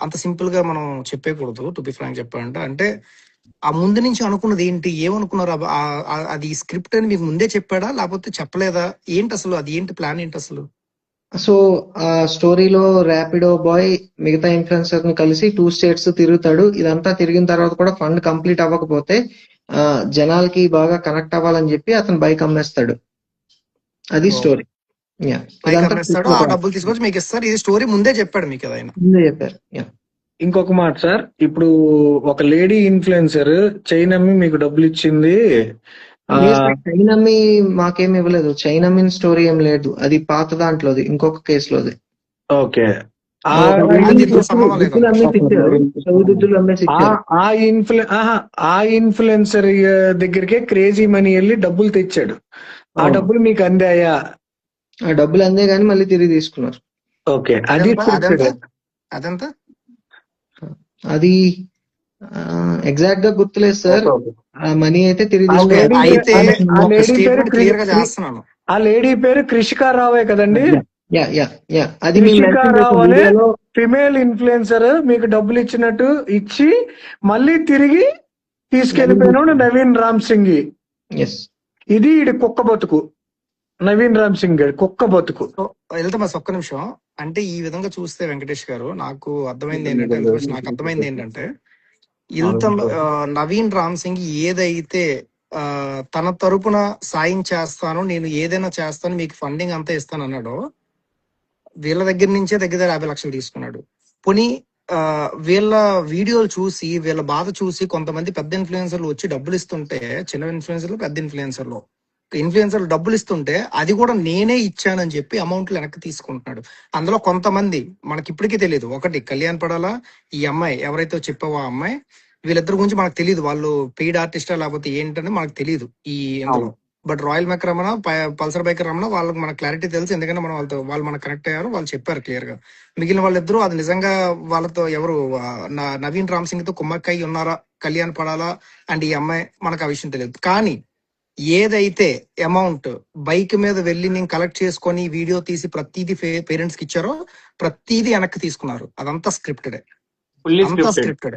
Speaker 1: అంత సింపుల్ గా మనం చెప్పేయకూడదు. టు బి ఫ్రాంక్ చెప్పాలంటే, అంటే ఆ ముందు నుంచి అనుకున్నది ఏంటి, ఏమనుకున్నారు? అది స్క్రిప్ట్ అని మీకు ముందే చెప్పాడా లేకపోతే చెప్పలేదా? ఏంటి అసలు, అది ఏంటి ప్లాన్ ఏంటి అసలు?
Speaker 2: సో ఆ స్టోరీలో ర్యాపిడో బాయ్ మిగతా ఇన్ఫ్లుయెన్సర్ ని కలిసి 2 స్టేట్స్ తిరుగుతాడు. ఇదంతా తిరిగిన తర్వాత కూడా ఫండ్ కంప్లీట్ అవ్వకపోతే జనాలకి బాగా కనెక్ట్ అవ్వాలని చెప్పి అతను బైక్ అమ్మేస్తాడు. అది స్టోరీ.
Speaker 1: బైక్ అమ్మేస్తాడు, ఆ డబ్బులు తీసుకొచ్చి మీకు ఇస్తారు. ఇది స్టోరీ ముందే చెప్పాడు మీకు ఏదైనా?
Speaker 2: ముందే చెప్పారు.
Speaker 3: ఇంకొక మాట సార్, ఇప్పుడు ఒక లేడీ ఇన్ఫ్లుయెన్సర్ చైన్ అమ్మి మీకు డబ్బులు ఇచ్చింది.
Speaker 2: చైన్ అమ్మి మాకేమి ఇవ్వలేదు. చైన్ అమ్మిన స్టోరీ ఏం లేదు. అది పాత దాంట్లోది, ఇంకొక కేసులోది.
Speaker 3: ఓకే, ఆ ఇన్ఫ్లుయెన్సర్ దగ్గరికే క్రేజీ మనీ వెళ్ళి డబ్బులు తెచ్చాడు. ఆ డబ్బులు మీకు అందాయా?
Speaker 2: ఆ డబ్బులు అందే గానీ మళ్ళీ తిరిగి తీసుకున్నారు.
Speaker 3: ఓకే, అది
Speaker 1: అదంతా
Speaker 2: అది ఎగ్జాక్ట్ గా గుర్తులేదు సార్. ఆ మనీ అయితే తిరిగి
Speaker 1: క్లియర్ గా చేస్తున్నాను.
Speaker 3: ఆ లేడీ పేరు క్రిషికా రావే కదండి?
Speaker 2: అది
Speaker 3: ఫిమేల్ ఇన్ఫ్లుయెన్సర్ మీకు డబ్బులు ఇచ్చినట్టు ఇచ్చి మళ్ళీ తిరిగి తీసుకెళ్లిపోయినాడు నవీన్ రామ్ సింగ్. ఇది కుక్క బతుకు. నవీన్ రామ్ సింగ్ గారి కుక్క బతుకు.
Speaker 1: వెళ్తే మా ఒక్క నిమిషం. అంటే ఈ విధంగా చూస్తే వెంకటేష్ గారు, నాకు అర్థమైంది ఏంటంటే నవీన్ రామ్ సింగ్ ఏదైతే తన తరపున సాయం చేస్తాను, నేను ఏదైనా చేస్తాను, మీకు ఫండింగ్ అంతా ఇస్తాను అన్నాడో, వీళ్ళ దగ్గర నుంచే దగ్గర 50 లక్షలు తీసుకున్నాడు. పోనీ వీళ్ళ వీడియోలు చూసి, వీళ్ళ బాధ చూసి కొంతమంది పెద్ద ఇన్ఫ్లుయెన్సర్లు వచ్చి డబ్బులు ఇస్తుంటే, చిన్న ఇన్ఫ్లుయెన్సర్లు పెద్ద ఇన్ఫ్లుయెన్సర్లు డబ్బులు ఇస్తుంటే, అది కూడా నేనే ఇచ్చానని చెప్పి అమౌంట్లు వెనక్కి తీసుకుంటున్నాడు. అందులో కొంతమంది మనకి ఇప్పటికీ తెలియదు. ఒకటి కళ్యాణ్ పడాలా, ఈ అమ్మాయి ఎవరైతే చెప్పావో ఆ అమ్మాయి, వీళ్ళిద్దరి గురించి మనకు తెలియదు. వాళ్ళు పెయిడ్ ఆర్టిస్టా లేకపోతే ఏంటని మనకు తెలియదు ఈ ఇందులో. But royal mech Ramana, Pulsar bike Ramana, వాళ్ళకి మనకు క్లారిటీ తెలుసు. ఎందుకంటే మనం వాళ్ళు మనకు కనెక్ట్ అయ్యారు, వాళ్ళు చెప్పారు క్లియర్ గా. మిగిలిన వాళ్ళిద్దరూ అది నిజంగా వాళ్ళతో ఎవరు నవీన్ రామ్ సింగ్ తో కుమ్మక్కై ఉన్నారా, కళ్యాణ్ పడాలా అండ్ ఈ అమ్మాయి, మనకు ఆ విషయం తెలియదు. కానీ ఏదైతే అమౌంట్ బైక్ మీద వెళ్ళి నేను కలెక్ట్ చేసుకొని వీడియో తీసి ప్రతిదీ పేరెంట్స్ కి ఇచ్చారో, ప్రతిదీ వెనక్కి తీసుకున్నారు. అదంతా స్క్రిప్టెడ్, అంతా స్క్రిప్టెడ్.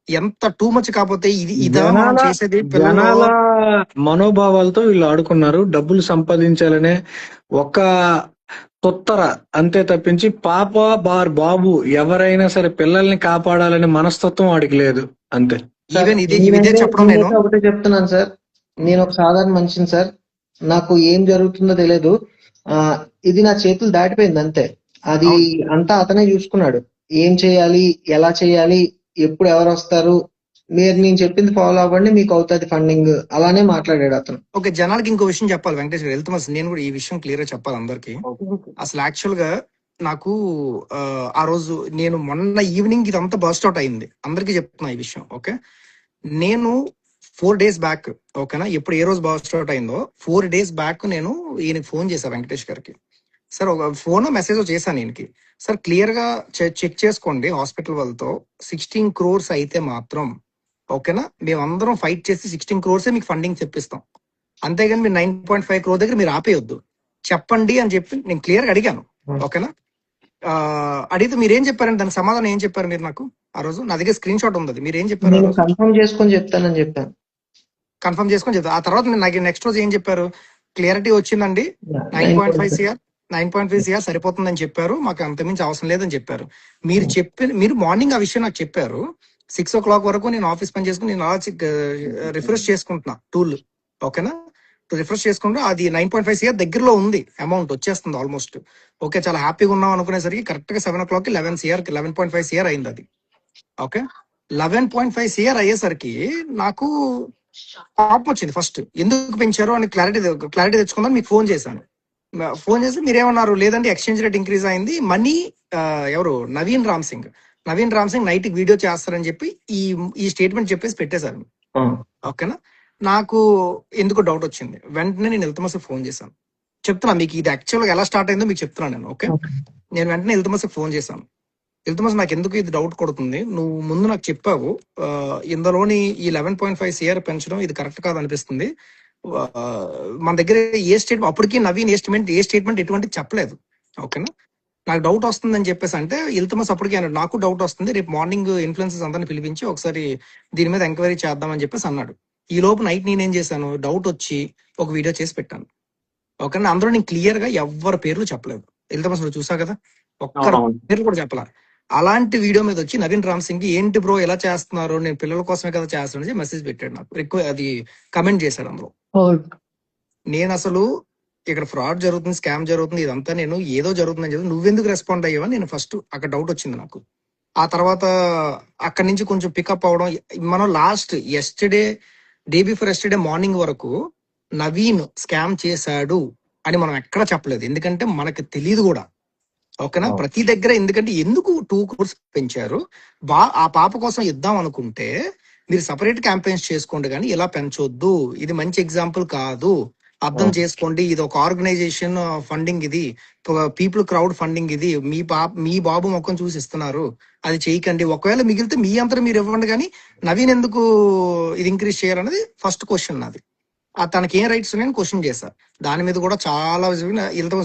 Speaker 1: ఎంత టూ మచ్ కాకపోతే
Speaker 3: జనాల మనోభావాలతో వీళ్ళు ఆడుకున్నారు. డబ్బులు సంపాదించాలనే ఒక తొత్తర అంతే తప్పించి పాప బాబు ఎవరైనా సరే పిల్లల్ని కాపాడాలనే మనస్తత్వం వాడికి లేదు. అంతే.
Speaker 2: ఒకటే చెప్తున్నాను సార్, నేను ఒక సాధారణ మనిషిని సార్. నాకు ఏం జరుగుతుందో తెలియదు. ఇది నా చేతులు దాటిపోయింది అంతే. అది అంతా అతనే చూసుకున్నాడు. ఏం చేయాలి, ఎలా చేయాలి, ఎప్పుడు ఎవరు వస్తారు, మీరు నేను చెప్పింది ఫాలో అవ్వండి, మీకు అవుతుంది ఫండింగ్, అలానే మాట్లాడాడు అతను.
Speaker 1: ఓకే, జనాలకి ఇంకో విషయం చెప్పాలి వెంకటేష్ గారు. వెళ్తే నేను కూడా ఈ విషయం క్లియర్ గా చెప్పాలి అందరికి. అసలు యాక్చువల్ గా నాకు ఆ రోజు నేను మొన్న ఈవినింగ్ ఇదంతా బస్ట్ అవుట్ అయింది. అందరికీ చెప్తున్నా ఈ విషయం. ఓకే, నేను 4 days బ్యాక్, ఓకేనా, ఎప్పుడు ఏ రోజు బస్ట్ అవుట్ అయిందో 4 days బ్యాక్ నేను ఈయనకి ఫోన్ చేశాను, వెంకటేష్ గారికి. సార్ ఒక ఫోన్ మెసేజ్ చేశాను ఈయనకి. సార్ క్లియర్ గా చెక్ చేసుకోండి హాస్పిటల్ వాళ్ళతో, 16 crores అయితే మాత్రం ఓకేనా, మేమందరం ఫైట్ చేసి 16 crores మీకు ఫండింగ్ తెప్పిస్తాం. అంతేగాని మీరు 9.5 crore దగ్గర మీరు ఆపేయొద్దు, చెప్పండి అని చెప్పి నేను క్లియర్ గా అడిగాను. ఓకేనా, అడిగితే మీరు ఏం చెప్పారండి, దానికి సమాధానం ఏం చెప్పారు మీరు నాకు ఆ రోజు? నా దగ్గర స్క్రీన్ షాట్ ఉంది, మీరు ఏం చెప్పారు?
Speaker 2: కన్ఫర్మ్ చేసుకొని చెప్తానని చెప్పాను.
Speaker 1: కన్ఫర్మ్ చేసుకొని చెప్తాను. ఆ తర్వాత నాకు నెక్స్ట్ రోజు ఏం చెప్పారు, క్లియరిటీ వచ్చిందండి, 9.5 CR 9.5 CR సరిపోతుందని చెప్పారు, మాకు అంతమించి అవసరం లేదని చెప్పారు. మీరు మార్నింగ్ ఆ విషయం నాకు చెప్పారు. 6 o'clock వరకు నేను ఆఫీస్ పని చేసుకుని నేను రిఫ్రెష్ చేసుకుంటున్నా టూల్, ఓకేనా, రిఫ్రెష్ చేసుకుంటూ అది 9.5 CR దగ్గరలో ఉంది, అమౌంట్ వచ్చేస్తుంది ఆల్మోస్ట్. ఓకే, చాలా హ్యాపీగా ఉన్నాం అనుకునేసరికి కరెక్ట్ గా 7 o'clock 11.5 CR అయింది అది. ఓకే, 11.5 CR అయ్యేసరికి నాకు కోపం వచ్చింది. ఫస్ట్ ఎందుకు పెంచారు అని క్లారిటీ తెచ్చుకుందాం మీకు ఫోన్ చేశాను. ఫోన్ చేసి మీరేమన్నారు, లేదంటే ఎక్స్చేంజ్ రేట్ ఇంక్రీజ్ అయింది, మనీ ఎవరు నవీన్ రామ్ సింగ్ నైట్ వీడియో చేస్తారని చెప్పి ఈ స్టేట్మెంట్ చెప్పేసి పెట్టేశారు. ఓకేనా, నాకు ఎందుకు డౌట్ వచ్చింది. వెంటనే నేను ఇల్తుమస్ ఫోన్ చేశాను. చెప్తున్నా మీకు ఇది యాక్చువల్గా ఎలా స్టార్ట్ అయిందో మీకు చెప్తున్నాను నేను. ఓకే, నేను వెంటనే ఇల్తుమస్ ఫోన్ చేశాను. ఇల్తుమస్ నాకు ఎందుకు ఇది డౌట్ కొడుతుంది, నువ్వు ముందు నాకు చెప్పావు ఇందులోని ఈ 11.5 CR పెంచడం ఇది కరెక్ట్ కాదు అనిపిస్తుంది. మన దగ్గర ఏ స్టేట్మెంట్ అప్పటికి నవీన్ ఏ స్టేట్మెంట్ ఎటువంటి చెప్పలేదు. ఓకేనా, నాకు డౌట్ వస్తుందని చెప్పేసి అంటే ఇల్తుమస్ అప్పటికి అన్నాడు, నాకు డౌట్ వస్తుంది, రేపు మార్నింగ్ ఇన్ఫ్లుయెన్సర్స్ అందరిని పిలిపించి ఒకసారి దీని మీద ఎంక్వైరీ చేద్దామని చెప్పేసి అన్నాడు. ఈ లోపు నైట్ నేనేం చేశాను, డౌట్ వచ్చి ఒక వీడియో చేసి పెట్టాను. ఓకేనా, అందులో నేను క్లియర్ గా ఎవరి పేర్లు చెప్పలేదు. ఇల్తుమస్ నువ్వు చూసా కదా, ఒక్కరి పేర్లు కూడా చెప్పలా. అలాంటి వీడియో మీద వచ్చి నవీన్ రామ్ సింగ్ ఏంటి బ్రో ఎలా చేస్తున్నారు, నేను పిల్లల కోసమే కదా చేస్తాను మెసేజ్ పెట్టాడు నాకు, అది కమెంట్ చేశాడు అందులో. నేను అసలు ఇక్కడ ఫ్రాడ్ జరుగుతుంది, స్కామ్ జరుగుతుంది, ఇదంతా నేను ఏదో జరుగుతుందని చెప్పి నువ్వెందుకు రెస్పాండ్ అయ్యావని నేను ఫస్ట్ అక్కడ డౌట్ వచ్చింది నాకు. ఆ తర్వాత అక్కడి నుంచి కొంచెం పికప్ అవడం, మనం last day before yesterday morning వరకు నవీన్ స్కామ్ చేశాడు అని మనం ఎక్కడ చెప్పలేదు, ఎందుకంటే మనకు తెలియదు కూడా. ఓకేనా, ప్రతి దగ్గర ఎందుకు 2 crores పెంచారు, ఆ పాప కోసం ఇద్దాం అనుకుంటే మీరు సపరేట్ క్యాంపెయిన్స్ చేసుకోండి కానీ ఇలా పెంచొద్దు, ఇది మంచి ఎగ్జాంపుల్ కాదు, అర్థం చేసుకోండి, ఇది ఒక ఆర్గనైజేషన్ ఫండింగ్, ఇది పీపుల్ క్రౌడ్ ఫండింగ్, ఇది మీ బాబు మొక్కం చూసి ఇస్తున్నారు, అది చేయకండి, ఒకవేళ మిగిలితే మీ అంతా మీరు ఇవ్వండి కానీ నవీన్ ఎందుకు ఇది ఇంక్రీజ్ చేయాలన్నది ఫస్ట్ క్వశ్చన్ నాది. తనకి ఏం రైట్స్ ఉన్నాయని క్వశ్చన్ చేశా. దాని మీద కూడా చాలా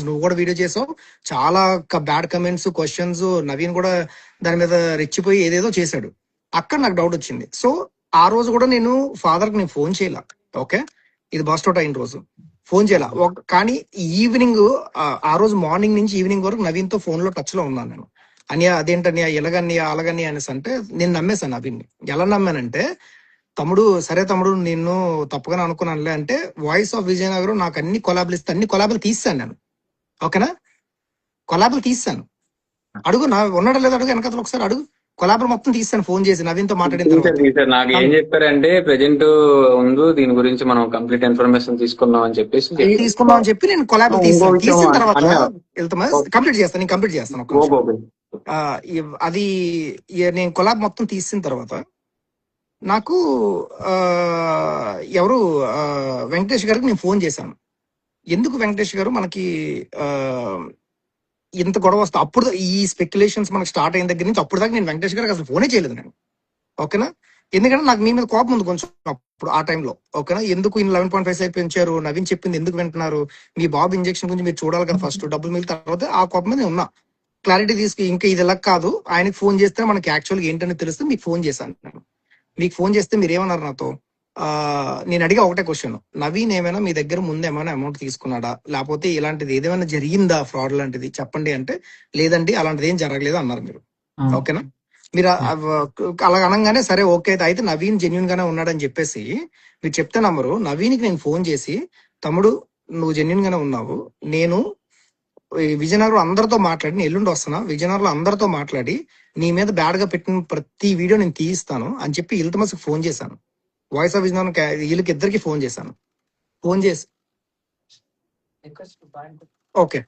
Speaker 1: నువ్వు కూడా వీడియో చేసావు, చాలా బ్యాడ్ కమెంట్స్, క్వశ్చన్స్, నవీన్ కూడా దాని మీద రెచ్చిపోయి ఏదేదో చేశాడు. అక్కడ నాకు డౌట్ వచ్చింది. సో ఆ రోజు కూడా నేను ఫాదర్ కి నేను ఫోన్ చేయాల. ఓకే, ఇది బస్ట్ అవుట్ అయిన రోజు ఫోన్ చేయాల. కానీ ఈవినింగ్ ఆ రోజు మార్నింగ్ నుంచి ఈవినింగ్ వరకు నవీన్ తో ఫోన్ లో టచ్ లో ఉన్నాను నేను. అనియా అదేంటనియా ఎలాగనియా అలాగని అనేసి అంటే నేను నమ్మేశాను నవీన్ని. ఎలా నమ్మానంటే, తమ్ముడు సరే తమ్ముడు నిన్ను తప్పుగానే అనుకున్నానులే అంటే, వాయిస్ ఆఫ్ విజయనగరం నాకు అన్ని కొలాబులు ఇస్తే అన్ని కొలాబులు తీస్తాను నేను. ఓకేనా, కొలాబులు తీస్తాను, అడుగు నా ఉన్నాడో లేదో అడుగు, వెనకతలు ఒకసారి అడుగు, కొలాబులు మొత్తం తీస్తాను ఫోన్ చేసి నవీన్ తో మాట్లాడిన తర్వాత.
Speaker 6: నాకు ఏం చెప్పారంటే ప్రెజెంట్ ముందు దీని గురించి మనం కంప్లీట్ ఇన్ఫర్మేషన్ తీసుకుందాం అని చెప్పి నేను కొలాబులు తీసిన తర్వాత కంప్లీట్ చేస్తాను, నేను కంప్లీట్ చేస్తాను. అది నేను కొలాబ్ మొత్తం తీసిన తర్వాత నాకు ఎవరు వెంకటేష్ గారికి నేను ఫోన్ చేశాను. ఎందుకు వెంకటేష్ గారు మనకి ఇంత గొడవ వస్తా, అప్పుడు ఈ స్పెక్యులేషన్స్ మనకి స్టార్ట్ అయిన దగ్గర నుంచి అప్పుడు దాకా నేను వెంకటేష్ గారికి అసలు ఫోనే చేయలేదు నేను. ఓకేనా, ఎందుకంటే నాకు మీ మీద కోపం ఉంది కొంచెం అప్పుడు ఆ టైంలో. ఓకేనా, ఎందుకు 11.5 పెంచారు, నవీన్ చెప్పింది ఎందుకు వింటున్నారు, మీ బాబు ఇంజెక్షన్ గురించి మీరు చూడాలి కదా ఫస్ట్, డబ్బులు మిగిలిన తర్వాత ఆ కోపం మీద ఉన్నా. క్లారిటీ తీసుకు ఇంకా ఇది ఎలా కాదు, ఆయనకి ఫోన్ చేస్తే మనకి యాక్చువల్గా ఏంటని తెలిస్తే మీకు ఫోన్ చేశాను నేను. మీకు ఫోన్ చేస్తే మీరు ఏమన్నారు నాతో, నేను అడిగా ఒకటే క్వశ్చన్, నవీన్ ఏమైనా మీ దగ్గర ముందు ఏమైనా అమౌంట్ తీసుకున్నాడా, లేకపోతే ఇలాంటిది ఏదేమైనా జరిగిందా ఫ్రాడ్ లాంటిది చెప్పండి అంటే, లేదండి అలాంటిది ఏం జరగలేదు అన్నారు మీరు. ఓకేనా, మీరు అలా అనగానే సరే ఓకే అయితే నవీన్ జెన్యున్ గానే ఉన్నాడని చెప్పేసి మీరు చెప్తే నమ్మరు. నవీన్కి నేను ఫోన్ చేసి, తమ్ముడు నువ్వు జెన్యున్ గానే ఉన్నావు, నేను విజయనగరం అందరితో మాట్లాడి, నేను ఎల్లుండి వస్తున్నా, విజయనగరంలో అందరితో మాట్లాడి నీ మీద బ్యాడ్ గా పెట్టిన ప్రతి వీడియో నేను తీయిస్తాను అని చెప్పి ఇల్తుమస్కి ఫోన్ చేశాను. వాయిస్ ఆఫ్ విజయనగరం వీళ్ళకి ఇద్దరికి ఫోన్ చేశాను. ఫోన్ చేసి ఓకే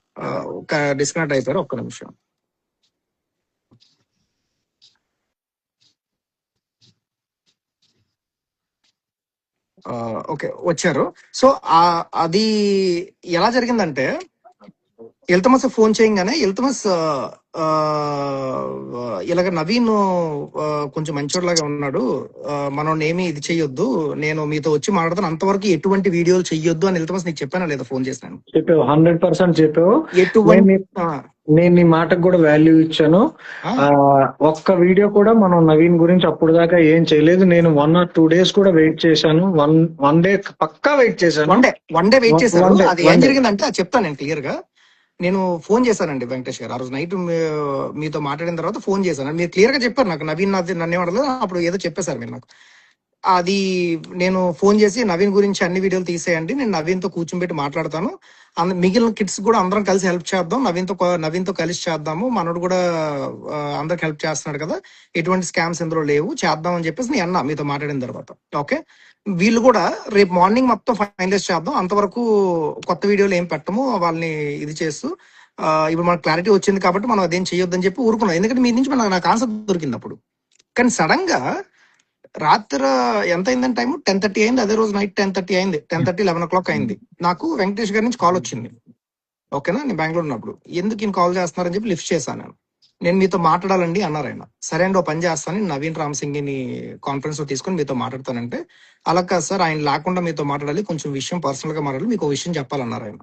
Speaker 6: డిస్కనెక్ట్ అయిపోయారు, ఒక్క నిమిషం. ఓకే వచ్చారు. సో అది ఎలా జరిగిందంటే, ఇల్తుమస్ ఫోన్ చేయగానే ఇల్తుమస్ ఇలాగ నవీన్ కొంచెం మంచోడ్లాగా ఉన్నాడు, మనం ఏమి ఇది చెయ్యొద్దు, నేను మీతో వచ్చి మాట్లాడతాను, అంతవరకు ఎటువంటి వీడియోలు చెయ్యొద్దు అని ఇల్తుమస్ నీకు చెప్పానా లేదా ఫోన్ చేసినాను?
Speaker 3: చెప్పావు, 100% చెప్పావు. నేను నీ మాటకు కూడా వాల్యూ ఇచ్చాను.
Speaker 1: ఆ,
Speaker 3: ఒక్క వీడియో కూడా మనం నవీన్ గురించి అప్పుడు దాకా ఏం చేయలేదు. నేను 1 or 2 days కూడా వెయిట్ చేశాను. వన్ డే పక్కా వెయిట్ చేశాను.
Speaker 1: వన్ డే వెయిట్ చేశారు.
Speaker 3: వన్ డే
Speaker 1: అది ఏం
Speaker 3: వన్ డే
Speaker 1: జరిగిందంటే అది చెప్తాను నేను క్లియర్ గా. నేను ఫోన్ చేశానండి వెంకటేష్ గారు. ఆ రోజు నైట్ మీతో మాట్లాడిన తర్వాత ఫోన్ చేశాను. మీరు క్లియర్ గా చెప్పారు నాకు, నవీన్ నన్ను ఏమడలేదు, అప్పుడు ఏదో చెప్పేశారు మీరు నాకు. అది నేను ఫోన్ చేసి నవీన్ గురించి అన్ని వీడియోలు తీసేయండి, నేను నవీన్తో కూర్చోబెట్టి మాట్లాడతాను, మిగిలిన కిడ్స్ కూడా అందరం కలిసి హెల్ప్ చేద్దాం, నవీన్తో కలిసి చేద్దాము, మనోడు కూడా అందరికి హెల్ప్ చేస్తున్నాడు కదా, ఎటువంటి స్కామ్స్ ఇందులో లేవు, చేద్దాం అని చెప్పేసి నేను అన్నా మీతో మాట్లాడిన తర్వాత. ఓకే, వీళ్ళు కూడా రేపు మార్నింగ్ మొత్తం ఫైనలైజ్ చేద్దాం, అంతవరకు కొత్త వీడియోలు ఏం పెట్టము, వాళ్ళని ఇది చేస్తూ ఇప్పుడు మనకు క్లారిటీ వచ్చింది కాబట్టి మనం అదేం చేయొద్దని చెప్పి ఊరుకున్నాం. ఎందుకంటే మీ నుంచి నాకు ఆన్సర్ దొరికింది అప్పుడు. కానీ సడన్ గా రాత్రి ఎంత అయిందని టైం 10:30 అయింది. అదే రోజు నైట్ 10:30 అయింది, 10:30, 11 o'clock అయింది. నాకు వెంకటేష్ గారి నుంచి కాల్ వచ్చింది. ఓకేనా, నేను బెంగళూరు ఉన్నప్పుడు. ఎందుకు ఈయన కాల్ చేస్తున్నారని చెప్పి లిఫ్ట్ చేశాను. నేను మీతో మాట్లాడాలండి అన్నారు ఆయన. సరే అండి, ఓ పని చేస్తాను, నవీన్ రామ్ సింగ్ ని కాన్ఫరెన్స్ లో తీసుకొని మీతో మాట్లాడతానంటే, అలా కాదు సార్, ఆయన లేకుండా మీతో మాట్లాడాలి, కొంచెం విషయం పర్సనల్ గా మాట్లాడాలి, మీకు విషయం చెప్పాలన్నారు ఆయన.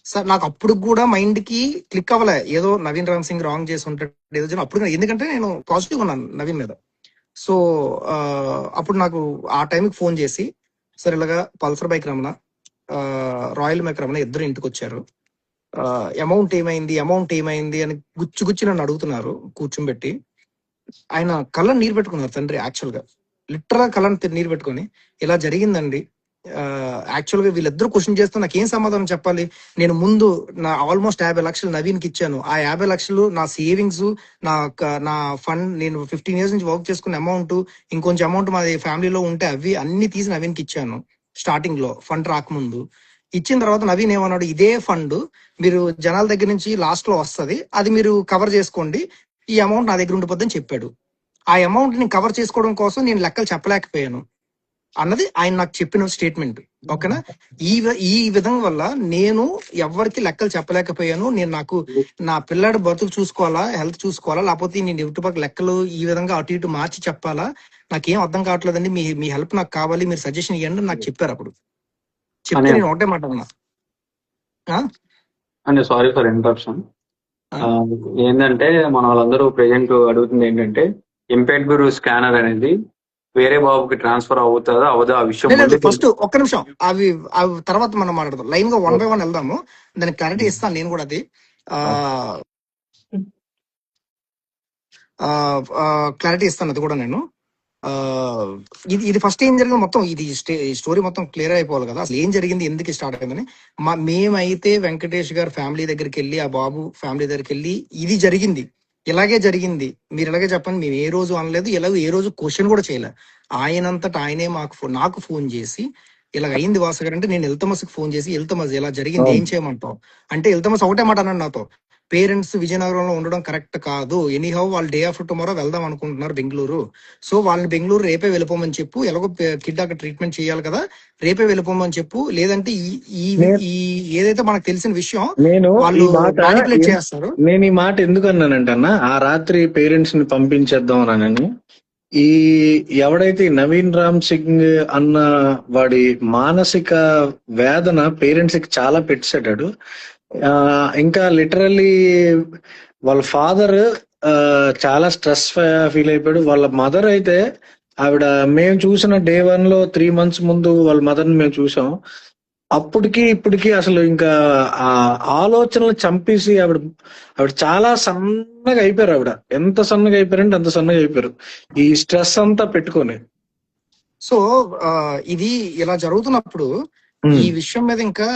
Speaker 1: సార్ నాకు అప్పుడు కూడా మైండ్ కి క్లిక్ అవ్వలే, ఏదో నవీన్ రామ్ సింగ్ రాంగ్ చేసి ఉంటాడు ఏదో అప్పుడు, ఎందుకంటే నేను పాజిటివ్ ఉన్నాను నవీన్ మీద. సో అప్పుడు నాకు ఆ టైంకి ఫోన్ చేసి, సార్ ఇలాగా Pulsar bike Ramana, royal bike Ramana ఇద్దరు ఇంటికి వచ్చారు, అమౌంట్ ఏమైంది అని గుచ్చి నన్ను అడుగుతున్నారు కూర్చోబెట్టి. ఆయన కళ్ళని నీరు పెట్టుకున్నారు తండ్రి, యాక్చువల్ గా లిటరల్ కళ్ళని నీరు పెట్టుకొని, ఇలా జరిగిందండి, యాక్చువల్ గా వీళ్ళిద్దరు క్వశ్చన్ చేస్తే నాకు ఏం సమాధానం చెప్పాలి. నేను ముందు నా ఆల్మోస్ట్ 50 లక్షలు నవీన్కి ఇచ్చాను, ఆ 50 లక్షలు నా సేవింగ్స్, నా ఫండ్, నేను 15 years నుంచి వర్క్ చేసుకున్న అమౌంట్, ఇంకొంచెం అమౌంట్ మా ఫ్యామిలీలో ఉంటే అవి అన్ని తీసి నవీన్కి ఇచ్చాను స్టార్టింగ్ లో, ఫండ్ రాకముందు. ఇచ్చిన తర్వాత నవీన్ ఏమన్నాడు, ఇదే ఫండ్ మీరు జనాల దగ్గర నుంచి లాస్ట్ లో వస్తుంది, అది మీరు కవర్ చేసుకోండి, ఈ అమౌంట్ నా దగ్గర ఉండిపోద్దని చెప్పాడు. ఆ అమౌంట్ ని కవర్ చేసుకోవడం కోసం నేను లెక్కలు చెప్పలేకపోయాను అన్నది ఆయన నాకు చెప్పిన స్టేట్మెంట్. ఓకేనా, ఈ విధంగా వల్ల నేను ఎవరికి లెక్కలు చెప్పలేకపోయాను. నేను నా పిల్లాడు బతుకు చూసుకోవాలా, హెల్త్ చూసుకోవాలా, లేకపోతే నేను ఇటుపక్క లెక్కలు ఈ విధంగా అటు ఇటు మార్చి చెప్పాలా, నాకేం అర్థం కావట్లేదండి, మీ హెల్ప్ నాకు కావాలి, మీరు సజెషన్ ఇవ్వండి నాకు చెప్పారు. అప్పుడు చెప్తే నేను ఒకటే మాట అన్నా.
Speaker 6: అంటే సారీ ఫర్ ఇంటరప్షన్. ఏంటంటే మన వాళ్ళందరూ ప్రెజెంట్ అడుగుతుంది ఏంటంటే, ఇంపాక్ట్ గురు స్కానర్ అనేది వేరే బాబుకి ట్రాన్స్ఫర్ అవుతుందా అవదా ఆ విషయం
Speaker 1: ఫస్ట్ ఒక్క నిమిషం, అవి తర్వాత మనం మాట్లాడదాం. లైన్ గా 1 by 1 వెళ్దాము, దానికి క్లారిటీ ఇస్తాను నేను కూడా. అది క్లారిటీ ఇస్తాను, అది కూడా నేను. ఇది ఫస్ట్ ఏం జరిగింది మొత్తం, ఇది స్టోరీ మొత్తం క్లియర్ అయిపోవాలి కదా, అసలు ఏం జరిగింది, ఎందుకు స్టార్ట్ అయిందని. మేమైతే వెంకటేష్ గారు ఫ్యామిలీ దగ్గరికి వెళ్ళి, ఆ బాబు ఫ్యామిలీ దగ్గరికి వెళ్ళి, ఇది జరిగింది, ఇలాగే జరిగింది, మీరు ఇలాగే చెప్పండి, మేము ఏ రోజు అనలేదు, ఏ రోజు క్వశ్చన్ కూడా చేయలే. ఆయనంతటా ఆయనే నాకు ఫోన్ చేసి, ఇలాగ అయింది వాసు గారు అంటే, నేను ఎల్తమస్కి ఫోన్ చేసి, ఎల్తమస్ ఇలా జరిగింది ఏం చేయమంటావు అంటే, ఎల్తమస్ ఒకటే మాట అన్నాడు నాతో, పేరెంట్స్ విజయనగరంలో ఉండడం కరెక్ట్ కాదు, ఎనీహౌ వాళ్ళు డే ఆఫ్టర్ టుమారో వెళ్దాం అనుకుంటున్నారు బెంగళూరు, సో వాళ్ళని బెంగళూరు రేపే వెళ్ళిపోమని చెప్పు, ఎలాగో కిడ్ అక్కడ ట్రీట్మెంట్ చేయాలి కదా, రేపే వెళ్ళిపోమని చెప్పు, లేదంటే ఈ ఏదైతే మనకు తెలిసిన విషయం వాళ్ళు మ్యానిపులేట్ చేస్తారు.
Speaker 3: నేను ఈ మాట ఎందుకు అన్నానంటే అన్న, ఆ రాత్రి పేరెంట్స్ ని పంపించేద్దాం అని, ఈ ఎవడైతే నవీన్ రామ్ సింగ్ అన్న వాడి మానసిక వేదన పేరెంట్స్ కి చాలా పెట్టాడు. ఇంకా లిటరల్లీ వాళ్ళ ఫాదర్ చాలా స్ట్రెస్ ఫీల్ అయిపోయాడు. వాళ్ళ మదర్ అయితే ఆవిడ, మేము చూసిన day 1 లో 3 months ముందు వాళ్ళ మదర్ ని మేము చూసాం, అప్పటికి ఇప్పటికి అసలు ఇంకా ఆ ఆలోచనలు చంపేసి ఆవిడ చాలా సన్నగా అయిపోయారు. ఆవిడ ఎంత సన్నగా అయిపోయారంటే అంత సన్నగా అయిపోయారు, ఈ స్ట్రెస్ అంతా పెట్టుకొని.
Speaker 1: సో ఇది ఇలా జరుగుతున్నప్పుడు ఈ విషయం మీద ఇంకా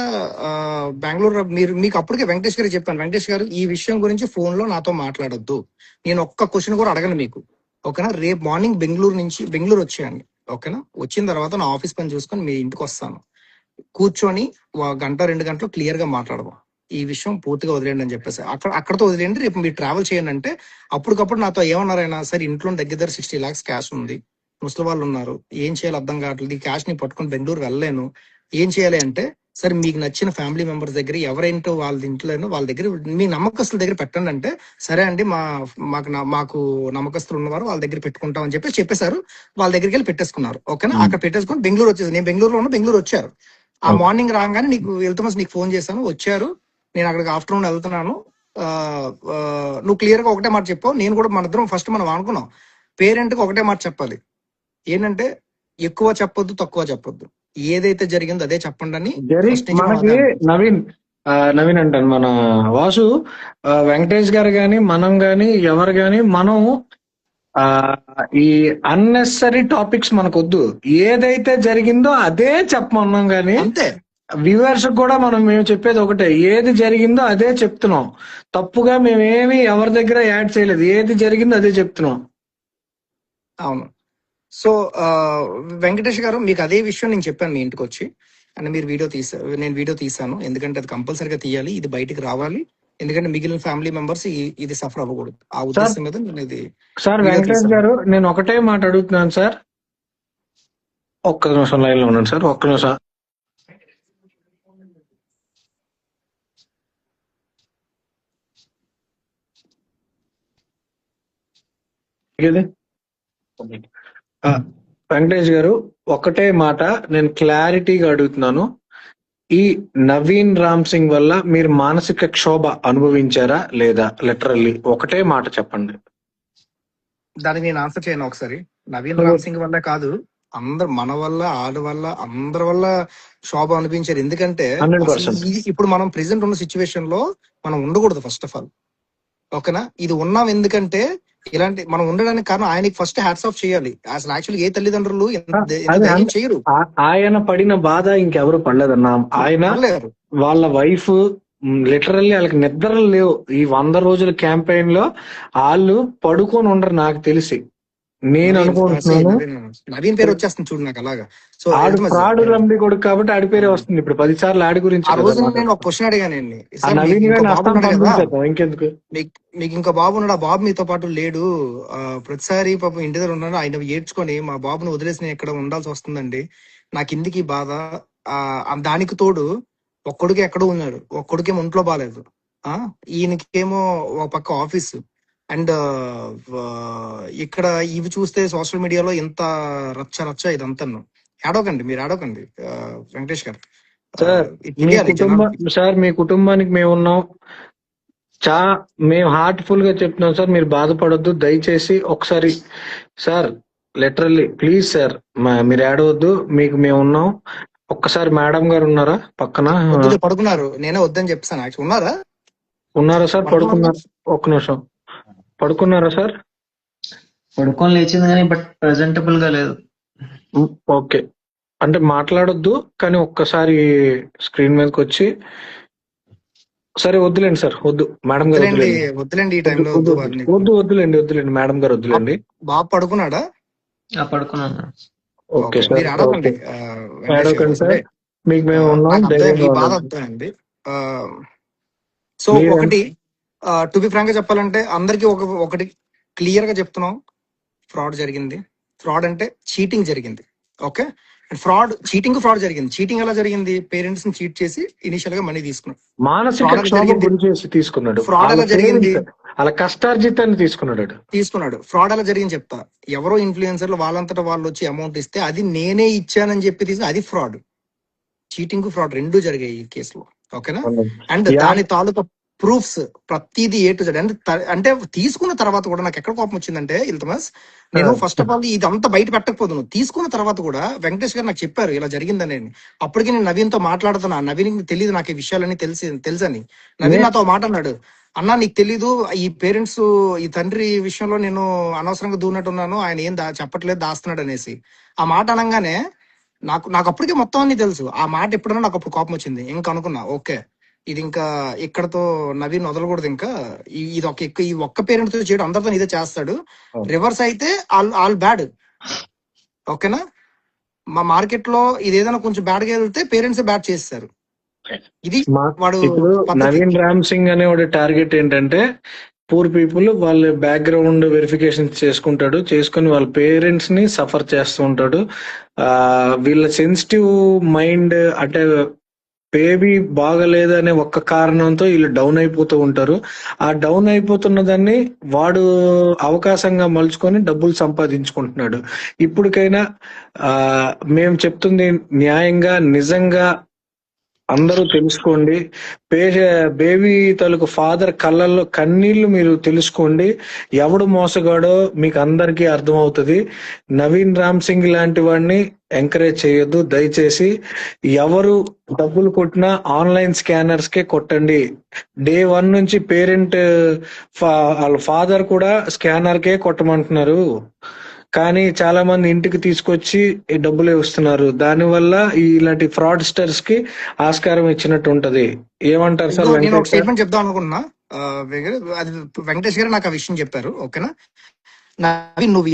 Speaker 1: బెంగళూరు మీకు అప్పటికే వెంకటేష్ గారికి చెప్పాను, వెంకటేష్ గారు ఈ విషయం గురించి ఫోన్ లో నాతో మాట్లాడొద్దు, నేను ఒక్క క్వశ్చన్ కూడా అడగను మీకు, ఓకేనా, రేపు మార్నింగ్ బెంగళూరు వచ్చేయండి, ఓకేనా, వచ్చిన తర్వాత నా ఆఫీస్ పని చూసుకొని మీ ఇంటికి వస్తాను, కూర్చొని 1 గంట 2 గంటలు క్లియర్ గా మాట్లాడదాం, ఈ విషయం పూర్తిగా వదిలేండి అని చెప్పేసి అక్కడతో వదిలేండి, రేపు మీరు ట్రావెల్ చేయండి అంటే, అప్పటికప్పుడు నాతో ఏమన్నారైనా, సరే ఇంట్లో దగ్గర 60 lakhs క్యాష్ ఉంది, ముసలి వాళ్ళు ఉన్నారు, ఏం చేయాలి అర్థం కావట్లేదు, ఈ క్యాష్ ని పట్టుకొని బెంగళూరు వెళ్ళలేను, ఏం చేయాలి అంటే, సరే మీకు నచ్చిన ఫ్యామిలీ మెంబర్స్ దగ్గర ఎవరేంటో వాళ్ళ ఇంట్లోనో వాళ్ళ దగ్గర, మీ నమ్మకస్తుల దగ్గర పెట్టండి అంటే, సరే అండి మాకు నమ్మకస్తులు ఉన్నవారు వాళ్ళ దగ్గర పెట్టుకుంటాం అని చెప్పేశారు. వాళ్ళ దగ్గరికి వెళ్ళి పెట్టేసుకున్నారు, ఓకేనా, అక్కడ పెట్టేసుకుని బెంగళూరు వచ్చేసి, నేను బెంగళూరు వచ్చారు. ఆ మార్నింగ్ రాగానే నీకు ఫోన్ చేశాను, వచ్చారు, నేను అక్కడికి ఆఫ్టర్నూన్ వెళ్తున్నాను, నువ్వు క్లియర్ గా ఒకటే మాట చెప్పావు. నేను కూడా మన ఇద్దరం ఫస్ట్ మనం అనుకున్నాం పేరెంట్ కి ఒకటే మాట చెప్పాలి, ఏంటంటే ఎక్కువ చెప్పొద్దు తక్కువ చెప్పొద్దు, ఏదైతే జరిగిందో అదే చెప్పండి అని ఫస్ట్ నుంచి మనం
Speaker 3: మనకి
Speaker 1: అదే అనుకున్నాం.
Speaker 3: నవీన్ అంటాను మన వాసు, వెంకటేష్ గారు గాని మనం గాని ఎవరు గాని మనం ఆ ఈ అన్నెసరీ టాపిక్స్ మనకొద్దు, ఏదైతే జరిగిందో అదే చెప్పమన్నాం గాని
Speaker 1: అంతే.
Speaker 3: వ్యూవర్స్ కూడా మేము చెప్పేది ఒకటే, ఏది జరిగిందో అదే చెప్తున్నాం. తప్పుగా మేమేమి ఎవరి దగ్గర యాడ్ చేయలేదు, ఏది జరిగిందో అదే చెప్తున్నాం.
Speaker 1: అవును. సో వెంకటేష్ గారు మీకు అదే విషయం నేను చెప్పాను మీ ఇంటికి వచ్చి, అండ్ మీరు నేను వీడియో తీసాను, ఎందుకంటే అది కంపల్సరీగా తీయాలి, ఇది బయటికి రావాలి, ఎందుకంటే మిగిలిన ఫ్యామిలీ మెంబర్స్ ఇది సఫర్ అవ్వకూడదు. ఆ
Speaker 3: సార్
Speaker 1: ఉద్దేశం మీద నేను ఇది
Speaker 3: సార్
Speaker 1: వీడియో
Speaker 3: వెంకటేష్
Speaker 1: తీసాను.
Speaker 3: గారు, నేను ఒకటే మాట అడుగుతున్నాను సార్, ఒక్క నిమిషం లైన్ లో ఉన్నాను సార్, ఒక్క నిమిషం. ఇది వెంకటేష్ గారు, ఒకటే మాట నేను క్లారిటీగా అడుగుతున్నాను, ఈ నవీన్ రామ్ సింగ్ వల్ల మీరు మానసిక క్షోభ అనుభవించారా లేదా? లిటరల్లీ ఒకటే మాట చెప్పండి.
Speaker 1: దానికి నేను ఆన్సర్ చేయను ఒకసారి. నవీన్ రామ్ సింగ్ వల్ల కాదు, అందరు మన వల్ల, ఆడ వల్ల, అందరి వల్ల శోభ అనిపించారు. ఎందుకంటే
Speaker 3: 100%.
Speaker 1: ఇప్పుడు మనం ప్రెసెంట్ ఉన్న సిచ్యువేషన్ లో మనం ఉండకూడదు ఫస్ట్ ఆఫ్ ఆల్, ఓకేనా? ఇది ఉన్నాం ఎందుకంటే ఇలాంటి మనం ఉండడానికి కారణం ఆయనకి ఫస్ట్ హ్యాట్స్ ఆఫ్ చేయాలి. అసలు యాక్చువల్గా ఏ తల్లిదండ్రులు ధైర్యం చేయరు.
Speaker 3: ఆయన పడిన బాధ ఇంకెవరు పడలేదన్నా. ఆయన వాళ్ళ వైఫ్ లిటరల్లీ వాళ్ళకి నిద్రలు లేవు ఈ 100 రోజుల క్యాంపెయిన్ లో, వాళ్ళు పడుకొని ఉండరు నాకు తెలిసి. నేను అనుకుంటున్నాను
Speaker 1: నవీన్ పేరు వచ్చేస్తుంది చూడు నాకు అలాగా. సో
Speaker 3: ఆడు ఫ్రాడ్ రండి కొడుకు కాబట్టి ఆడి పేరే వస్తుంది. ఇప్పుడు 10 సార్లు ఆడి గురించి
Speaker 1: ఆ రోజు నేను ఒక క్వశ్చన్ అడిగానండి,
Speaker 3: నవీన్ గారిని అస్తం పంపించేద్దాం, ఇంకెందుకు.
Speaker 1: మీకు ఇంకా బాబు ఉన్నాడు, ఆ బాబు మీతో పాటు లేడు, ప్రతిసారి పాపం ఇంటి దగ్గర ఉన్నాడు, ఆయన ఏడ్చుకొని మా బాబుని వదిలేసి నేను ఇక్కడ ఉండాల్సి వస్తుందండి, నాకు ఇందుకు బాధ. దానికి తోడు ఒక్కడికి ఎక్కడో ఉన్నాడు, ఒక్కడికేమో ఒంట్లో బాగాలేదు, ఈయనకేమో ఒక పక్క ఆఫీసు, అండ్ ఇక్కడ ఇవి చూస్తే సోషల్ మీడియాలో ఎంత రచ్చ ఇదంతా. ఏడవకండి, మీరు ఏడవకండి వెంకటేష్ గారు.
Speaker 3: సార్ మీ కుటుంబానికి మేము ఉన్నాం, మేము హార్ట్ఫుల్ గా చెప్తున్నాం సార్, మీరు బాధపడొద్దు దయచేసి. ఒకసారి సార్ లిటరల్లీ ప్లీజ్ సార్ మీరు ఏడవద్దు, మీకు మేము ఉన్నాం. ఒక్కసారి మేడం గారు ఉన్నారా పక్కన?
Speaker 1: పడుకున్నారు, నేనే వద్దని చెప్తాను.
Speaker 3: ఉన్నారా సార్? పడుకున్నారు, ఒక్క నిమిషం. పడుకున్నారా సార్?
Speaker 2: పడుకొని లేచింది కానీ బట్ ప్రెజెంటబుల్ గా లేదు.
Speaker 3: ఓకే, అంటే మాట్లాడొద్దు కానీ ఒక్కసారి స్క్రీన్ మీదకి వచ్చి, సరే వద్దులేండి సార్, వద్దు మేడం గారు
Speaker 1: వద్దులేండి, ఈ టైంలో
Speaker 3: వద్దులేండి మేడం గారు వద్దులేండి.
Speaker 1: బాబు పడుకున్నాడా?
Speaker 2: పడుకున్నాను.
Speaker 3: ఓకే సార్, అడగండి సార్, మీకు మేము ఉన్నాం.
Speaker 1: బాధ అవుతాయండి. సో ఒకటి టు బి ఫ్రాంక్ గా చెప్పాలంటే అందరికి ఒకటి క్లియర్ గా చెప్తున్నాం, ఫ్రాడ్ జరిగింది. ఫ్రాడ్ అంటే చీటింగ్ జరిగింది, ఓకే? ఫ్రాడ్ జరిగింది. చీటింగ్ ఎలా జరిగింది? పేరెంట్స్ ని చీట్ చేసి ఇనిషియల్ గా మనీ తీసుకున్నాడు,
Speaker 3: తీసుకున్నాడు.
Speaker 1: ఫ్రాడ్ ఎలా జరిగింది?
Speaker 3: అలా కష్టార్జితాన్ని తీసుకున్నాడు.
Speaker 1: ఫ్రాడ్ ఎలా జరిగింది చెప్తా. ఎవరో ఇన్ఫ్లుయెన్సర్లు వాళ్ళంతటా వాళ్ళు వచ్చి అమౌంట్ ఇస్తే అది నేనే ఇచ్చానని చెప్పి తీసుకుని, అది ఫ్రాడ్. చీటింగ్ ఫ్రాడ్ రెండూ జరిగాయి ఈ కేసులో, ఓకేనా? అండ్ దాని తాలూకా ప్రూఫ్స్ ప్రతిదీ ఏ టు జెడ్. అంటే తీసుకున్న తర్వాత కూడా నాకు ఎక్కడ కోపం వచ్చిందంటే ఇల్తమస్, నేను ఫస్ట్ ఆఫ్ ఆల్ ఇదంతా బయట పెట్టకపోదును, తీసుకున్న తర్వాత కూడా వెంకటేష్ గారు నాకు చెప్పారు ఇలా జరిగిందని. అప్పటికి నేను నవీన్ తో మాట్లాడుతున్నా, నవీన్ తెలియదు నాకు ఈ విషయాలన్నీ తెలుసని. నవీన్ నాతో మాట అన్నాడు, అన్నా నీకు తెలీదు ఈ పేరెంట్స్, ఈ తండ్రి విషయంలో నేను అనవసరంగా దూరినట్టున్నాను, ఆయన ఏం చెప్పట్లేదు, దాస్తున్నాడు అనేసి. ఆ మాట అనగానే నాకు అప్పటికే మొత్తం అన్ని తెలుసు. ఆ మాట ఎప్పుడన్నా నాకు అప్పుడు కోపం వచ్చింది. ఇంకా అనుకున్నా ఓకే, ఇది ఇంకా ఇక్కడతో నవీన్ వదలకూడదు, ఇంకా ఈ ఒక్క పేరెంట్ తో చేయడం అందరితో ఇదే చేస్తాడు, రివర్స్ అయితే ఆల్ బ్యాడ్, ఓకేనా? మా మార్కెట్ లో ఇది ఏదైనా కొంచెం బ్యాడ్ గా వెళ్తే పేరెంట్స్ బ్యాడ్ చేస్తారు. ఇది వాడు
Speaker 3: నవీన్ రామ్ సింగ్ అనేవాడు టార్గెట్ ఏంటంటే పూర్ పీపుల్ వాళ్ళ బ్యాక్గ్రౌండ్ వెరిఫికేషన్ చేసుకుని వాళ్ళ పేరెంట్స్ ని సఫర్ చేస్తూ ఉంటాడు. వీళ్ళ సెన్సిటివ్ మైండ్ అంటే బేబీ బాగలేదు అనే ఒక్క కారణంతో వీళ్ళు డౌన్ అయిపోతూ ఉంటారు. ఆ డౌన్ అయిపోతున్న దాన్ని వాడు అవకాశంగా మలుచుకొని డబ్బులు సంపాదించుకుంటున్నాడు. ఇప్పటికైనా మేము చెప్తుంది న్యాయంగా నిజంగా అందరూ తెలుసుకోండి. బేబీ తాలూకు ఫాదర్ కళ్ళల్లో కన్నీళ్లు మీరు తెలుసుకోండి. ఎవడు మోసగాడో మీకు అందరికీ అర్థమవుతుంది. నవీన్ రామ్ సింగ్ లాంటి వాడిని ఎంకరేజ్ చేయొద్దు దయచేసి. ఎవరు డబ్బులు కొట్టినా ఆన్లైన్ స్కానర్స్ కే కొట్టండి. డే 1 నుంచి పేరెంట్ వాళ్ళ ఫాదర్ కూడా స్కానర్ కే కొట్టమంటున్నారు. కానీ చాలా మంది ఇంటికి తీసుకొచ్చి డబ్బులే వస్తున్నారు. దానివల్ల ఇలాంటి ఫ్రాడ్స్టర్స్ కి ఆస్కారం ఇచ్చినట్టు ఉంటది. ఏమంటారు సార్
Speaker 1: నేను ఒక
Speaker 3: వెంకటేష్ సార్?
Speaker 1: స్టేట్మెంట్ చెప్దాం అనుకున్నా. అది వెంకటేష్ గారు నాకు ఆ విషయం చెప్పారు. ఓకేనా, నవీన్, నువ్వు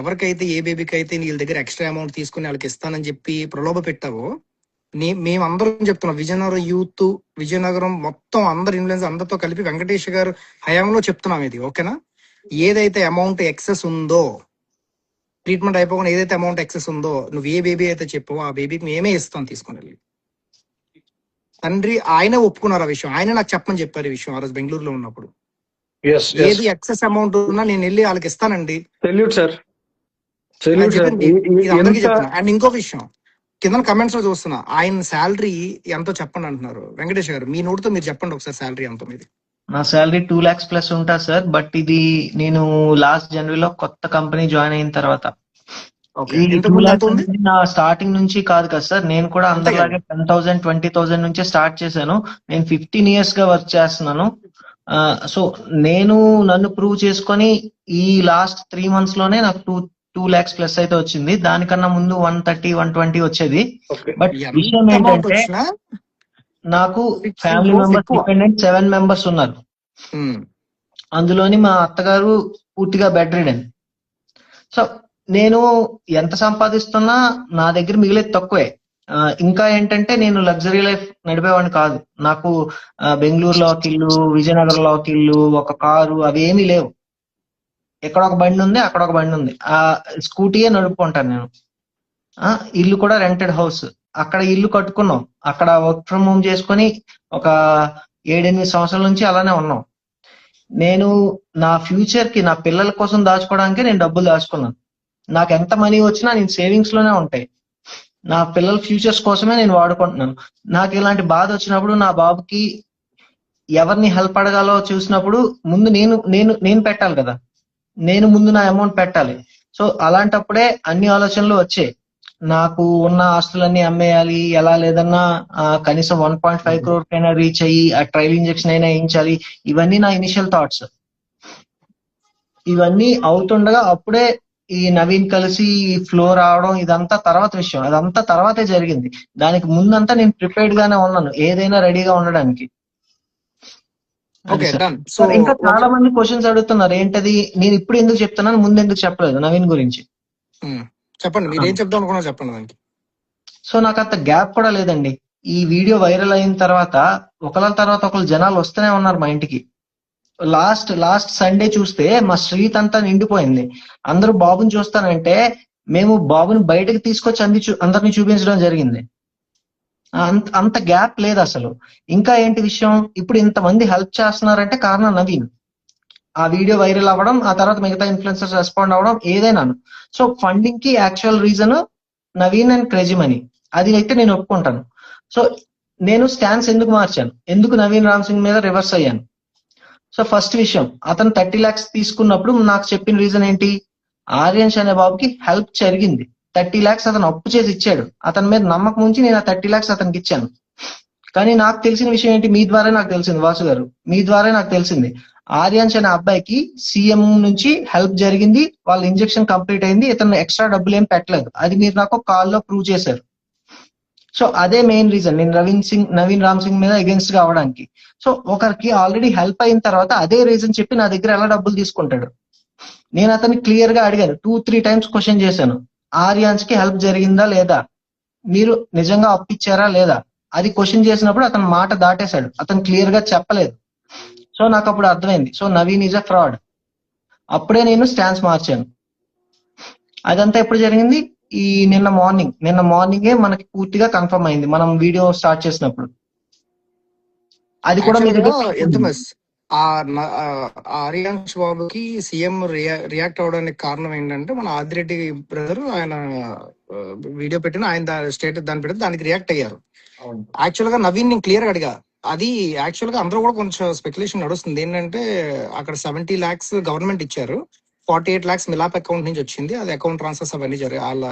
Speaker 1: ఎవరికైతే ఏ బేబీకి అయితే నీ దగ్గర ఎక్స్ట్రా అమౌంట్ తీసుకుని వాళ్ళకి ఇస్తానని చెప్పి ప్రలోభ పెట్టావో, మేమందరం చెప్తున్నాం, విజయనగరం యూత్, విజయనగరం మొత్తం అందరు ఇన్ఫ్లుయెన్స్ అందరితో కలిపి వెంకటేష్ గారు హయాంలో చెప్తున్నాం ఇది. ఓకేనా, ఏదైతే అమౌంట్ ఎక్సెస్ ఉందో, ట్రీట్మెంట్ అయిపోకుండా ఏదైతే అమౌంట్ ఎక్సెస్ ఉందో, నువ్వు ఏ బేబీ అయితే చెప్పావో ఆ బేబీకి మేమే ఇస్తాం తీసుకుని వెళ్ళి. తండ్రి ఆయనే ఒప్పుకున్నారు ఆ విషయం. ఆయన నాకు చెప్పమని చెప్పారు ఈ విషయం ఆ రోజు బెంగళూరులో ఉన్నప్పుడు. ఏది ఎక్సెస్ అమౌంట్ ఉన్నా నేను వెళ్ళి వాళ్ళకి ఇస్తానండి.
Speaker 3: సెల్యూట్ సార్,
Speaker 1: అని
Speaker 3: సెల్యూట్ సార్.
Speaker 1: చెప్పి ఇది అందరికీ చెప్తున్నా. అండ్ ఇంకో విషయం, కింద కమెంట్స్ లో చూస్తున్నా, ఆయన శాలరీ ఎంతో చెప్పండి అంటున్నారు. వెంకటేష్ గారు, మీ నోటితో మీరు చెప్పండి ఒకసారి శాలరీ ఎంతో మీది.
Speaker 2: నా శాలరీ 2 lakhs ప్లస్ ఉంటా సార్. బట్ ఇది నేను లాస్ట్ జనవరిలో కొత్త కంపెనీ జాయిన్ అయిన తర్వాత.
Speaker 1: ఓకే,
Speaker 2: ఈ
Speaker 1: ఇంతకు
Speaker 2: 2
Speaker 1: ముందు ఎంత
Speaker 2: lakhs
Speaker 1: ఉంది?
Speaker 2: అనేది నా స్టార్టింగ్ నుంచి కాదు కదా సార్. నేను కూడా
Speaker 1: అంతే కదా.
Speaker 2: అందరిలాగే 10,000 20,000 నుంచే స్టార్ట్ చేశాను. నేను 15 years గా వర్క్ చేస్తున్నాను. సో నేను నన్ను ప్రూవ్ చేసుకొని ఈ లాస్ట్ 3 months లోనే నాకు 2 lakhs ప్లస్ అయితే వచ్చింది. దానికన్నా ముందు 130 120 వచ్చేది.
Speaker 3: ఓకే.
Speaker 2: బట్ విషయం
Speaker 1: ఎంత అమౌంట్
Speaker 2: ఏంటంటే
Speaker 1: వచ్చినా
Speaker 2: నాకు
Speaker 1: 16
Speaker 2: ఫ్యామిలీ
Speaker 1: crores
Speaker 2: మెంబర్స్
Speaker 1: ఎక్కువ.
Speaker 2: డిపెండెంట్ 7 members ఉన్నారు. అందులోని మా అత్తగారు పూర్తిగా బెడ్ రిడెన్. సో నేను ఎంత సంపాదిస్తున్నా నా దగ్గర మిగిలేదు తక్కువే. ఇంకా ఏంటంటే నేను లగ్జరీ లైఫ్ నడిపేవాడిని కాదు. నాకు బెంగళూరులో ఒక ఇల్లు, విజయనగరంలో ఒక ఇల్లు, ఒక కారు అవేమీ లేవు. ఎక్కడ ఒక బండి ఉంది, అక్కడ ఒక బండి ఉంది. ఆ స్కూటీయే నడుపుకుంటాను నేను. ఇల్లు కూడా రెంటెడ్ హౌస్. అక్కడ ఇల్లు కట్టుకున్నాం, అక్కడ వర్క్ ఫ్రమ్ హోమ్ చేసుకొని ఒక 7-8 సంవత్సరాల నుంచి అలానే ఉన్నాం. నేను నా ఫ్యూచర్ కి, నా పిల్లల కోసం దాచుకోవడానికి నేను డబ్బులు దాచుకున్నాను. నాకు ఎంత మనీ వచ్చినా నేను సేవింగ్స్ లోనే ఉంటాయి. నా పిల్లల ఫ్యూచర్స్ కోసమే నేను వాడుకుంటున్నాను. నాకు ఇలాంటి బాధ వచ్చినప్పుడు, నా బాబుకి ఎవరిని హెల్ప్ అడగాలో చూసినప్పుడు ముందు నేను పెట్టాలి కదా. నేను ముందు నా అమౌంట్ పెట్టాలి. సో అలాంటప్పుడే అన్ని ఆలోచనలు వచ్చాయి. నాకు ఉన్న ఆస్తులన్నీ అమ్మేయాలి, ఎలా లేదన్నా కనీసం 1.5 crore కైనా రీచ్ అయ్యి ఆ ట్రయల్ ఇంజెక్షన్ అయినా వేయించాలి. ఇవన్నీ నా ఇనిషియల్ థాట్స్. ఇవన్నీ అవుతుండగా అప్పుడే ఈ నవీన్ కలిసి ఫ్లో రావడం ఇదంతా తర్వాత విషయం. అదంతా తర్వాతే జరిగింది. దానికి ముందంతా నేను ప్రిపేర్డ్ గానే ఉన్నాను, ఏదైనా రెడీగా ఉండడానికి.
Speaker 1: Okay, done. సో
Speaker 2: సార్ ఇంకా చాలా మంది క్వశ్చన్స్ అడుగుతున్నారు, ఏంటది నేను ఇప్పుడు ఎందుకు చెప్తున్నాను, ముందు ఎందుకు చెప్పలేదు నవీన్ గురించి.
Speaker 1: చెప్పండి, మీరు ఏం చెప్దాం అనుకున్నా చెప్పండి దానికి.
Speaker 2: సో నాకు అంత గ్యాప్ కూడా లేదండి. ఈ వీడియో వైరల్ అయిన తర్వాత ఒకళ్ళ తర్వాత ఒకళ్ళు జనాలు వస్తూనే ఉన్నారు మా ఇంటికి. లాస్ట్ సండే చూస్తే మా స్ట్రీట్ అంతా నిండిపోయింది. అందరూ బాబుని చూస్తానంటే మేము బాబుని బయటకు తీసుకొచ్చి అందరినీ చూపించడం జరిగింది. అంత గ్యాప్ లేదు అసలు. ఇంకా ఏంటి విషయం, ఇప్పుడు ఇంతమంది హెల్ప్ చేస్తున్నారంటే కారణం నవీన్. ఆ వీడియో వైరల్ అవ్వడం, ఆ తర్వాత మిగతా ఇన్ఫ్లుయెన్సర్స్ రెస్పాండ్ అవ్వడం ఏదైనాను. సో ఫండింగ్ కి actual reason Naveen and crazy money, అది అయితే నేను ఒప్పుకుంటాను. సో నేను స్టాన్స్ ఎందుకు మార్చాను, ఎందుకు నవీన్ రామ్ సింగ్ మీద రివర్స్ అయ్యాను. సో ఫస్ట్ విషయం, అతను 30 lakhs తీసుకున్నప్పుడు నాకు చెప్పిన రీజన్ ఏంటి, ఆర్యన్స్ అనే బాబుకి హెల్ప్ జరిగింది. 30 lakhs అతను అప్పు చేసి ఇచ్చాడు. అతని మీద నమ్మకం ఉంచి నేను ఆ 30 lakhs అతనికి ఇచ్చాను. కానీ నాకు తెలిసిన విషయం ఏంటి, మీ ద్వారా నాకు తెలిసింది, వాసు గారు మీ ద్వారా నాకు తెలిసింది, ఆర్యన్స్ అనే అబ్బాయికి సీఎం నుంచి హెల్ప్ జరిగింది, వాళ్ళ ఇంజెక్షన్ కంప్లీట్ అయింది, ఇతను ఎక్స్ట్రా డబ్బులు ఏం పెట్టలేదు. అది మీరు నాకు కాల్లో ప్రూవ్ చేశారు. సో అదే మెయిన్ రీజన్ నేను నవీన్ రామ్ సింగ్ మీద అగేన్స్ట్ గా అవడానికి. సో ఒకరికి ఆల్రెడీ హెల్ప్ అయిన తర్వాత అదే రీజన్ చెప్పి నా దగ్గర ఎలా డబ్బులు తీసుకుంటాడు. నేను అతన్ని క్లియర్ గా అడిగాను, 2-3 times క్వశ్చన్ చేశాను, ఆర్యాన్స్ కి హెల్ప్ జరిగిందా లేదా, మీరు నిజంగా అప్పిచ్చారా లేదా, అది క్వశ్చన్ చేసినప్పుడు అతను మాట దాటేశాడు, అతను క్లియర్ గా చెప్పలేదు. సో నాకు అప్పుడు అర్థమైంది, so Naveen is a fraud. అప్పుడే నేను స్టాన్స్ మార్చాను. అదంతా ఎప్పుడు జరిగింది, ఈ నిన్న మార్నింగే మనకి పూర్తిగా కన్ఫర్మ్ అయింది మనం వీడియో స్టార్ట్ చేసినప్పుడు. అది కూడా మీ దగ్గర
Speaker 1: ఆ ఆర్యాంష్ బాబుకి సీఎం రియాక్ట్ అవడానికి కారణం ఏంటంటే మన ఆదిరెడ్డి బ్రదర్ ఆయన వీడియో పెట్టిన ఆయన స్టేటస్ దాన్ని పెడితే దానికి రియాక్ట్ అయ్యారు. యాక్చువల్ గా నవీన్ నేను క్లియర్ గా అడిగా, అది యాక్చువల్ గా అందరూ కూడా కొంచెం స్పెక్యులేషన్ నడుస్తుంది ఏంటంటే అక్కడ 70 lakhs గవర్నమెంట్ ఇచ్చారు, 48 lakhs మిలాప్ అకౌంట్ నుంచి వచ్చింది, అది అకౌంట్ ట్రాన్స్ఫర్స్ అవన్నీ జరిగాయి, వాళ్ళ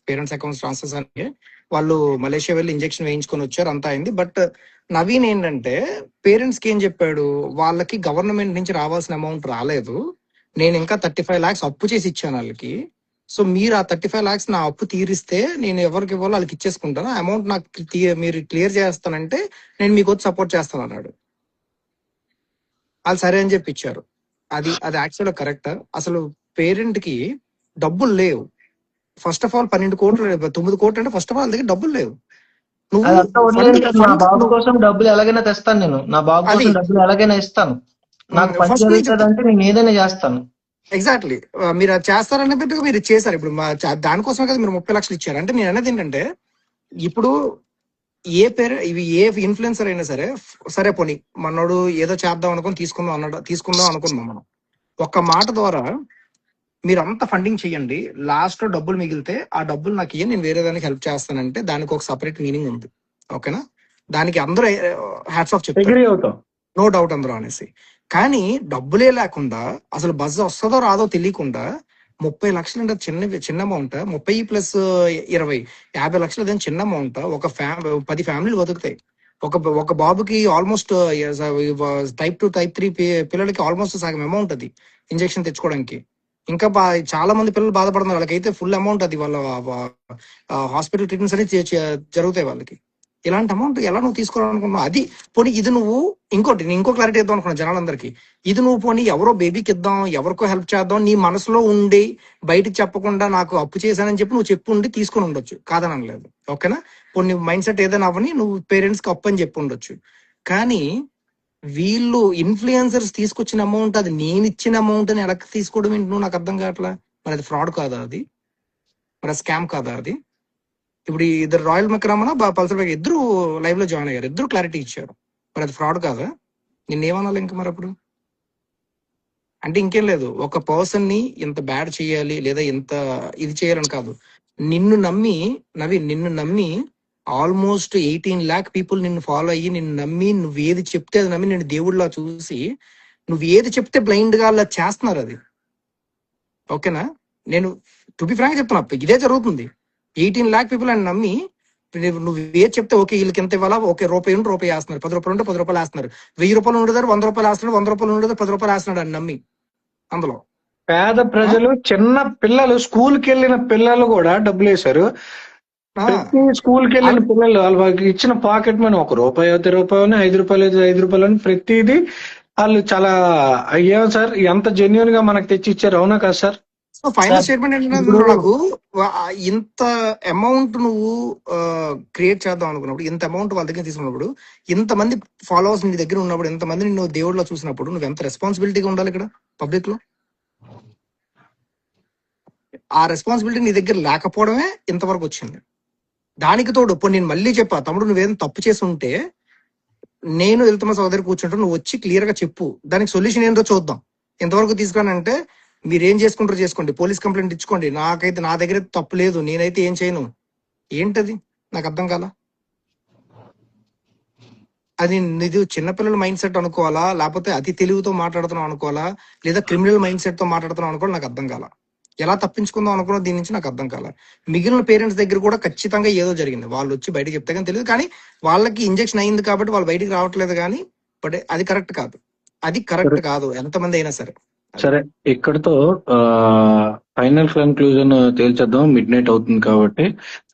Speaker 1: పేరెంట్స్ అకౌంట్ ట్రాన్స్ఫర్స్ అని వాళ్ళు మలేషియా వెళ్ళి ఇంజెక్షన్ వేయించుకొని వచ్చారు, అంతా అయింది. బట్ నవీన్ ఏంటంటే పేరెంట్స్ కి ఏం చెప్పాడు, వాళ్ళకి గవర్నమెంట్ నుంచి రావాల్సిన అమౌంట్ రాలేదు, నేను ఇంకా 35 lakhs అప్పు చేసి ఇచ్చాను వాళ్ళకి, సో మీరు ఆ 35 lakhs నా అప్పు తీరిస్తే నేను ఎవరికి ఇవ్వాలో వాళ్ళకి ఇచ్చేసుకుంటాను, అమౌంట్ నాకు మీరు క్లియర్ చేస్తానంటే నేను మీకు వచ్చి సపోర్ట్ చేస్తాను అన్నాడు. వాళ్ళు సరే అని చెప్పి ఇచ్చారు. అది యాక్చువల్గా కరెక్ట్. అసలు పేరెంట్ కి డబ్బులు లేవు. ఫస్ట్ ఆఫ్ ఆల్ 12 కోట్లు 9 కోట్లు అంటే ఫస్ట్ ఆఫ్ ఆల్ దగ్గర డబ్బులు లేవు. నువ్వు
Speaker 2: అదంతా వదిలేయండి సార్, నా బాబు కోసం డబ్బులు ఎలాగైనా తెస్తాను, నేను నా బాబు
Speaker 1: అది
Speaker 2: కోసం డబ్బులు ఎలాగైనా ఇస్తాను, నాకు పని
Speaker 1: ఫస్ట్ నుంచి
Speaker 2: జరుగుతుంది అంటే నేను ఏదైనా చేస్తాను.
Speaker 1: ఎగ్జాక్ట్లీ మీరు అది చేస్తారన్నట్టుగా మీరు చేశారు. ఇప్పుడు దానికోసమే కదా మీరు 30 లక్షలు ఇచ్చారు. అంటే నేను అనేది ఏంటంటే ఇప్పుడు ఏ ఇన్ఫ్లుయెన్సర్ అయినా సరే పోనీ మనోడు ఏదో చేద్దాం అనుకుని తీసుకుందాం అనుకుందాం మనం, ఒక్క మాట ద్వారా మీరు అంతా ఫండింగ్ చేయండి, లాస్ట్ లో డబ్బులు మిగిలితే ఆ డబ్బులు నాకు ఇయ్య, నేను వేరే దానికి హెల్ప్ చేస్తానంటే దానికి ఒక సపరేట్ మీనింగ్ ఉంది. ఓకేనా, దానికి అందరూ హ్యాట్స్ ఆఫ్ చెప్తారు,
Speaker 3: అగ్రీ అవుతాం,
Speaker 1: నో డౌట్ అందరూ అనేసి. కానీ డబ్బులే లేకుండా అసలు బజ్ వస్తుందో రాదో తెలియకుండా 30 లక్షలు అంటే చిన్న అమౌంట్, 30 + 20 50 లక్షలు అదే చిన్న అమౌంట్. ఒక 10 ఫ్యామిలీలు బతుకుతాయి. ఒక బాబుకి ఆల్మోస్ట్ టైప్ 2 టైప్ 3 పిల్లలకి ఆల్మోస్ట్ సగం అమౌంట్ అది ఇంజెక్షన్ తెచ్చుకోవడానికి. ఇంకా చాలా మంది పిల్లలు బాధపడుతున్నారు, వాళ్ళకైతే ఫుల్ అమౌంట్ అది వాళ్ళ హాస్పిటల్ ట్రీట్మెంట్స్ అనేది జరుగుతాయి వాళ్ళకి. ఇలాంటి అమౌంట్ ఎలా నువ్వు తీసుకోవాలనుకున్నావు? అది పోనీ ఇది నువ్వు ఇంకో క్లారిటీ ఇద్దాం అనుకున్నావు జనాలందరికీ, ఇది నువ్వు పోనీ ఎవరో బేబీకి ఇద్దాం, ఎవరికో హెల్ప్ చేద్దాం, నీ మనసులో ఉండి బయటకు చెప్పకుండా నాకు అప్పు చేశానని చెప్పి నువ్వు చెప్పు ఉండి తీసుకుని ఉండొచ్చు, కాదని అనలేదు. ఓకేనా, పోనీ మైండ్ సెట్ ఏదైనా అవని నువ్వు పేరెంట్స్ కి అప్పు అని చెప్పి ఉండొచ్చు. కానీ వీళ్ళు ఇన్ఫ్లుయెన్సర్స్ తీసుకొచ్చిన అమౌంట్, అది నేను ఇచ్చిన అమౌంట్ అని ఎడకి తీసుకోవడం ఏంటి నువ్వు, నాకు అర్థం కావట్లా. మరి అది ఫ్రాడ్ కాదా, అది మరి స్కామ్ కాదా అది? ఇప్పుడు ఇద్దరు రాయల్ మెక్రామన పల్సర్ బైక్ ఇద్దరు లైవ్ లో జాయిన్ అయ్యారు, ఇద్దరు క్లారిటీ ఇచ్చారు, మరి అది ఫ్రాడ్ కాదా? నిన్నేమనాలి ఇంకా మరి అప్పుడు? అంటే ఇంకేం లేదు, ఒక పర్సన్ ని ఇంత బ్యాడ్ చేయాలి లేదా ఇంత ఇది చేయాలని కాదు, నిన్ను నమ్మి ఆల్మోస్ట్ 18 lakh పీపుల్ నిన్ను ఫాలో అయ్యి నిన్ను నమ్మి నువ్వు ఏది చెప్తే అది నమ్మి నేను దేవుడిలా చూసి నువ్వు ఏది చెప్తే బ్లైండ్ గా అలా చేస్తున్నారు అది. ఓకేనా, నేను టు బి ఫ్రాంక్ చెప్తున్నా, ఇదే జరుగుతుంది. 18 lakh పీపుల్ అని నమ్మి నువ్వు ఏది చెప్తే ఓకే వీళ్ళకి ఎంత ఇవ్వాలా, ఓకే రూపాయి వేస్తున్నారు, 10 రూపాయలు ఉంటే 10 రూపాయలు వేస్తున్నారు, 1000 రూపాయలు ఉండదు 100 రూపాయలు వేస్తున్నాడు, 100 రూపాయలు ఉండదు 10 రూపాయలు వేస్తున్నాడు అని నమ్మి. అందులో
Speaker 3: పేద ప్రజలు, చిన్న పిల్లలు, స్కూల్కి వెళ్ళిన పిల్లలు కూడా డబ్బులు వేశారు. ప్రతి స్కూల్కి వెళ్ళిన పిల్లలు వాళ్ళకి ఇచ్చిన పాకెట్ మనీ ₹1, ₹10, ₹5 అని ప్రతిదీ వాళ్ళు చాలా అయ్యాం సార్, ఎంత జెన్యున్ గా మనకు తెచ్చి ఇచ్చారు, అవునా కదా సార్?
Speaker 1: సో ఫైనల్ స్టేట్మెంట్ ఏంటంటే నాకు ఇంత అమౌంట్ నువ్వు క్రియేట్ చేద్దాం అనుకున్నప్పుడు, ఇంత అమౌంట్ వాళ్ళ దగ్గర తీసుకున్నప్పుడు, ఇంతమంది ఫాలోవర్స్ నీ దగ్గర ఉన్నప్పుడు, ఇంతమంది నిన్ను దేవుడిలో చూసినప్పుడు నువ్వు ఎంత రెస్పాన్సిబిలిటీగా ఉండాలి ఇక్కడ పబ్లిక్ లో. ఆ రెస్పాన్సిబిలిటీ నీ దగ్గర లేకపోవడమే ఇంతవరకు వచ్చింది. దానికి తోడు ఇప్పుడు నేను మళ్ళీ చెప్పా, తమ్ముడు నువ్వేం తప్పు చేసి ఉంటే నేను వెళ్తున్న సోదరి కూర్చుంటా, నువ్వు వచ్చి క్లియర్ గా చెప్పు, దానికి సొల్యూషన్ ఏంటో చూద్దాం. ఇంతవరకు తీసుకురానంటే మీరేం చేసుకుంటారో చేసుకోండి, పోలీస్ కంప్లైంట్ ఇచ్చుకోండి, నాకైతే నా దగ్గర తప్పు లేదు, నేనైతే ఏం చేయను. ఏంటది నాకు అర్థం కాల. అది ఇది చిన్నపిల్లల మైండ్ సెట్ అనుకోవాలా, లేకపోతే అతి తెలివితో మాట్లాడుతున్నాం అనుకోవాలా, లేదా క్రిమినల్ మైండ్ సెట్ తో మాట్లాడుతున్నాం అనుకోవాలి, నాకు అర్థం కాల. ఎలా తప్పించుకుందాం అనుకున్నా దీని నుంచి నాకు అర్థం కాల. మిగిలిన పేరెంట్స్ దగ్గర కూడా ఖచ్చితంగా ఏదో జరిగింది, వాళ్ళు వచ్చి బయటకు చెప్తే కానీ తెలియదు, కానీ వాళ్ళకి ఇంజెక్షన్ అయింది కాబట్టి వాళ్ళు బయటికి రావట్లేదు. కానీ బట్ అది కరెక్ట్ కాదు ఎంతమంది అయినా సరే.
Speaker 3: సరే, ఇక్కడతో ఫైనల్ కన్క్లూజన్ తేల్చేద్దాం, మిడ్ నైట్ అవుతుంది కాబట్టి.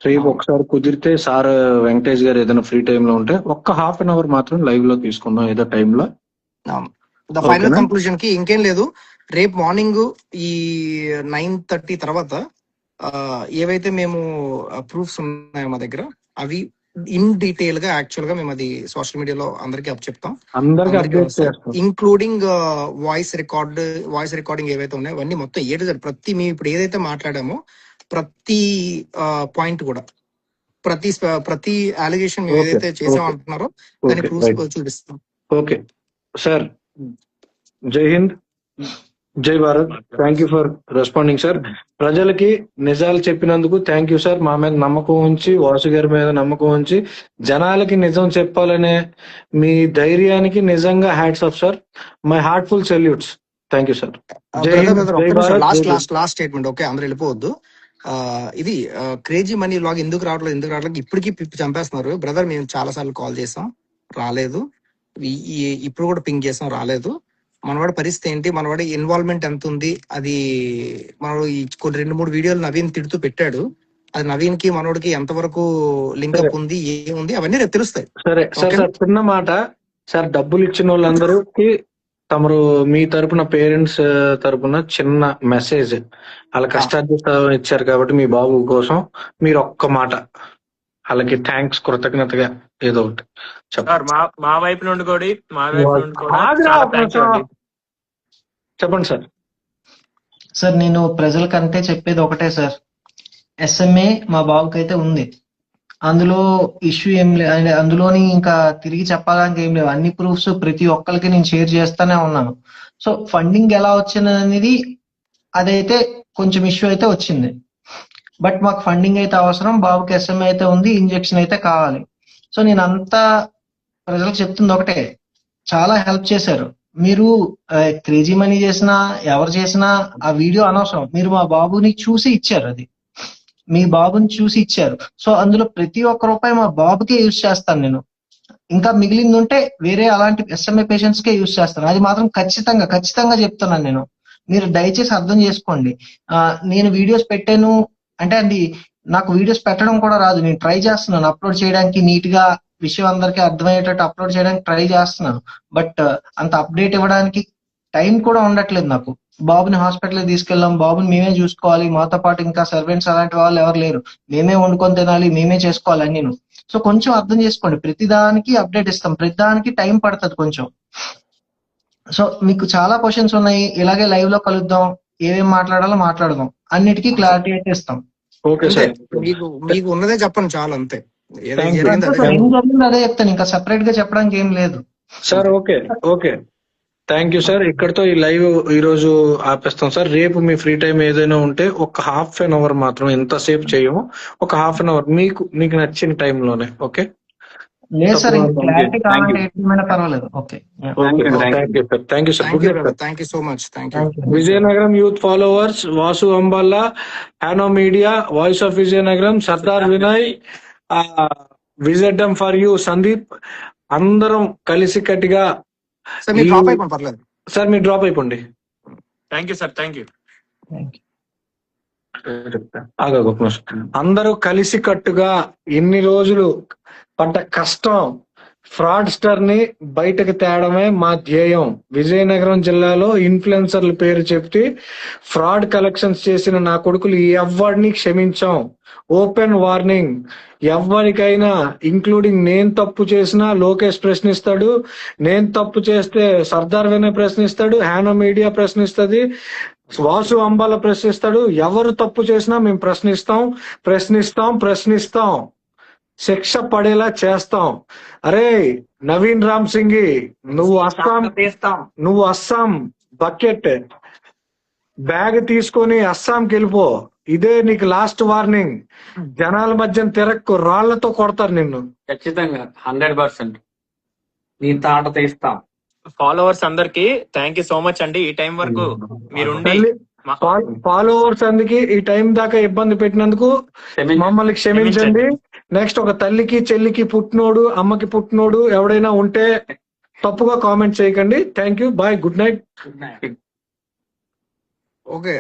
Speaker 3: రేపు ఒకసారి కుదిరితే సార్ వెంకటేష్ గారు ఏదైనా ఫ్రీ టైమ్ లో ఉంటే ఒక్క ½ an hour మాత్రం లైవ్ లో తీసుకుందాం ఏదో టైంలో.
Speaker 1: ద ఫైనల్ కన్క్లూజన్ కి ఇంకేం లేదు, రేపు మార్నింగ్ ఈ 9:30 తర్వాత ఏవైతే మేము ప్రూఫ్స్ ఉన్నాయో మా దగ్గర అవి ఇన్ డీటెయిల్ గా యాక్చువల్ గా మేము అది సోషల్ మీడియాలో అందరికీ చెప్తాం, ఇంక్లూడింగ్ వాయిస్ రికార్డింగ్ ఏవైతే ఉన్నాయో అవన్నీ మొత్తం ప్రతి మేము ఇప్పుడు ఏదైతే మాట్లాడామో ప్రతి పాయింట్ కూడా, ప్రతి అలిగేషన్ మేము ఏదైతే చేసామంటున్నారో దాని ప్రూఫ్స్ చూపిస్తాం.
Speaker 3: ఓకే సార్, జై హింద్, జై Bharat. Thank you for responding sir. ప్రజలకి నిజాలు చెప్పినందుకు థ్యాంక్ యూ సార్. మా మీద నమ్మకం ఉంచి, వాసు గారి మీద నమ్మకం ఉంచి జనాలకి నిజం చెప్పాలనే మీ ధైర్యానికి నిజంగా hats off sir. My heartful salutes. Thank you sir. జై హింద్, జై భారత్.
Speaker 1: Last statement. ఓకే, అందరూ వెళ్ళిపోవద్దు. ఇది క్రేజీ మనీ వ్లాగ్ ఎందుకు రావట్లేదు ఇప్పటికీ చంపేస్తున్నారు బ్రదర్. మేము చాలా సార్లు కాల్ చేసాం, రాలేదు. ఇప్పుడు కూడా పింగ్ చేసాం, రాలేదు. మనవాడి పరిస్థితి ఏంటి, మనవాడి ఇన్వాల్వ్మెంట్ ఎంత ఉంది, అది మనవాడు కొన్ని 2-3 వీడియోలు నవీన్ తిడుతూ పెట్టాడు. అది నవీన్ కి మనోడికి ఎంతవరకు లింకప్ ఉంది, ఏముంది, అవన్నీ రేపు తెలుస్తాయి.
Speaker 3: సరే సార్, చిన్న మాట సార్. డబ్బులు ఇచ్చిన వాళ్ళందరికీ తమరు మీ తరపున, పేరెంట్స్ తరపున చిన్న మెసేజ్. వాళ్ళ కష్టార్జితం ఇచ్చారు కాబట్టి మీ బాబు కోసం మీరు ఒక్క మాట వాళ్ళకి థ్యాంక్స్, కృతజ్ఞతగా ఏదో ఒకటి
Speaker 9: మా వైపు నుండి
Speaker 3: చెప్పండి సార్.
Speaker 2: సార్ నేను ప్రజలకంటే చెప్పేది ఒకటే సార్. ఎస్ఎంఏ మా బాబుకైతే ఉంది, అందులో ఇష్యూ ఏం లేదు, అందులోని ఇంకా తిరిగి చెప్పడానికి ఏం లేవు. అన్ని ప్రూఫ్స్ ప్రతి ఒక్కరికి నేను షేర్ చేస్తానే ఉన్నాను. సో ఫండింగ్ ఎలా వచ్చింది అనేది అదైతే కొంచెం ఇష్యూ అయితే వచ్చింది. బట్ మాకు ఫండింగ్ అయితే అవసరం, బాబుకి ఎస్ఎంఏ అయితే ఉంది, ఇంజెక్షన్ అయితే కావాలి. సో నేను అంతా ప్రజలకు చెప్తుంది ఒకటే, చాలా హెల్ప్ చేశారు మీరు. క్రేజీ మనీ చేసినా ఎవరు చేసినా ఆ వీడియో అనవసరం. మీరు మా బాబుని చూసి ఇచ్చారు, అది మీ బాబుని చూసి ఇచ్చారు. సో అందులో ప్రతి ఒక్క రూపాయి మా బాబుకే యూజ్ చేస్తాను నేను. ఇంకా మిగిలింది ఉంటే వేరే అలాంటి ఎస్ఎంఏ పేషెంట్స్ కే యూజ్ చేస్తాను. అది మాత్రం ఖచ్చితంగా చెప్తున్నాను నేను. మీరు దయచేసి అర్థం చేసుకోండి. నేను వీడియోస్ పెట్టాను అంటే అది నాకు వీడియోస్ పెట్టడం కూడా రాదు. నేను ట్రై చేస్తున్నాను అప్లోడ్ చేయడానికి, నీట్ గా విషయం అందరికీ అర్థమయ్యేటట్టు అప్లోడ్ చేయడానికి ట్రై చేస్తున్నాను. బట్ అంత అప్డేట్ ఇవ్వడానికి టైం కూడా ఉండట్లేదు నాకు. బాబుని హాస్పిటల్కి తీసుకెళ్ళాం, బాబుని మేమే చూసుకోవాలి, మాతో పాటు ఇంకా సర్వెంట్స్ అలాంటి వాళ్ళు ఎవరు లేరు. మేమే వండుకొని తినాలి, మేమే చేసుకోవాలి అన్ని. సో కొంచెం అర్థం చేసుకోండి, ప్రతిదానికి అప్డేట్ ఇస్తాం, ప్రతిదానికి టైం పడుతుంది కొంచెం. సో మీకు చాలా క్వశ్చన్స్ ఉన్నాయి, ఇలాగే లైవ్ లో కలుద్దాం, ఏమేం మాట్లాడాలో మాట్లాడదాం, అన్నిటికీ క్లారిటీ అయితే ఇస్తాం.
Speaker 1: మీకు ఉన్నదే చెప్పండి చాలు, అంతే.
Speaker 2: ఏం జరిగింది అదే చెప్తాను, ఇంకా సెపరేట్ గా చెప్పడానికి ఏం లేదు
Speaker 3: sir. Okay thank you sir. ఇక్కడతో ఈ లైవ్ ఈ రోజు ఆపేస్తాం సార్. రేపు మీ ఫ్రీ టైం ఏదైనా ఉంటే ఒక హాఫ్ అన్ అవర్ మాత్రం, ఎంతసేపు చేయము, ఒక హాఫ్ అన్ అవర్ మీకు నచ్చిన టైంలోనే. ఓకే
Speaker 2: లేదు సార్, క్లారిటీ కావాలంటే ఏమైనా పర్వాలేదు. Okay
Speaker 3: thank you sir. Good night.
Speaker 1: Thank you so much.
Speaker 3: Vizianagaram youth followers, Vasu Ambala, హ్యానో media, voice of Vizianagaram, Sardar Vinay, VZM for you Sandeep, అందరం కలిసి కట్టిగా
Speaker 1: సార్ మీరు డ్రాప్ అయిపోండి, పర్లేదు
Speaker 3: సార్, మీరు డ్రాప్ అయిపోండి.
Speaker 9: Thank you sir. Thank you.
Speaker 3: అందరూ కలిసి కట్టుగా ఎన్ని రోజులు పడ్డ కష్టం, ఫ్రాడ్స్టర్ ని బయటకు తేవడమే మా ధ్యేయం. విజయనగరం జిల్లాలో ఇన్ఫ్లుయెన్సర్ల పేరు చెప్తే ఫ్రాడ్ కలెక్షన్స్ చేసిన నా కొడుకులు ఎవరిని క్షమించాం. ఓపెన్ వార్నింగ్, ఎవరికైనా ఇంక్లూడింగ్ నేను తప్పు చేసినా లోకేష్ ప్రశ్నిస్తాడు, నేను తప్పు చేస్తే సర్దార్ వినయ్ ప్రశ్నిస్తాడు, హ్యానో మీడియా ప్రశ్నిస్తుంది, వాసు అంబాల ప్రశ్నిస్తాడు. ఎవరు తప్పు చేసినా మేము ప్రశ్నిస్తాం, శిక్ష పడేలా చేస్తాం. అరే నవీన్ రామ్ సింగ్, నువ్వు అస్సాం బకెట్ బ్యాగ్ తీసుకొని అస్సాంకి వెళ్ళిపో. ఇదే నీకు లాస్ట్ వార్నింగ్. జనాల మధ్య తిరక్కు, రాళ్లతో కొడతారు నిన్ను.
Speaker 6: ఖచ్చితంగా 100% నీ తాట తీస్తాం.
Speaker 9: ఫాలోవర్స్ అందరికి థ్యాంక్ యూ సో మచ్ అండి. ఈ టైం వరకు మీరుండి
Speaker 3: ఫాలోవర్స్ అందుకే ఈ టైం దాకా ఇబ్బంది పెట్టినందుకు మమ్మల్ని క్షమించండి. నెక్స్ట్ ఒక తల్లికి చెల్లికి పుట్టినోడు, అమ్మకి పుట్టినోడు ఎవడైనా ఉంటే తప్పుగా కామెంట్ చేయకండి. Thank you, bye, good night.
Speaker 1: Okay.